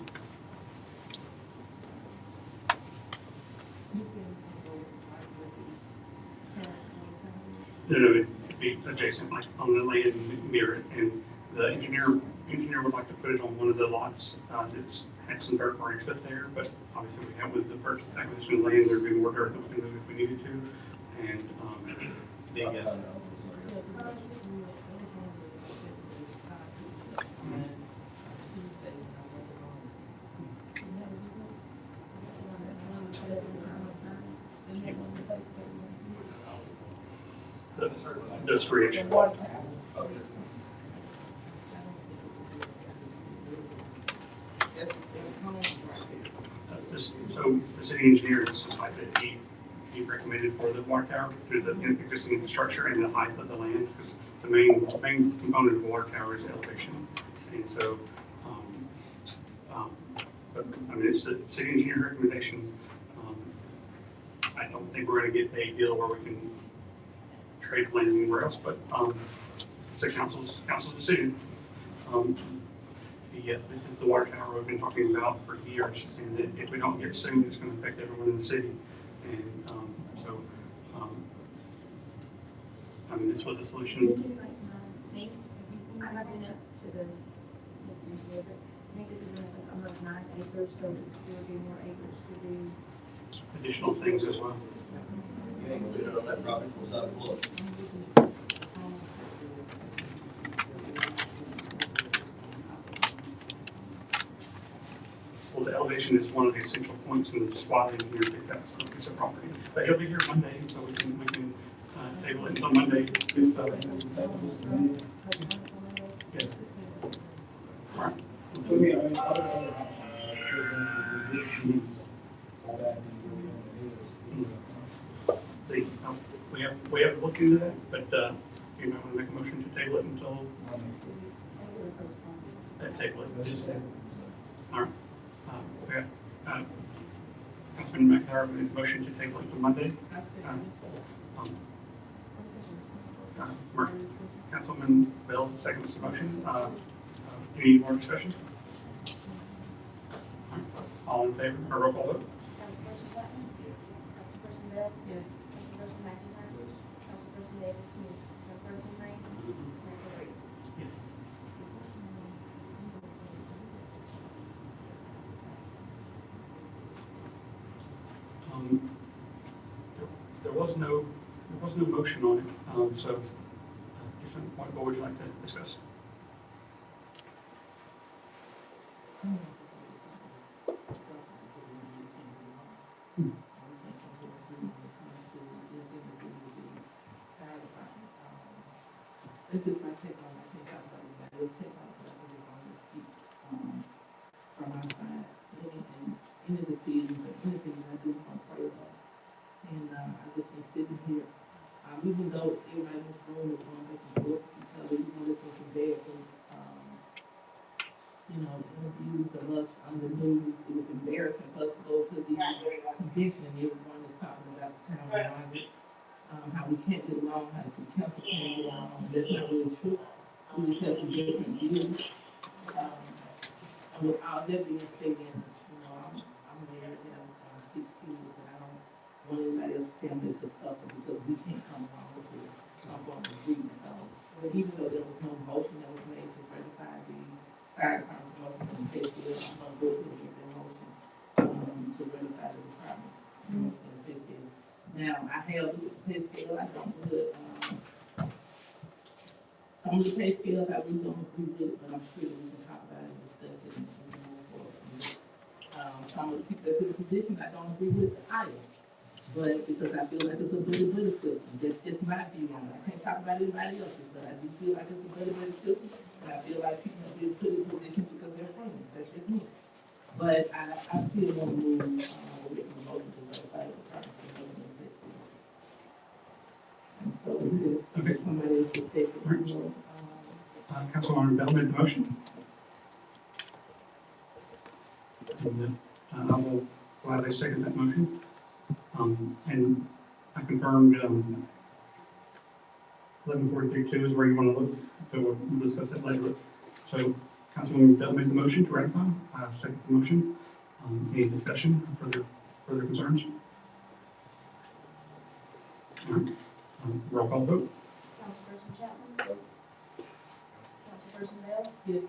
No, it'd be adjacent, like on the land near it, and the engineer would like to put it on one of the lots that's had some dirt already put there, but obviously we have with the purchase acquisition of land, there'd be more dirt that we can move if we needed to, and the creation. So the city engineer is just like that he recommended for the water tower to the existing infrastructure and the height of the land, because the main component of the water tower is elevation. And so, but I mean, it's the city engineer recommendation. I don't think we're going to get a deal where we can trade land anywhere else, but it's the council's decision. This is the water tower we've been talking about for years, and that if we don't get soon, it's going to affect everyone in the city. And I mean, this was a solution. I haven't been up to the, this one here, but I think this is gonna say almost 9 acres, so there will be more acres to do. Additional things as well. You ain't gonna do it on that property, what's that look? Well, the elevation is one of the essential points in the why the engineer picked that piece of property. But he'll be here Monday, so we can table it until Monday. If, yeah. All right. We have looked into that, but you might want to make a motion to table it until table it. All right. We have Councilman McIntyre made a motion to table it until Monday. Councilman Bell seconds the motion. Any more discussion? All in favor, or roll call vote? Councilperson Chapman? Councilperson Bell? Yes. Councilperson McIntyre? Yes. Councilperson Davis? Yes. Mayor Pro Tem Green? Mayor Parisi? Yes. There was no motion on it, so what would you like to discuss? This is my take on, I think I probably got a little take on, but I really want to speak, from our side, any decisions or anything that I do from further. And, I've just been sitting here, even though everybody in this room is going back and forth with each other, you know, there's been some bad things, you know, interviews of us on the news. It was embarrassing for us to go to the convention and everyone is talking around it, how we can't get along, how the council can't get along, that's not really true. We just have some different views. And with all that being said, I'm married and I'm 6 kids, and I don't want anybody else's family to suffer because we can't come along with it. I'm going to agree, so, but even though there was no motion that was made to ratify the fire department's motion and pay scale, I'm gonna go ahead and make that motion, to ratify the department, and the pay scale. Now, I have the pay scale, I don't put, some of the pay scales I really don't agree with, but I'm sure we can talk about it and discuss it and move forward from there. Some of the people that took the position, I don't agree with either. But because I feel like it's a better system, that's just my view on it. I can't talk about anybody else's, but I do feel like it's a better system, and I feel like people have been put in positions because they're friends, that's just me. But I still want to move, with the motion to ratify the project. So we just, Okay. somebody else to take the approval. Councilwoman Bell made the motion. And then, I will gladly second that motion. And I confirmed, 11:43:2 is where you want to look, so we'll discuss that later. So Councilwoman Bell made the motion to ratify, I second the motion. Any discussion, further concerns? All right, roll call vote. Councilperson Chapman? Councilperson Bell? Yes.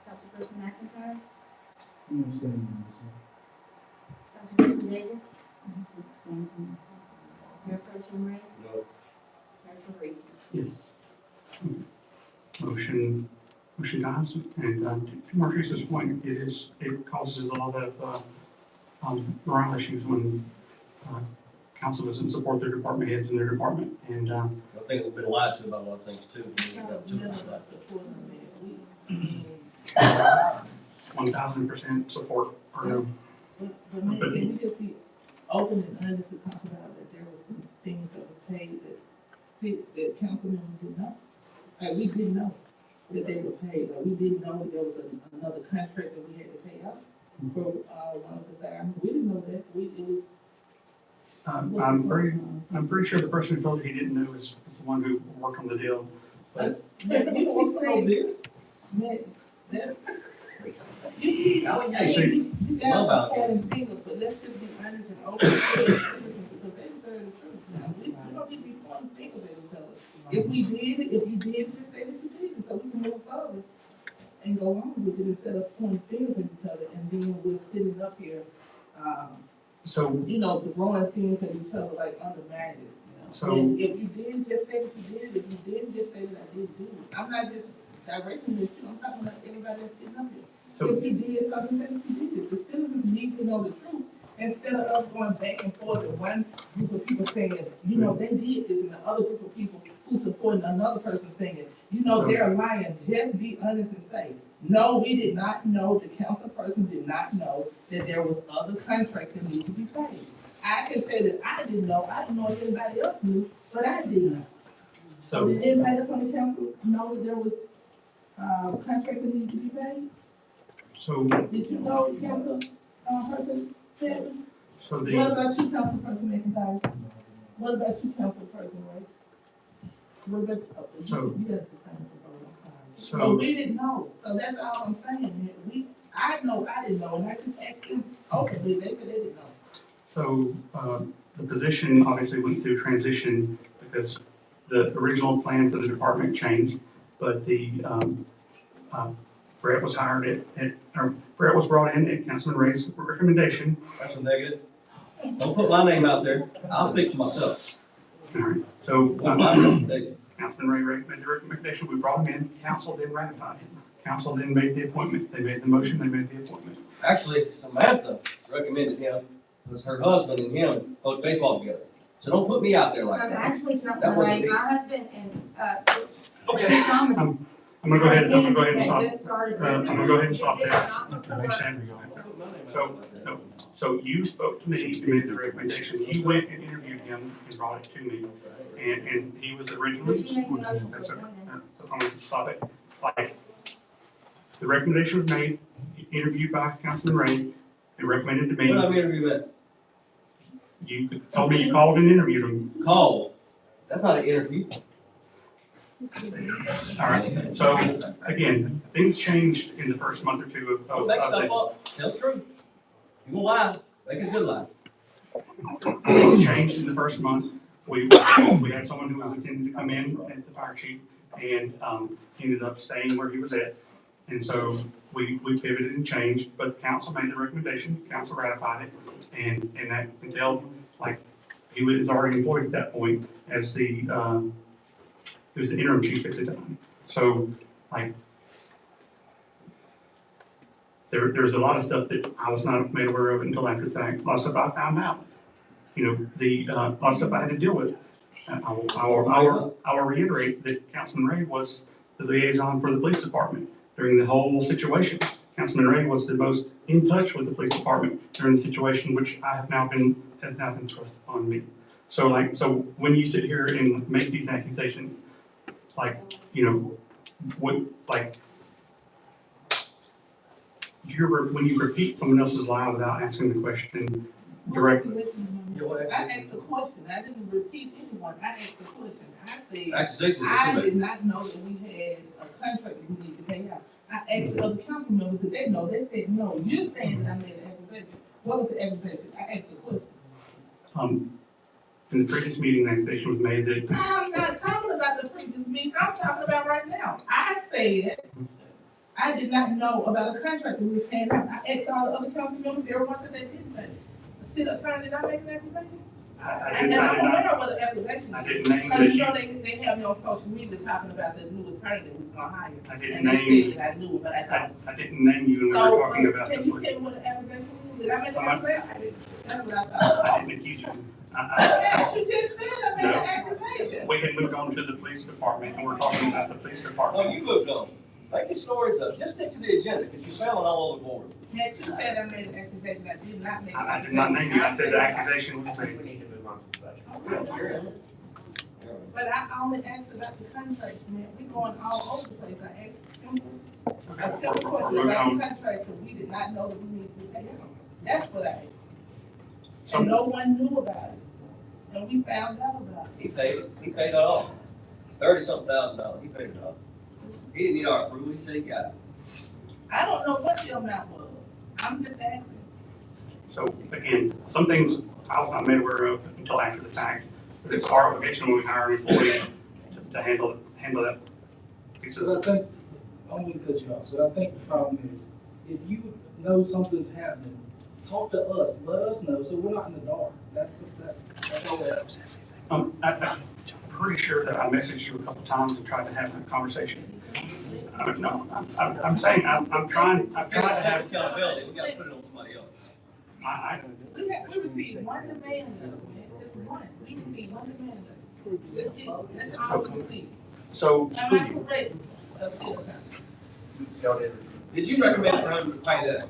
Councilperson McIntyre? I'm abstaining on Councilperson Davis? Mayor Pro Tem Ray? No. Mayor Teresa? Yes. Motion dies, and to Marquese's point, it causes a lot of morale issues when council doesn't support their department heads in their department, and I think we've been lied to about a lot of things too. None of us supporting them, 1,000% support. but man, can we just be open and honest to talk about that there were some things that were paid that council members didn't know? Like, we didn't know that they were paid, or we didn't know that there was another contract that we had to pay out for, one of the firemen. We didn't know that, it was. I'm pretty sure the person who told you he didn't know is the one who worked on the deal. But But you keep saying, man, that's. You keep, you guys pointing fingers, but let's just be honest and open with citizens, because they deserve the truth. Now, we don't need to be pointing fingers at each other. If you did, just say that you did, so we can move forward and go on with it instead of pointing fingers at each other, and then we're sitting up here, so, throwing things at each other like undermined it. So- And if you did, just say that you did it. If you didn't, just say that I did do it. I'm not just directing at you, I'm talking about everybody that's sitting up here. so, If you did something, say that you did it. The citizens need to know the truth, instead of us going back and forth and one group of people saying, they did this, and the other group of people who supporting another person saying, they're lying. Just be honest and say, no, we did not know, the council person did not know that there was other contracts that needed to be paid. I can say that I didn't know if anybody else knew, but I did. So did anybody else on the council know that there was, contracts that needed to be paid? so, Did you know, council, person, Chapman? so What about you, council person McIntyre? What about you, council person, right? What about, So- you guys the same vote, I'm sorry. So- But we didn't know, so that's all I'm saying, I know I didn't know, and I just asked them, openly, they said they didn't know. So, the position obviously went through transition because the original plan for the department changed, but Brett was hired Brett was brought in at Councilman Ray's recommendation. That's a negative. Don't put my name out there. I'll speak for myself. All right, so, My recommendation. Councilman Ray made the recommendation, we brought him in, council then ratified it. Council then made the appointment, they made the motion, they made the appointment. Actually, Samantha recommended him, because her husband and him coach baseball together. So don't put me out there like that. Actually, That Councilman wasn't Ray, me. my husband and, Okay. Thomas. I'm gonna go ahead and That stop. just started I'm gonna go ahead and stop this. there. It's not before- So you spoke to me, you made the recommendation, he went and interviewed him and brought it to me, and he was originally. Would you make a motion for That's it. appointment? I'm gonna stop it. Like, the recommendation was made, interviewed by Councilman Ray, and recommended to me. What I'm interviewing at. You told me you called and interviewed him. Call. That's not an interview. All right, so again, things changed in the first month or two of. Don't make stuff up. Tell the truth. You gonna lie, make a good lie. Things changed in the first month. We had someone who was intending to come in as the fire chief and, he ended up staying where he was at. And so we pivoted and changed, but the council made the recommendation, council ratified it. And that until, like, he was already employed at that point as he was the interim chief at the time. So, like, there's a lot of stuff that I was not made aware of until after the fact. A lot of stuff I found out. You know, a lot of stuff I had to deal with. I will reiterate that Councilman Ray was the liaison for the police department during the whole situation. Councilman Ray was the most in touch with the police department during the situation, which has now been thrust upon me. So when you sit here and make these accusations, like, you know, when you repeat someone else's lie without asking the question directly. I asked the question, I didn't repeat anyone, I asked the question, I Accusations, said, I did not know that we had a contract that we needed to pay out. I asked the other council members, did they know? They said, no, you're saying that I made an accusation. What was the accusation? I asked the question. In the previous meeting, the accusation was made that. I'm not talking about the previous meeting, I'm talking about right now. I said, I did not know about a contract that we were paying out. I asked all the other council members, everyone said they didn't say. The city attorney, did I make an accusation? And I'm aware of what the accusation is. I didn't name Because that you know, they have me on social media talking about the new attorney that was gonna hire. I didn't And they name, said that I knew, but I don't. I didn't name you when we So, were talking about can the you police. tell me what the accusation is? Did I make an accusation? That's what I I thought. didn't accuse you. Yes, you just said I made No. an accusation. We had moved on to the police department and we're talking about the police Oh, department. you moved on. Make your stories up. Just stick to the agenda, because you're failing all over the board. Had you said I made an accusation, I did not make an I accusation. did not name you. I said the accusation was made. We need to move on to the budget. But I only asked about the contracts, man. We going all over the place. I asked simple, a simple question about the contract, because we did not know that we needed to pay out. That's what I asked. And no one knew about it. And we found out about it. He paid it. He paid it all. $30-something thousand. He paid it all. He didn't need our approval. He said he got it. I don't know what the amount was. I'm just asking. So again, some things I was not made aware of until after the fact. But it's our obligation when we hire an employee to handle that piece of But I think, I'm gonna cut you off, so I think the problem is, if you know something's happening, talk to us, let us know, so we're not in the dark. That's all that's. I'm pretty sure that I messaged you a couple times and tried to have a conversation. No, I'm saying, I'm trying to have. Accountability. We gotta put it on somebody else. We received one demand letter, man, just one. We received one demand letter. That's it. That's all we received. So, Am I correct? Did you recommend for him to pay that?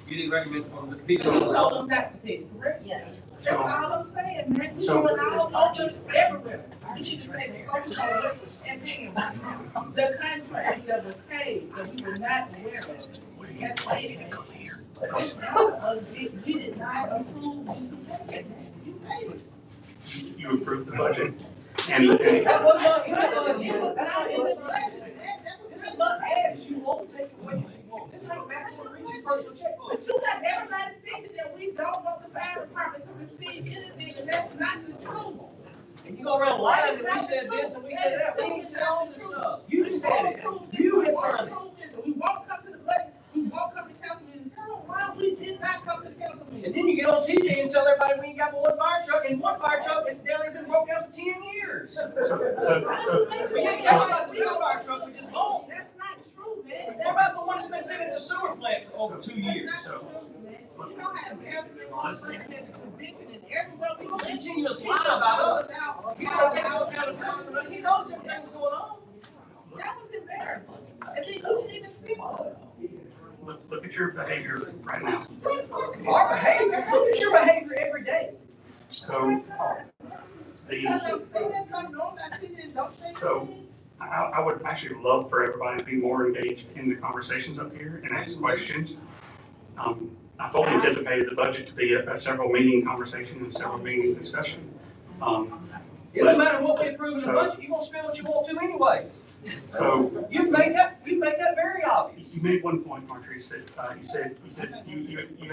You didn't recommend for him to pay So you told that? them not to pay, correct? Yeah. That's all I'm saying, man. We So- going all over everywhere. You need to say the focus on what and paying right now. The contract that was paid, that we were not aware of. That's paid. It's not, we did not approve you to pay it, man. You paid it. you approved the budget. And That was not, It was not in the budget, man. That was this is not ads. You won't take away what you want. This ain't back to reach your personal checkbook. But you got everybody thinking that we don't want the fire department to receive anything, and that's not the truth. And you go around lying that we said this and we said that. We ain't said all this stuff. You said it. You have done it. We won't come to the budget, we won't come to council meeting, tell them why we did not come to the council And meeting. then you get on TV and tell everybody we ain't got but one fire truck, and one fire truck is down there been broke down for 10 years. so, We ain't talking about the new fire truck we just bought. That's not true, man. What about the one that's been sitting at the sewer plant for over 2 years? That's not true, man. You know how embarrassing on the convention and everywhere we People went. continuously lie about us. He's gonna take no accountability. He knows everything's going on. That was embarrassing. And then you didn't even speak to us. look at your behavior right now. Our behavior, look at your behavior every day. So, Because I'm saying something, no, I'm not sitting there, don't say So- anything. I would actually love for everybody to be more engaged in the conversations up here and ask questions. I fully anticipated the budget to be a several meeting conversation and several meeting discussion. It doesn't matter what we approve in the budget, you're gonna spend what you want to anyways. So You've made that very obvious. you made one point, Marjorie, you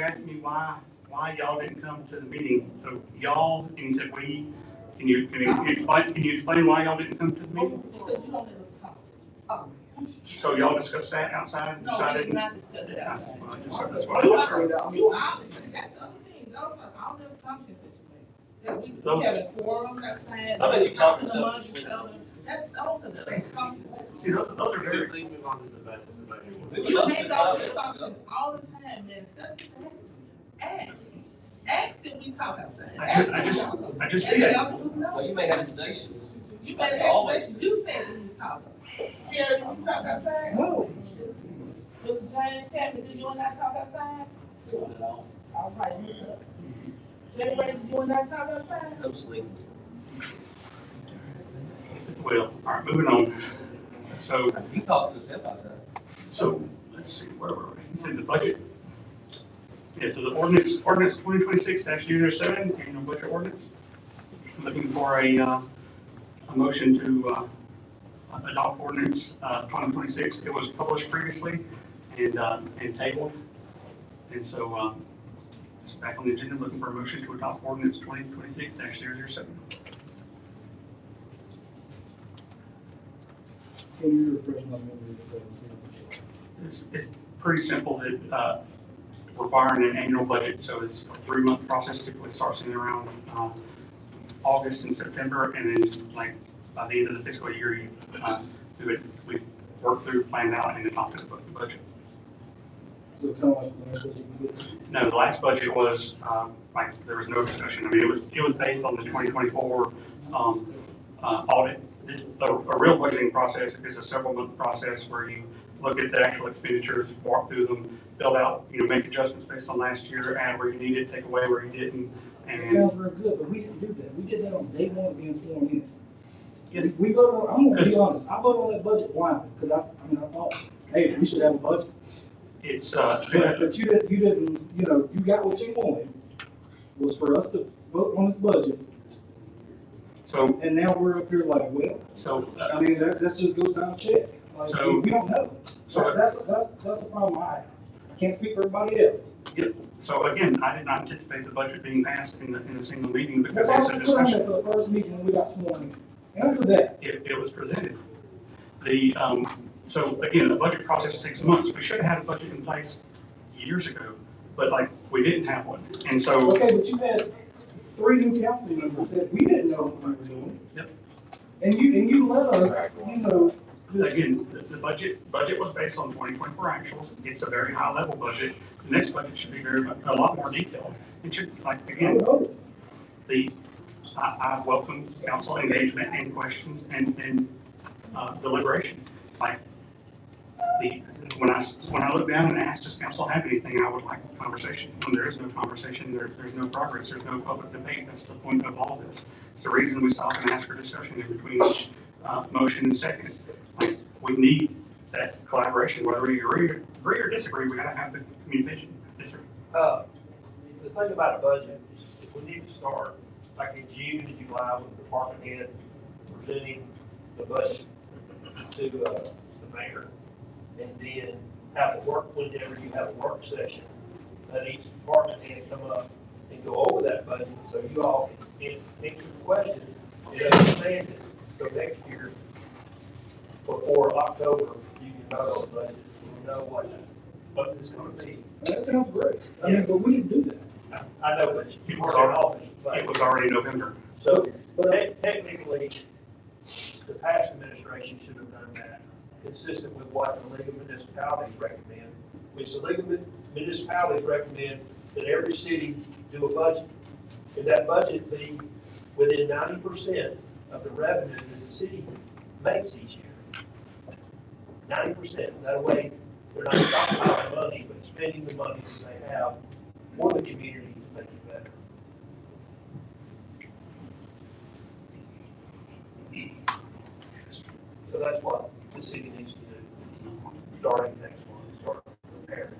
asked me why y'all didn't come to the meeting. So y'all, and you said we, can you explain why y'all didn't come to the meeting? Because you don't let us talk. Oh. So y'all discussed that outside? No, we decided- did not discuss that outside. Well, that's what I You was are, trying that's the other thing, those are all the assumptions that you make. That we have a quorum, that's saying. I bet you talking among yourself. each other. That's, those are the assumptions. See, those are very, Please move on to the budget. We would You love make to those talk. assumptions all the time, man, ask if we talk outside. I just And did. the answer was So no. you may have accusations. You made an accusation, you said that he's talking. Jerry, did you talk outside? No. Mr. James Chapman, do you and I talk outside? All right, Mr. Jerry, did you and I talk outside? No sleep. Well, all right, moving on. So, You talk to yourself outside. let's see, where were we? You said the budget. Yeah, so the ordinance 2026-007, annual budget ordinance. Looking for a motion to adopt ordinance 2026. It was published previously and tabled. And so it's back on the agenda, looking for a motion to adopt ordinance 2026-007. Can you refresh my memory of that? It's pretty simple that requiring an annual budget, so it's a 3-month process, typically starts in around August and September, and then like by the end of the fiscal year, you we work through, plan out, and adopt the budget. So kind of like the last budget we did? No, the last budget was like there was no discussion. I mean, it was based on the 2024 audit. A real budgeting process is a several-month process where you look at the actual expenditures, walk through them, build out, make adjustments based on last year, add where you need it, take away where you didn't. It And sounds real good, but we didn't do that. We did that on day one of being sworn in. yes, We voted on, I'm gonna be honest, I voted on that budget blindly, because I thought, hey, we should have a budget. it's But you didn't, you got what you wanted, was for us to vote on this budget, so and now we're up here like, well, I mean, that's just go sign a check. Like, So- we don't know. so- That's the problem I have. I can't speak for everybody else. So again, I did not anticipate the budget being passed in a single meeting What because was it's a the term discussion. for the first meeting when we got sworn in? Answer that. It was presented. So again, the budget process takes months. We should have had a budget in place years ago, but like, we didn't have one. And so, Okay, but you had 3 new council members that we didn't know what we were doing. Yep. And you let us, just. again, the budget was based on 2024 actuals. It's a very high level budget. The next budget should be a lot more detailed. It should, like, again, I welcome council engagement and questions and deliberation. Like, when I look down and ask, does council have anything, I would like a conversation. When there is no conversation, there's no progress, there's no public debate. That's the point of all of this. It's the reason we stop and ask for discussion in between motion and second. Like, we need that collaboration, whether we agree or disagree, we gotta have the communication. Yes, sir. The thing about a budget is if we need to start, like in June and July, with the department head presenting the budget to the mayor, and then have a work, whenever you have a work session, let each department head come up and go over that budget, so you all can answer the question and understand it. So next year, before October, you can vote on the budget, and know what it's gonna be. That sounds great. I mean, but we didn't do that. I know that you were in office, but. It was already November. So technically, the past administration should have done that, consistent with what the League of Municipalities recommend, which the League of Municipalities recommend that every city do a budget. And that budget be within 90% of the revenue that the city makes each year. 90%. That way, they're not stockpiling money, but spending the money that they have for the community to make it better. So that's what the city needs to do, starting next month, start preparing.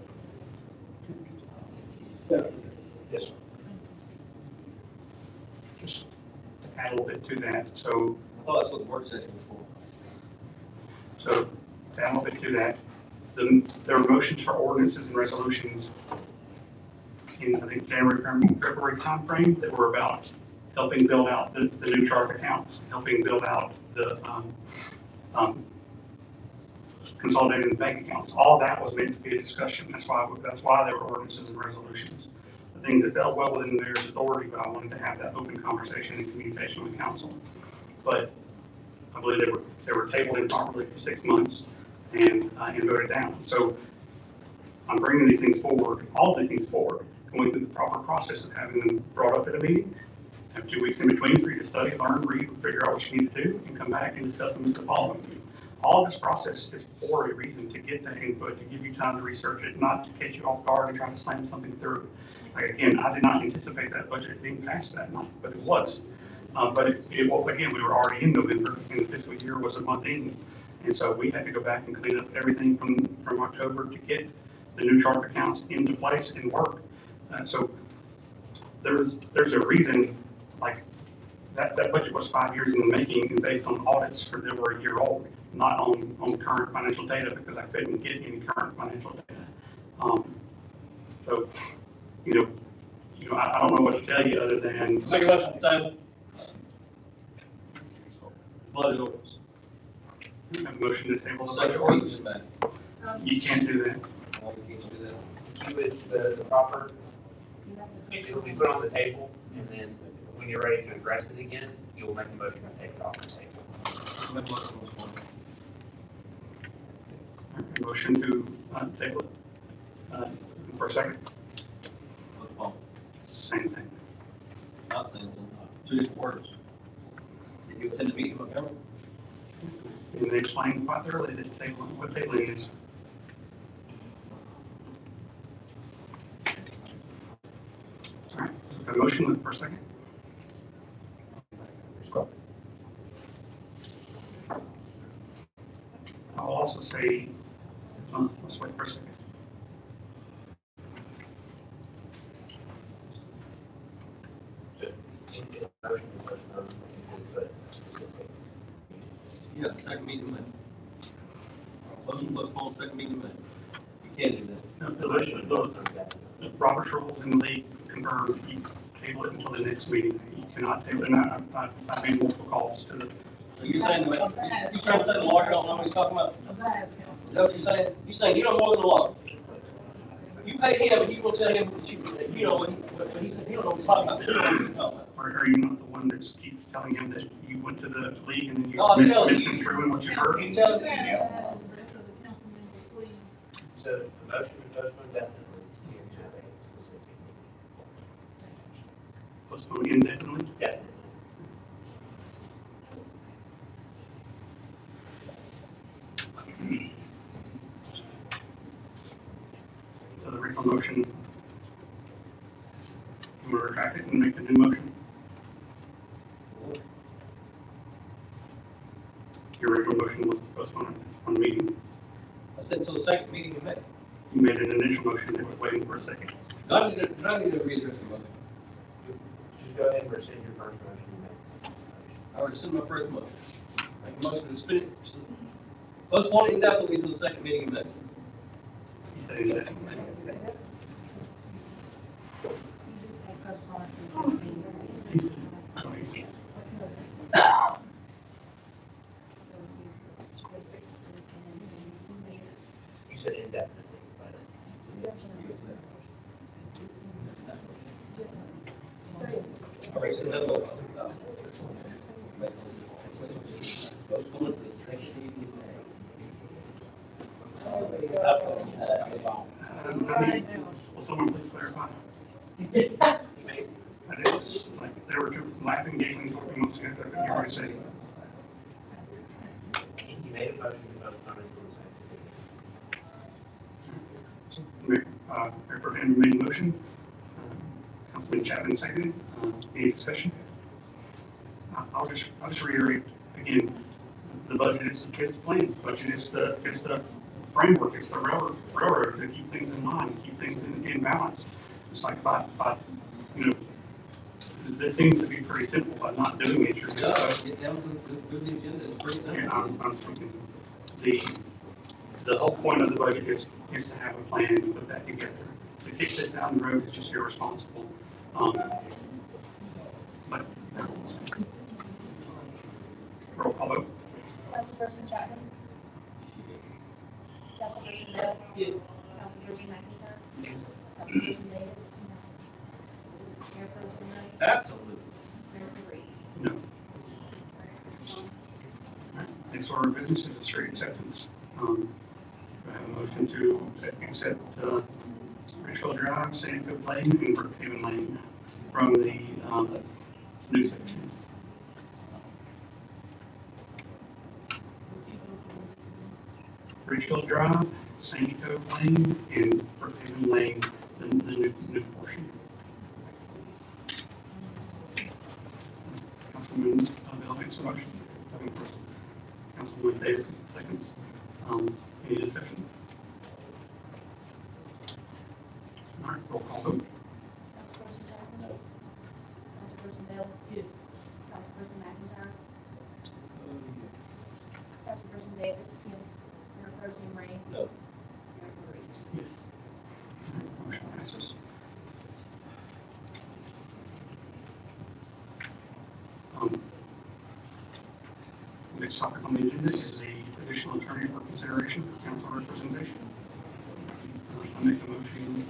add a little bit to that. So, I thought that's what the work session was for. to add a little bit to that, there were motions for ordinances and resolutions in, I think, January, February timeframe that were about helping build out the new chart of accounts, helping build out the, consolidating the bank accounts. All that was meant to be a discussion. That's why there were ordinances and resolutions. The things that fell well within the mayor's authority, but I wanted to have that open conversation and communication with council. But I believe they were tabled improperly for 6 months and voted down. So I'm bringing these things forward, all of these things forward, going through the proper process of having them brought up at a meeting, have 2 weeks in between for you to study, learn, read, figure out what you need to do, and come back and discuss them at the following meeting. All this process is for a reason, to get that input, to give you time to research it, not to catch you off guard and try to slam something through. Like, again, I did not anticipate that budget being passed that night, but it was. But again, we were already in November, and the fiscal year was a month in. And so we had to go back and clean up everything from October to get the new chart of accounts into place and work. So there's a reason, like, that budget was 5 years in the making and based on audits that were a year old, not on current financial data, because I couldn't get any current financial data. So, I don't know what to tell you other than. Make a motion to table. Budget orders. A motion to table the Second budget reading orders. is back. You can't do that. Why we can't do that? You would, the proper, it'll be put on the table, and then when you're ready to address it again, you'll make a motion to take it off the table. Make a motion on this one. A motion to table it. For a second, What's wrong? same thing. Not saying, two different words. Did you attend the meeting with Cameron? And they explained quite thoroughly that tabling, what tabling is. All right, a motion for a second. I'll also say, let's wait for a second. Yeah, second meeting in May. Motion postponed, second meeting in May. You can't do that. The Robert's rules in the league confirm you table it until the next meeting. You cannot table it, and I've made multiple calls to the. So you're saying, you trying to say the lawyer don't know what he's talking about? Is that what you're saying? You're saying you know more than the lawyer. You pay him and you gonna tell him that you know what he don't know what he's talking about. You know what he's talking about. Are you not the one that keeps telling him that you went to the league and then No, I'm telling you. misconstruing what you heard? He's telling you. So the motion to postpone definitely. Postpone indefinitely? Definitely. So the original motion, you want to retract it and make the new motion? Your original motion was to postpone it, it's one meeting. I said until the second meeting in May. You made an initial motion that was waiting for a second. Do I need to readdress the motion? Just go ahead and rescind your first motion you made. I already sent my first motion. Make a motion to spin it, postpone it indefinitely to the second meeting in May. He said indefinitely. He said, You said indefinitely. All right, so that will. Postpone it to the second meeting in May. Will someone please clarify? That is, like, there were two laughing, giggling, talking months ago, but you already said. You made a motion to postpone it to the second. Mayor Pro Tem made a motion. Councilman Chapman seconded. Any discussion? I'll just reiterate again, the budget is the plan. The budget is the framework, it's the railroad to keep things in line, keep things in balance. It's like by This seems to be pretty simple, but not doing it, you're Yeah, just. get down to the agenda, it's pretty Yeah, simple. I'm thinking, the whole point of the budget is to have a plan and put that together. To kick this down the road is just irresponsible. But, roll call vote. Councilperson Chapman? Councilperson Bell? Yes. Councilperson McIntyre? Councilperson Davis? Mayor Pro Tem Knight? Absolutely. Mayor Reese? No. Next order of business is the street acceptance. I have a motion to accept Richfield Drive, Sandy Cove Lane, and Brookhaven Lane from the new section. Richfield Drive, Sandy Cove Lane, and Brookhaven Lane, the new portion. Councilman Bell makes a motion. Councilman Davis seconds. Any discussion? All right, roll call vote. Councilperson Chapman? No. Councilperson Bell? Yes. Councilperson McIntyre? Councilperson Davis? Yes. Mayor Pro Tem Ray? No. Mayor Reese? Yes. All right, motion passes. Next topic on the agenda is the additional attorney for consideration for council representation. I make a motion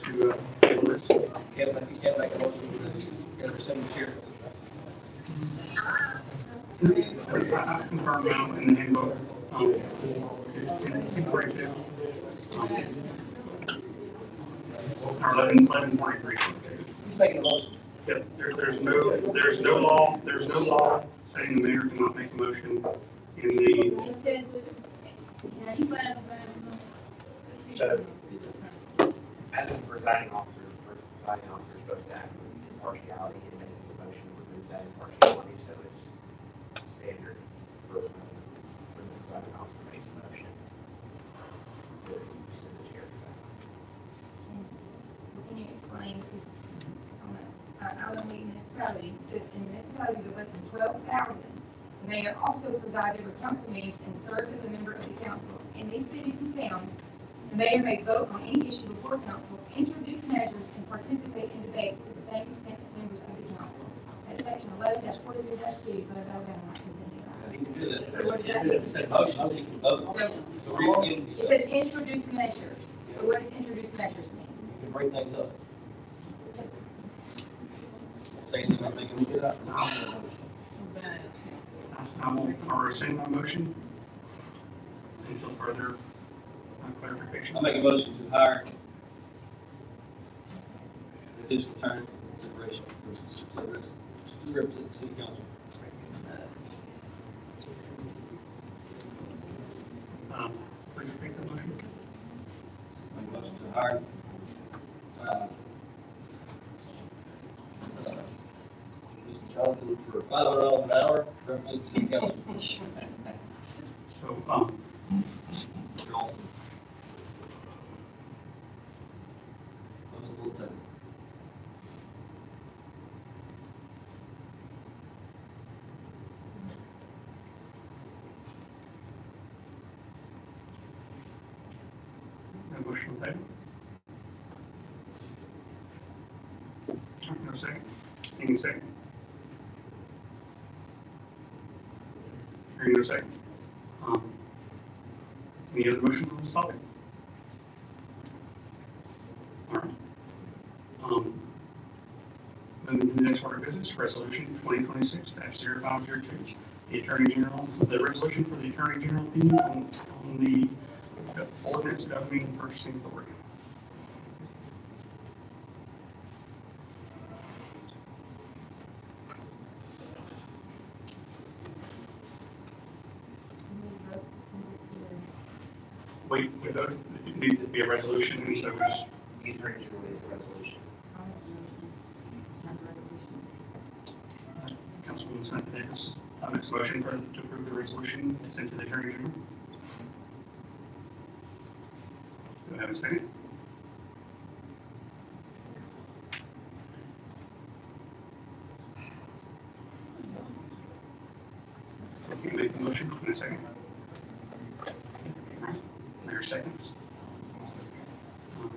to table this. You can't make a motion with the other seven chairs. I confirm now in the handbook. In breakdown. Or 11:43. Who's making a motion? Yep, there's no law saying the mayor cannot make a motion in the, It says, now you find So- As a presiding officer is supposed to act with impartiality and make the motion remove that impartiality, so it's standard for the presiding officer makes a motion. To send the chair back. Can you explain, because I live in a municipality, so in municipalities of less than 12,000, the mayor also presides over council meetings and serves as a member of the council. In these cities and towns, the mayor may vote on any issue before council, introduce measures, and participate in debates to the same extent as members of the council. That's section 11-43-2, but I don't know. He can do that. So what does that mean? He said motion, he can vote. So, So we can, it says introduce measures. So what does introduce measures mean? you can bring things up. Say anything, I'm thinking we get up. I will rescind my motion until further clarification. I'll make a motion to hire the additional attorney for consideration to represent the city council. Please repeat the motion. Make a motion to hire, Mr. Jonathan for $500 an hour, to represent the city council. So, Mr. Austin. Motion will take. no motion on the table. No second. Any second? Hearing no second. Any other motion on this topic? All right. Moving to the next order of business, resolution 2026-0502. The Attorney General, the resolution for the Attorney General opinion on the ordinance governing purchasing authority. We vote to send it to the We voted, it needs to be a resolution, and so we just, The attorney general is a resolution. Councilwoman Samantha Davis, makes a motion to approve the resolution and send to the Attorney General. Do I have a second? motion and a second. Mayor seconds.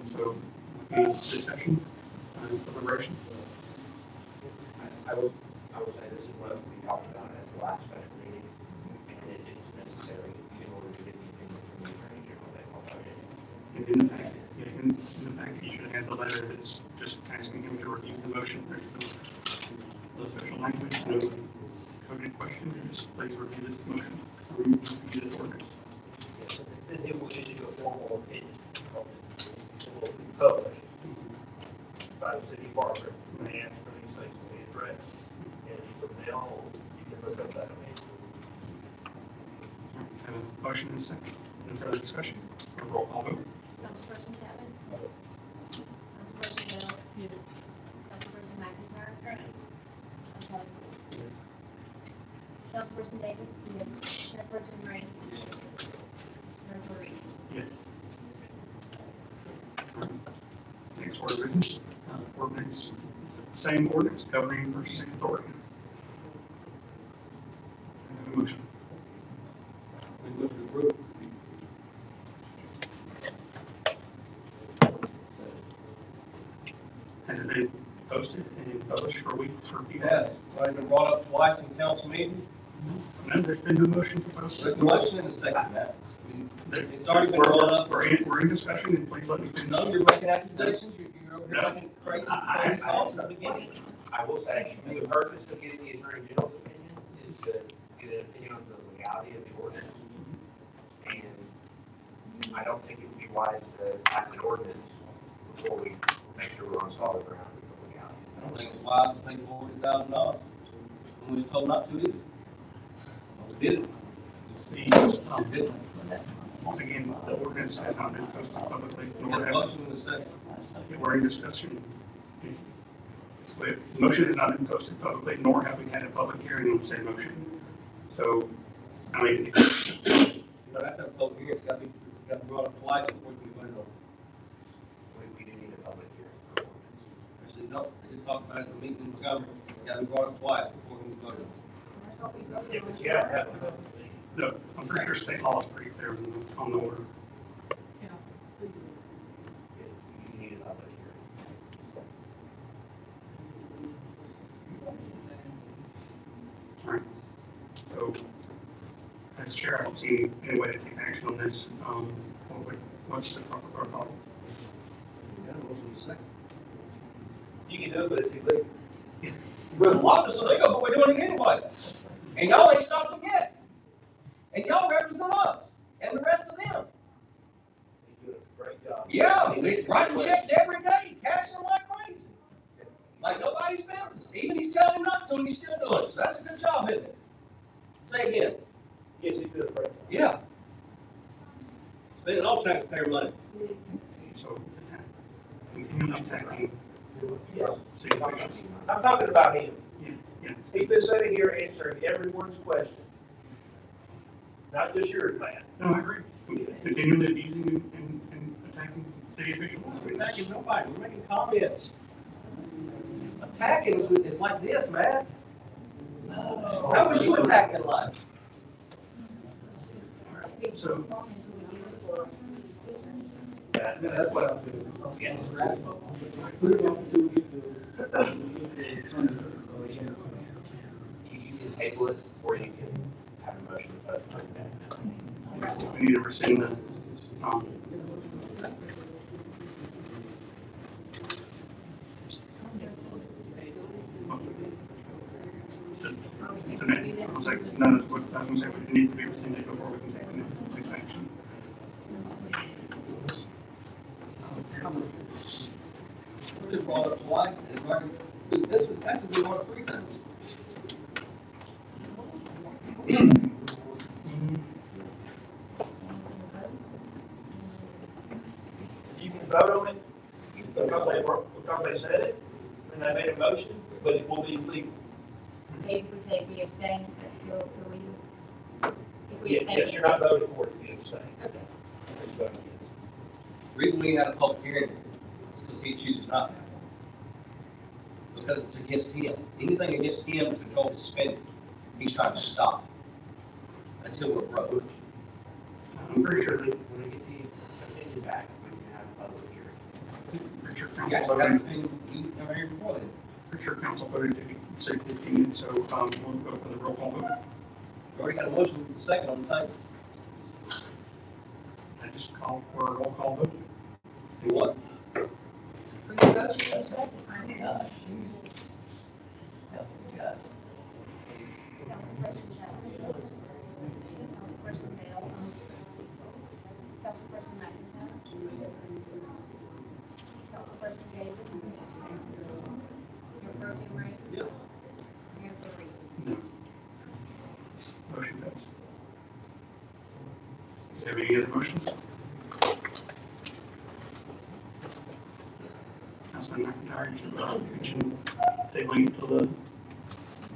So, any discussion, deliberation? I will say this is what we talked about at the last special meeting, and it's necessary in order to get the opinion from the attorney general that will vote it. And in the packet, in the packet, you should have the letter that's just asking him to review the motion. There's no special language, no coded question, just please review this motion, review this ordinance. Yes, then it will issue a formal opinion. It will be published by the city barber, and ask for these things to be addressed. And from now on, you can look up that opinion. Have a motion and a second. Any further discussion? A roll call vote. Councilperson Chapman? Councilperson Bell? Yes. Councilperson McIntyre? Yes. Councilperson Davis? Yes. Chairperson Green? Chairperson Reed? Yes. Next order of business, ordinance, same ordinance governing purchasing authority. Have a motion. We move to approve. Has it been posted and published for weeks for people? Yes, it's already been brought up twice in council meeting. No, there's been no motion to post. There's a motion and a second, Matt. I mean, it's already been brought up. We're in discussion, and please let me finish. No, you're making accusations, you're over here making crazy thoughts in the beginning. I will say, the purpose of getting the attorney general's opinion is to get an opinion on the legality of the ordinance. And I don't think it would be wise to pass an ordinance before we make sure we're on solid ground with the legality. I don't think it's wise to pay $40,000 when we were told not to either. Well, we didn't. Again, the ordinance has not been posted publicly, We nor got a have, motion and a second. we're in discussion. The motion has not been posted publicly, nor have we had a public hearing on the same motion. So, I mean, You don't have to have a public hearing, it's got to be brought up twice before we can vote on it. We do need a public hearing for ordinance. Actually, no, they just talked about it in the meeting in Montgomery. It's got to be brought up twice before we can vote on it. Yeah, but you have to have a public no, I'm pretty sure state law is pretty clear on the order. You need a public hearing. All right. So, as chair, I don't see any way to take action on this. What's the proper protocol? We got a motion and a second. You can do it, but it's illegal. Well, the law is illegal, but we're doing it anyway. And y'all ain't stopped them yet. And y'all represent us and the rest of them. You do a great job. Yeah, we writing checks every day, cashing them like crazy. Like nobody's business. Even he's telling him not to, and he's still doing it. So that's a good job, isn't it? Say again. Yes, he's doing a great job. Yeah. Spending all taxpayer money. So, continually attacking Yes. city officials. I'm talking about him. Yeah. He's been sitting here answering everyone's question. Not just yours, man. No, I agree. Continually abusing and attacking city officials. We're attacking nobody. We're making comments. Attacking is like this, man. How was you attacked in life? So, That's what I'm doing. Yes. Put it off until we get the. You can table it, or you can have a motion to vote. we need to rescind the, I was like, no, that's what I was saying, it needs to be rescinded before we can take the next action. It's brought up twice. It's already, that's a good one of 3 times. You can vote on it, because they said it, and they made a motion, but it will be legal. So if we say we abstain, that's still illegal? If we Yes, abstain? yes, you're not voting for it, you're saying. Okay. You're voting yes. The reason we had a public hearing is because he chooses not to. Because it's against him. Anything against him to control his spending, he's trying to stop. until we're broke. I'm pretty sure that, When we get the opinion back, we can have a public hearing. pretty sure Yeah, council so I got voted, everything, you come here before then. pretty sure council voted to say 15, so, we'll go for the roll call vote. We already got a motion, second on the table. I just call for a roll call vote. Do what? For the motion, or second, Oh my gosh. Help me God. Councilperson Chapman. Councilperson Bell. Councilperson McIntyre. Councilperson Davis. Mayor Pro Tem Ray. Yeah. Mayor Perry. No. Motion passed. Do you have any other motions? Councilman McIntyre, you mentioned tabling it till the,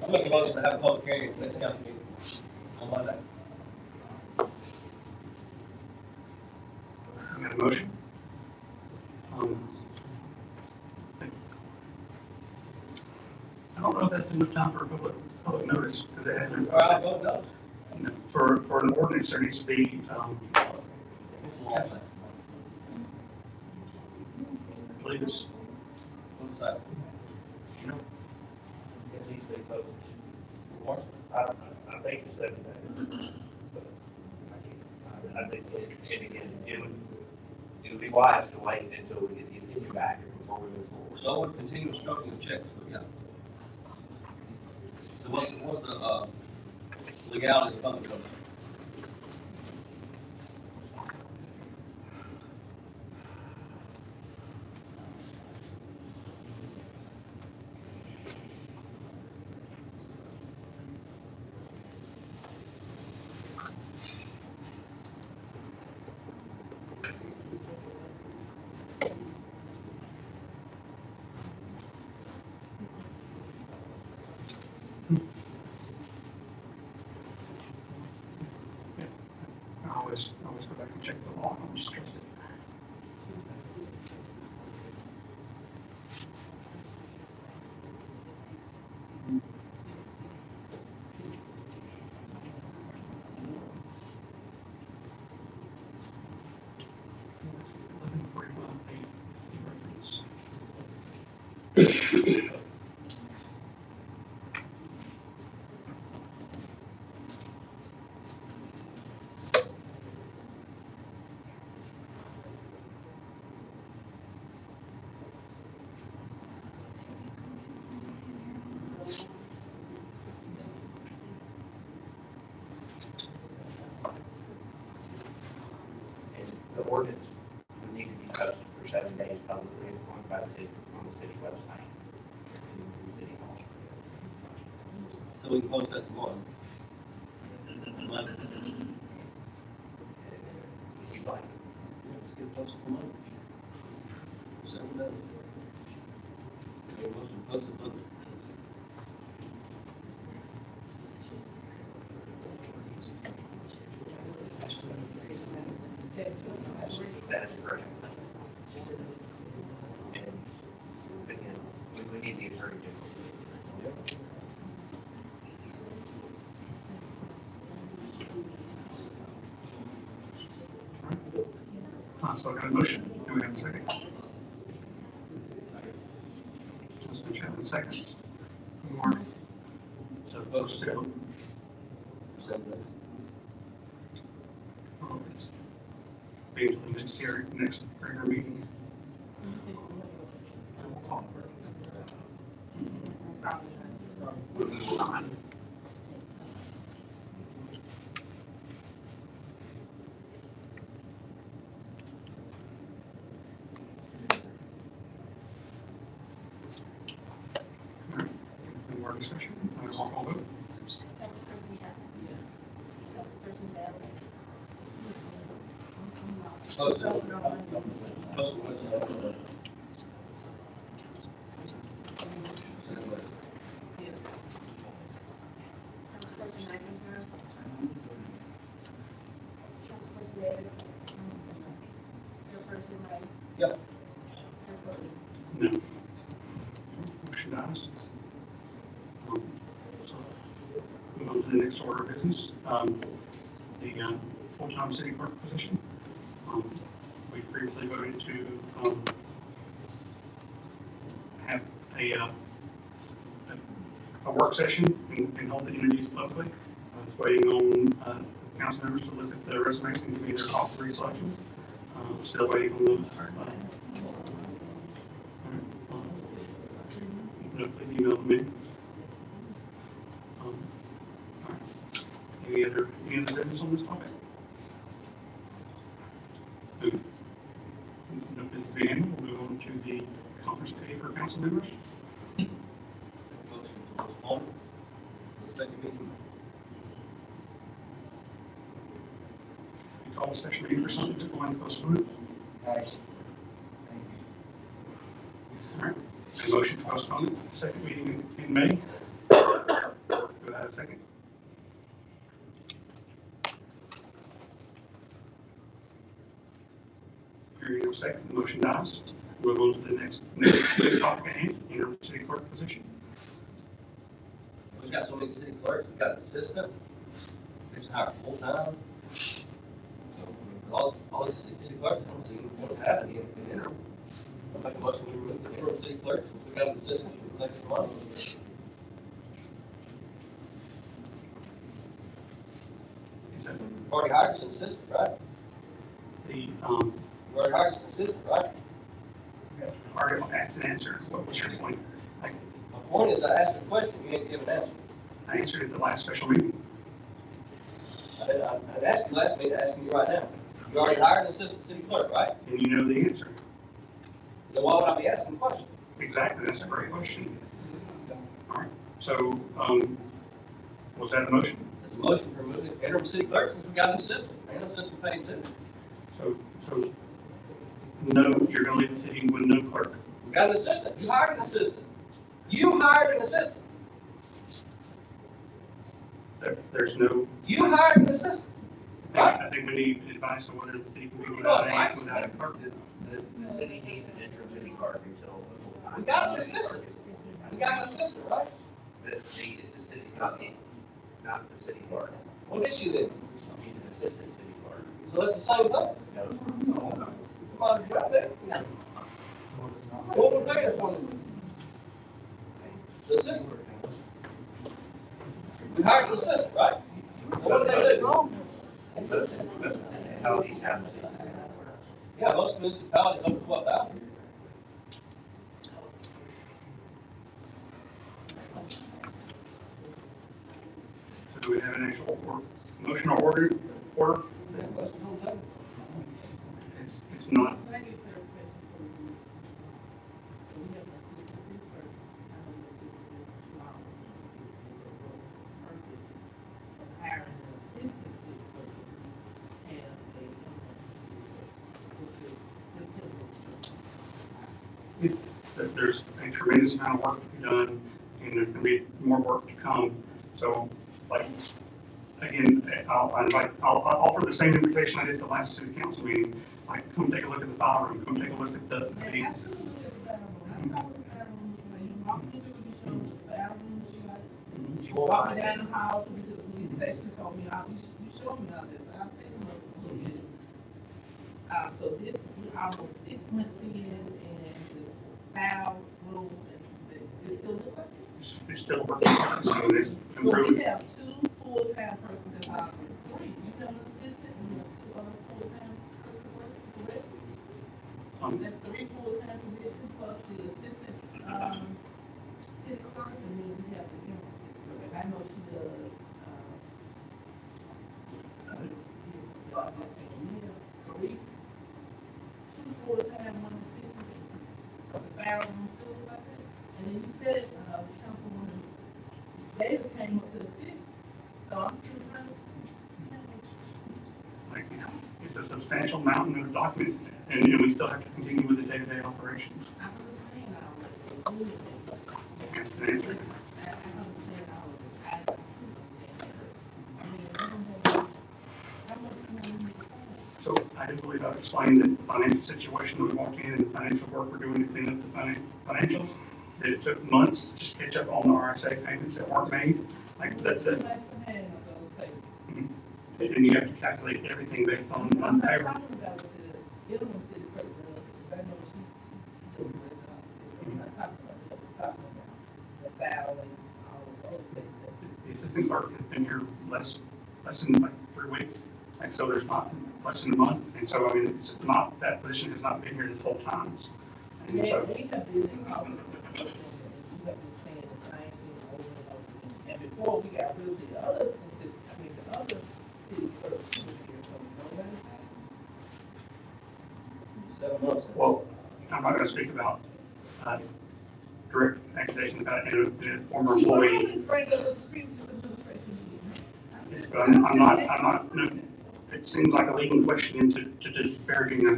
I'm making a motion to have a public hearing at the next council meeting on Monday. you got a motion? I don't know if that's enough time for a public notice, because it hasn't. All right, vote no. No, for an ordinance, there needs to be, Yes, sir. I believe it's, What's that? you know, It needs to be posted. What? I think it's 7 days. But I think, and again, it would be wise to wait until we get the opinion back before we move forward. So I would continue instructing the checks, but yeah. So what's the legality of the public notice? I always go back and check the law, I don't just trust it. And the ordinance would need to be posted for 7 days publicly informed by the city, on the city website. And the city hall. So we can post that tomorrow. Monday. If you'd like. Let's get it posted for Monday. 7 days. Make a motion to post it Monday. That is correct. And again, we need the attorney general. So I got a motion, do we have a second? Councilman Chapman, seconds. More, So post it. still, 7 days. it's being to the next year, next regular meeting. Any more discussion? Roll call vote. Councilperson Chapman. Councilperson Bell. Post it. Post it. Seven days. Yes. Councilperson McIntyre. Councilperson Davis. Mayor Pro Tem Ray. Yep. Mayor Perry. No. Motion dies. So, move on to the next order of business. the full-time city clerk position. We previously voted to have a work session and hold the interviews publicly. I was waiting on council members to look at the resumes and give me their top 3 selections. Still waiting on those. Please email me. All right. Any other business on this topic? No business being, we'll move on to the conference day for council members. Motion to postpone the second meeting. We call a special meeting for something to go on postpone it. All right. A motion to postpone it, second meeting in May. Do I have a second? Hearing no second, the motion dies. We'll go to the next topic at hand, interim city clerk position. We've got so many city clerks, we've got assistant, there's hired full-time. So, all these city clerks, I don't see what happening in interim. I'll make a motion to remove the interim city clerk, since we got an assistant for the sake of money. We've already hired an assistant, right? The, We've already hired an assistant, right? already asked and answered. What was your point? My point is, I asked a question, you didn't give an answer. I answered at the last special meeting. I asked you last meeting, asking you right now. You already hired an assistant city clerk, right? And you know the answer. Then why would I be asking the question? Exactly, that's a great question. All right, so, was that a motion? It's a motion for removing interim city clerk since we got an assistant, and an assistant paid too. So, no, you're gonna leave the city with no clerk. We got an assistant, you hired an assistant. You hired an assistant. There's no, You hired an assistant. Right? I think we need advice on whether the city can be You without know, a clerk. The city needs an interim city clerk until the full-time. We got an assistant. We got an assistant, right? The assistant is not the city clerk. What is she then? He's an assistant city clerk. So that's the same thing. No, it's all not. Come on, you out there. What would they have wanted? The assistant. We hired an assistant, right? What did they do? Municipalities have assistants. Yeah, most municipalities over 12,000. So do we have an actual motion or order? Yeah, most of them take. It's not. Can I get clarification for you? So we have an assistant city clerk, I know the assistant law, purpose of hiring an assistant city clerk and There's a tremendous amount of work to be done, and there's gonna be more work to come. So, like, again, I'll offer the same invitation I did at the last city council meeting. Like, come take a look at the file room, come take a look at the. Absolutely, that's how the bathroom, you walk into it, you show the bathroom, you walk me down the hall, took me to the police station, you told me, you showed me all this, I'll take a look at it. So this, we're almost 6 months in, and the file room, and it still looks like it. It's still working, so it's But we improving. have 2 full-time persons in our 3, you have an assistant, we have 2 other full-time persons working, correct? That's 3 full-time positions plus the assistant, city clerk, and then we have the interim city clerk. I know she does, we have 3, 2 full-time, 1 assistant, the file room still look like that. And then you said, Councilwoman Davis came up to the city, so I'm still trying to. Like, it's a substantial mountain of documents, and we still have to continue with the day-to-day operations. I understand all of it. And I understand all of it. I mean, I don't have, how much time we need? So I do believe I've explained the financial situation that we walked in and the financial work we're doing to clean up the financials. That it took months to just catch up on the RSA payments that weren't made. Like, that's it. Too much to handle those papers. Mhm. And you have to calculate everything based on I'm not payroll. talking about the Illinois City Clerk, I know she's doing a great job. I'm not talking about that, I'm talking about the filing, all of those things. The assistant clerk has been here less than like 3 weeks, and so there's not less than a month, and so I mean, it's not, that position has not been here this whole time. And Yeah, so, we have been in office, and you have been saying the same thing over and over again. And before we got rid of the other, the other city clerks, was here, so nobody. 7 months. well, I'm not gonna speak about, direct accusations about a former See, you employee. always bring up the previous administration meeting. Yes, but I'm not, no, it seems like a leading question into disparaging a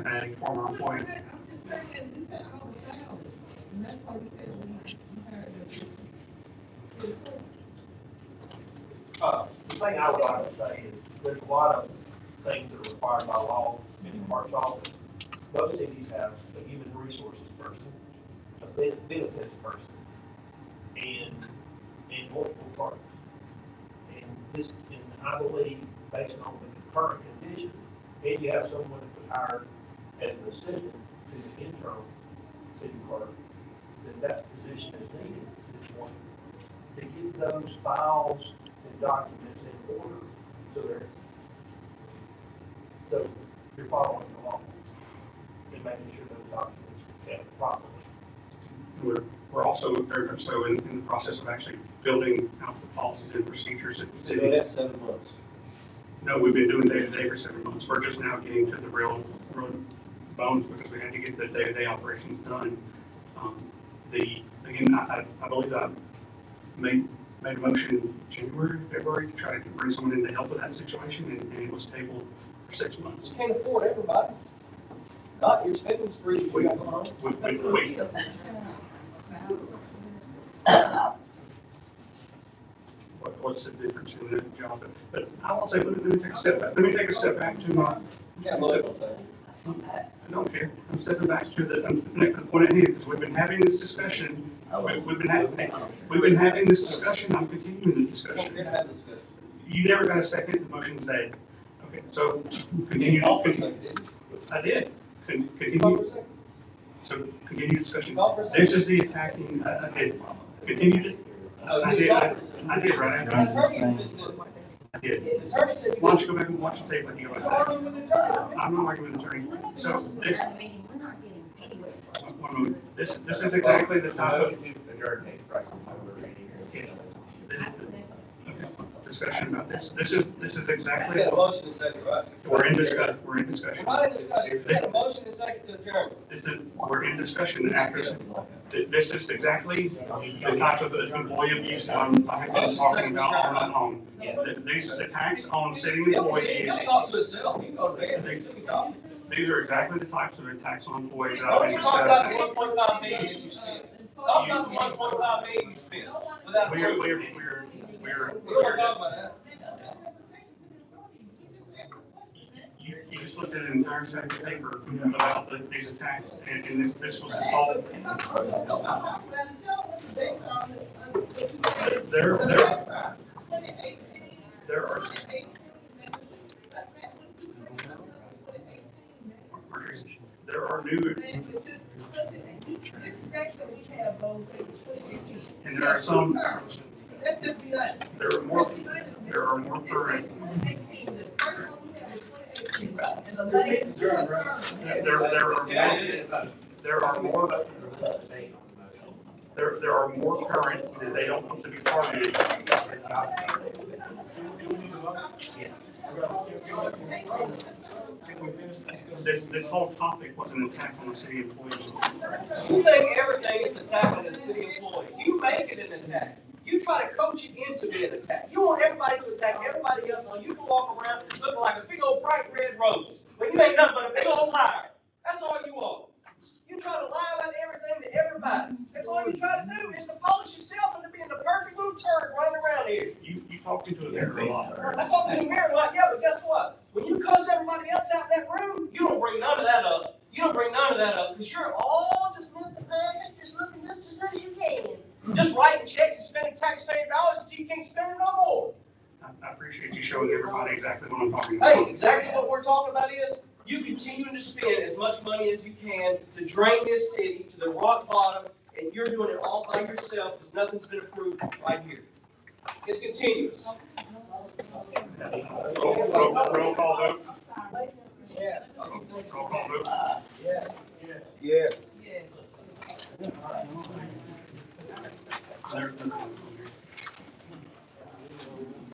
former employee. I'm just saying, we said all the files, and that's why we said we hired the city clerk. The thing I would like to say is, there's a lot of things that are required by law in the clerk's office. Most cities have a human resources person, a benefits person, and multiple clerks. And this, and I believe, based on the current condition, and you have someone that was hired as an assistant to the interim city clerk, that position is needed at this point to get those files and documents in order, so you're following the law and making sure those documents are kept properly. We're also very much so in the process of actually building out the policies and procedures at the So city. that's 7 months. No, we've been doing day-to-day for 7 months. We're just now getting to the real bones because we had to get the day-to-day operations done. Again, I believe I made a motion in January, February to try to bring someone in to help with that situation, and it was tabled for 6 months. You can't afford everybody. Not your spending spree you got going on. What's the difference in the job? But I will say, let me take a step back. Let me take a step back to my. Yeah, local thing. I don't care. I'm stepping back to the point at hand, because we've been having this discussion. We've been having this discussion. I'm continuing the We're discussion. gonna have this discussion. You never got a second. The motion today. Okay, so continue. Call for a second, didn't you? I did. Continue. Call for a second. So continue discussion. Call for a second. This is the attacking. I did. Continue. I did. I did right after. I did. The attorney said you Why don't you go back and watch the tape like you always say? arguing with the attorney. I'm not arguing with the attorney. So this, We're not getting anywhere. one moment. This is exactly the type of discussion about this. This is We exactly, had a motion and second, right? we're in discussion. We're not in discussion. We had a motion and second to adjourn. We're in discussion after, this is exactly the type of employee abuse I have been talking about all night long. These attacks on city employees, He'll talk to himself. He can go to bed. He's gonna be talking. these are exactly the types of attacks on employees that Why I've don't been you talk about discussing. the 1.5 million that you spent? Talk about the 1.5 million you spent without We're, proof. we're, We don't want to talk about that. You just looked at an entire stack of paper about these attacks, and this was installed. There are, there are new, and there are some, there are more current. There are more current, and they don't want to be targeted. This whole topic was an attack on the city employees. You think everything is attacking the city employees. You make it an attack. You try to coach it into being an attack. You want everybody to attack everybody else so you can walk around looking like a big old bright red rose. When you ain't nothing but a big old liar. That's all you are. You try to lie about everything to everybody. That's all you try to do is to polish yourself into being the perfect little turd running around here. You talk into a mirror a lot. I talk to the mirror like, yeah, but guess what? When you cuss everybody else out in that room, you don't bring none of that up. You don't bring none of that up because you're all just Mr. Perfect, just looking just as good as you can. Just writing checks and spending taxpayer dollars until you can't spend it no more. I appreciate appreciate you showing everybody exactly what I'm talking about. Hey, exactly what we're talking about is, you continuing to spend as much money as you can to drain this city to the rock bottom, and you're doing it all by yourself because nothing's been approved right here. It's continuous. Roll call vote. Yeah. Roll call vote. Yes. Yes. Yes. There's the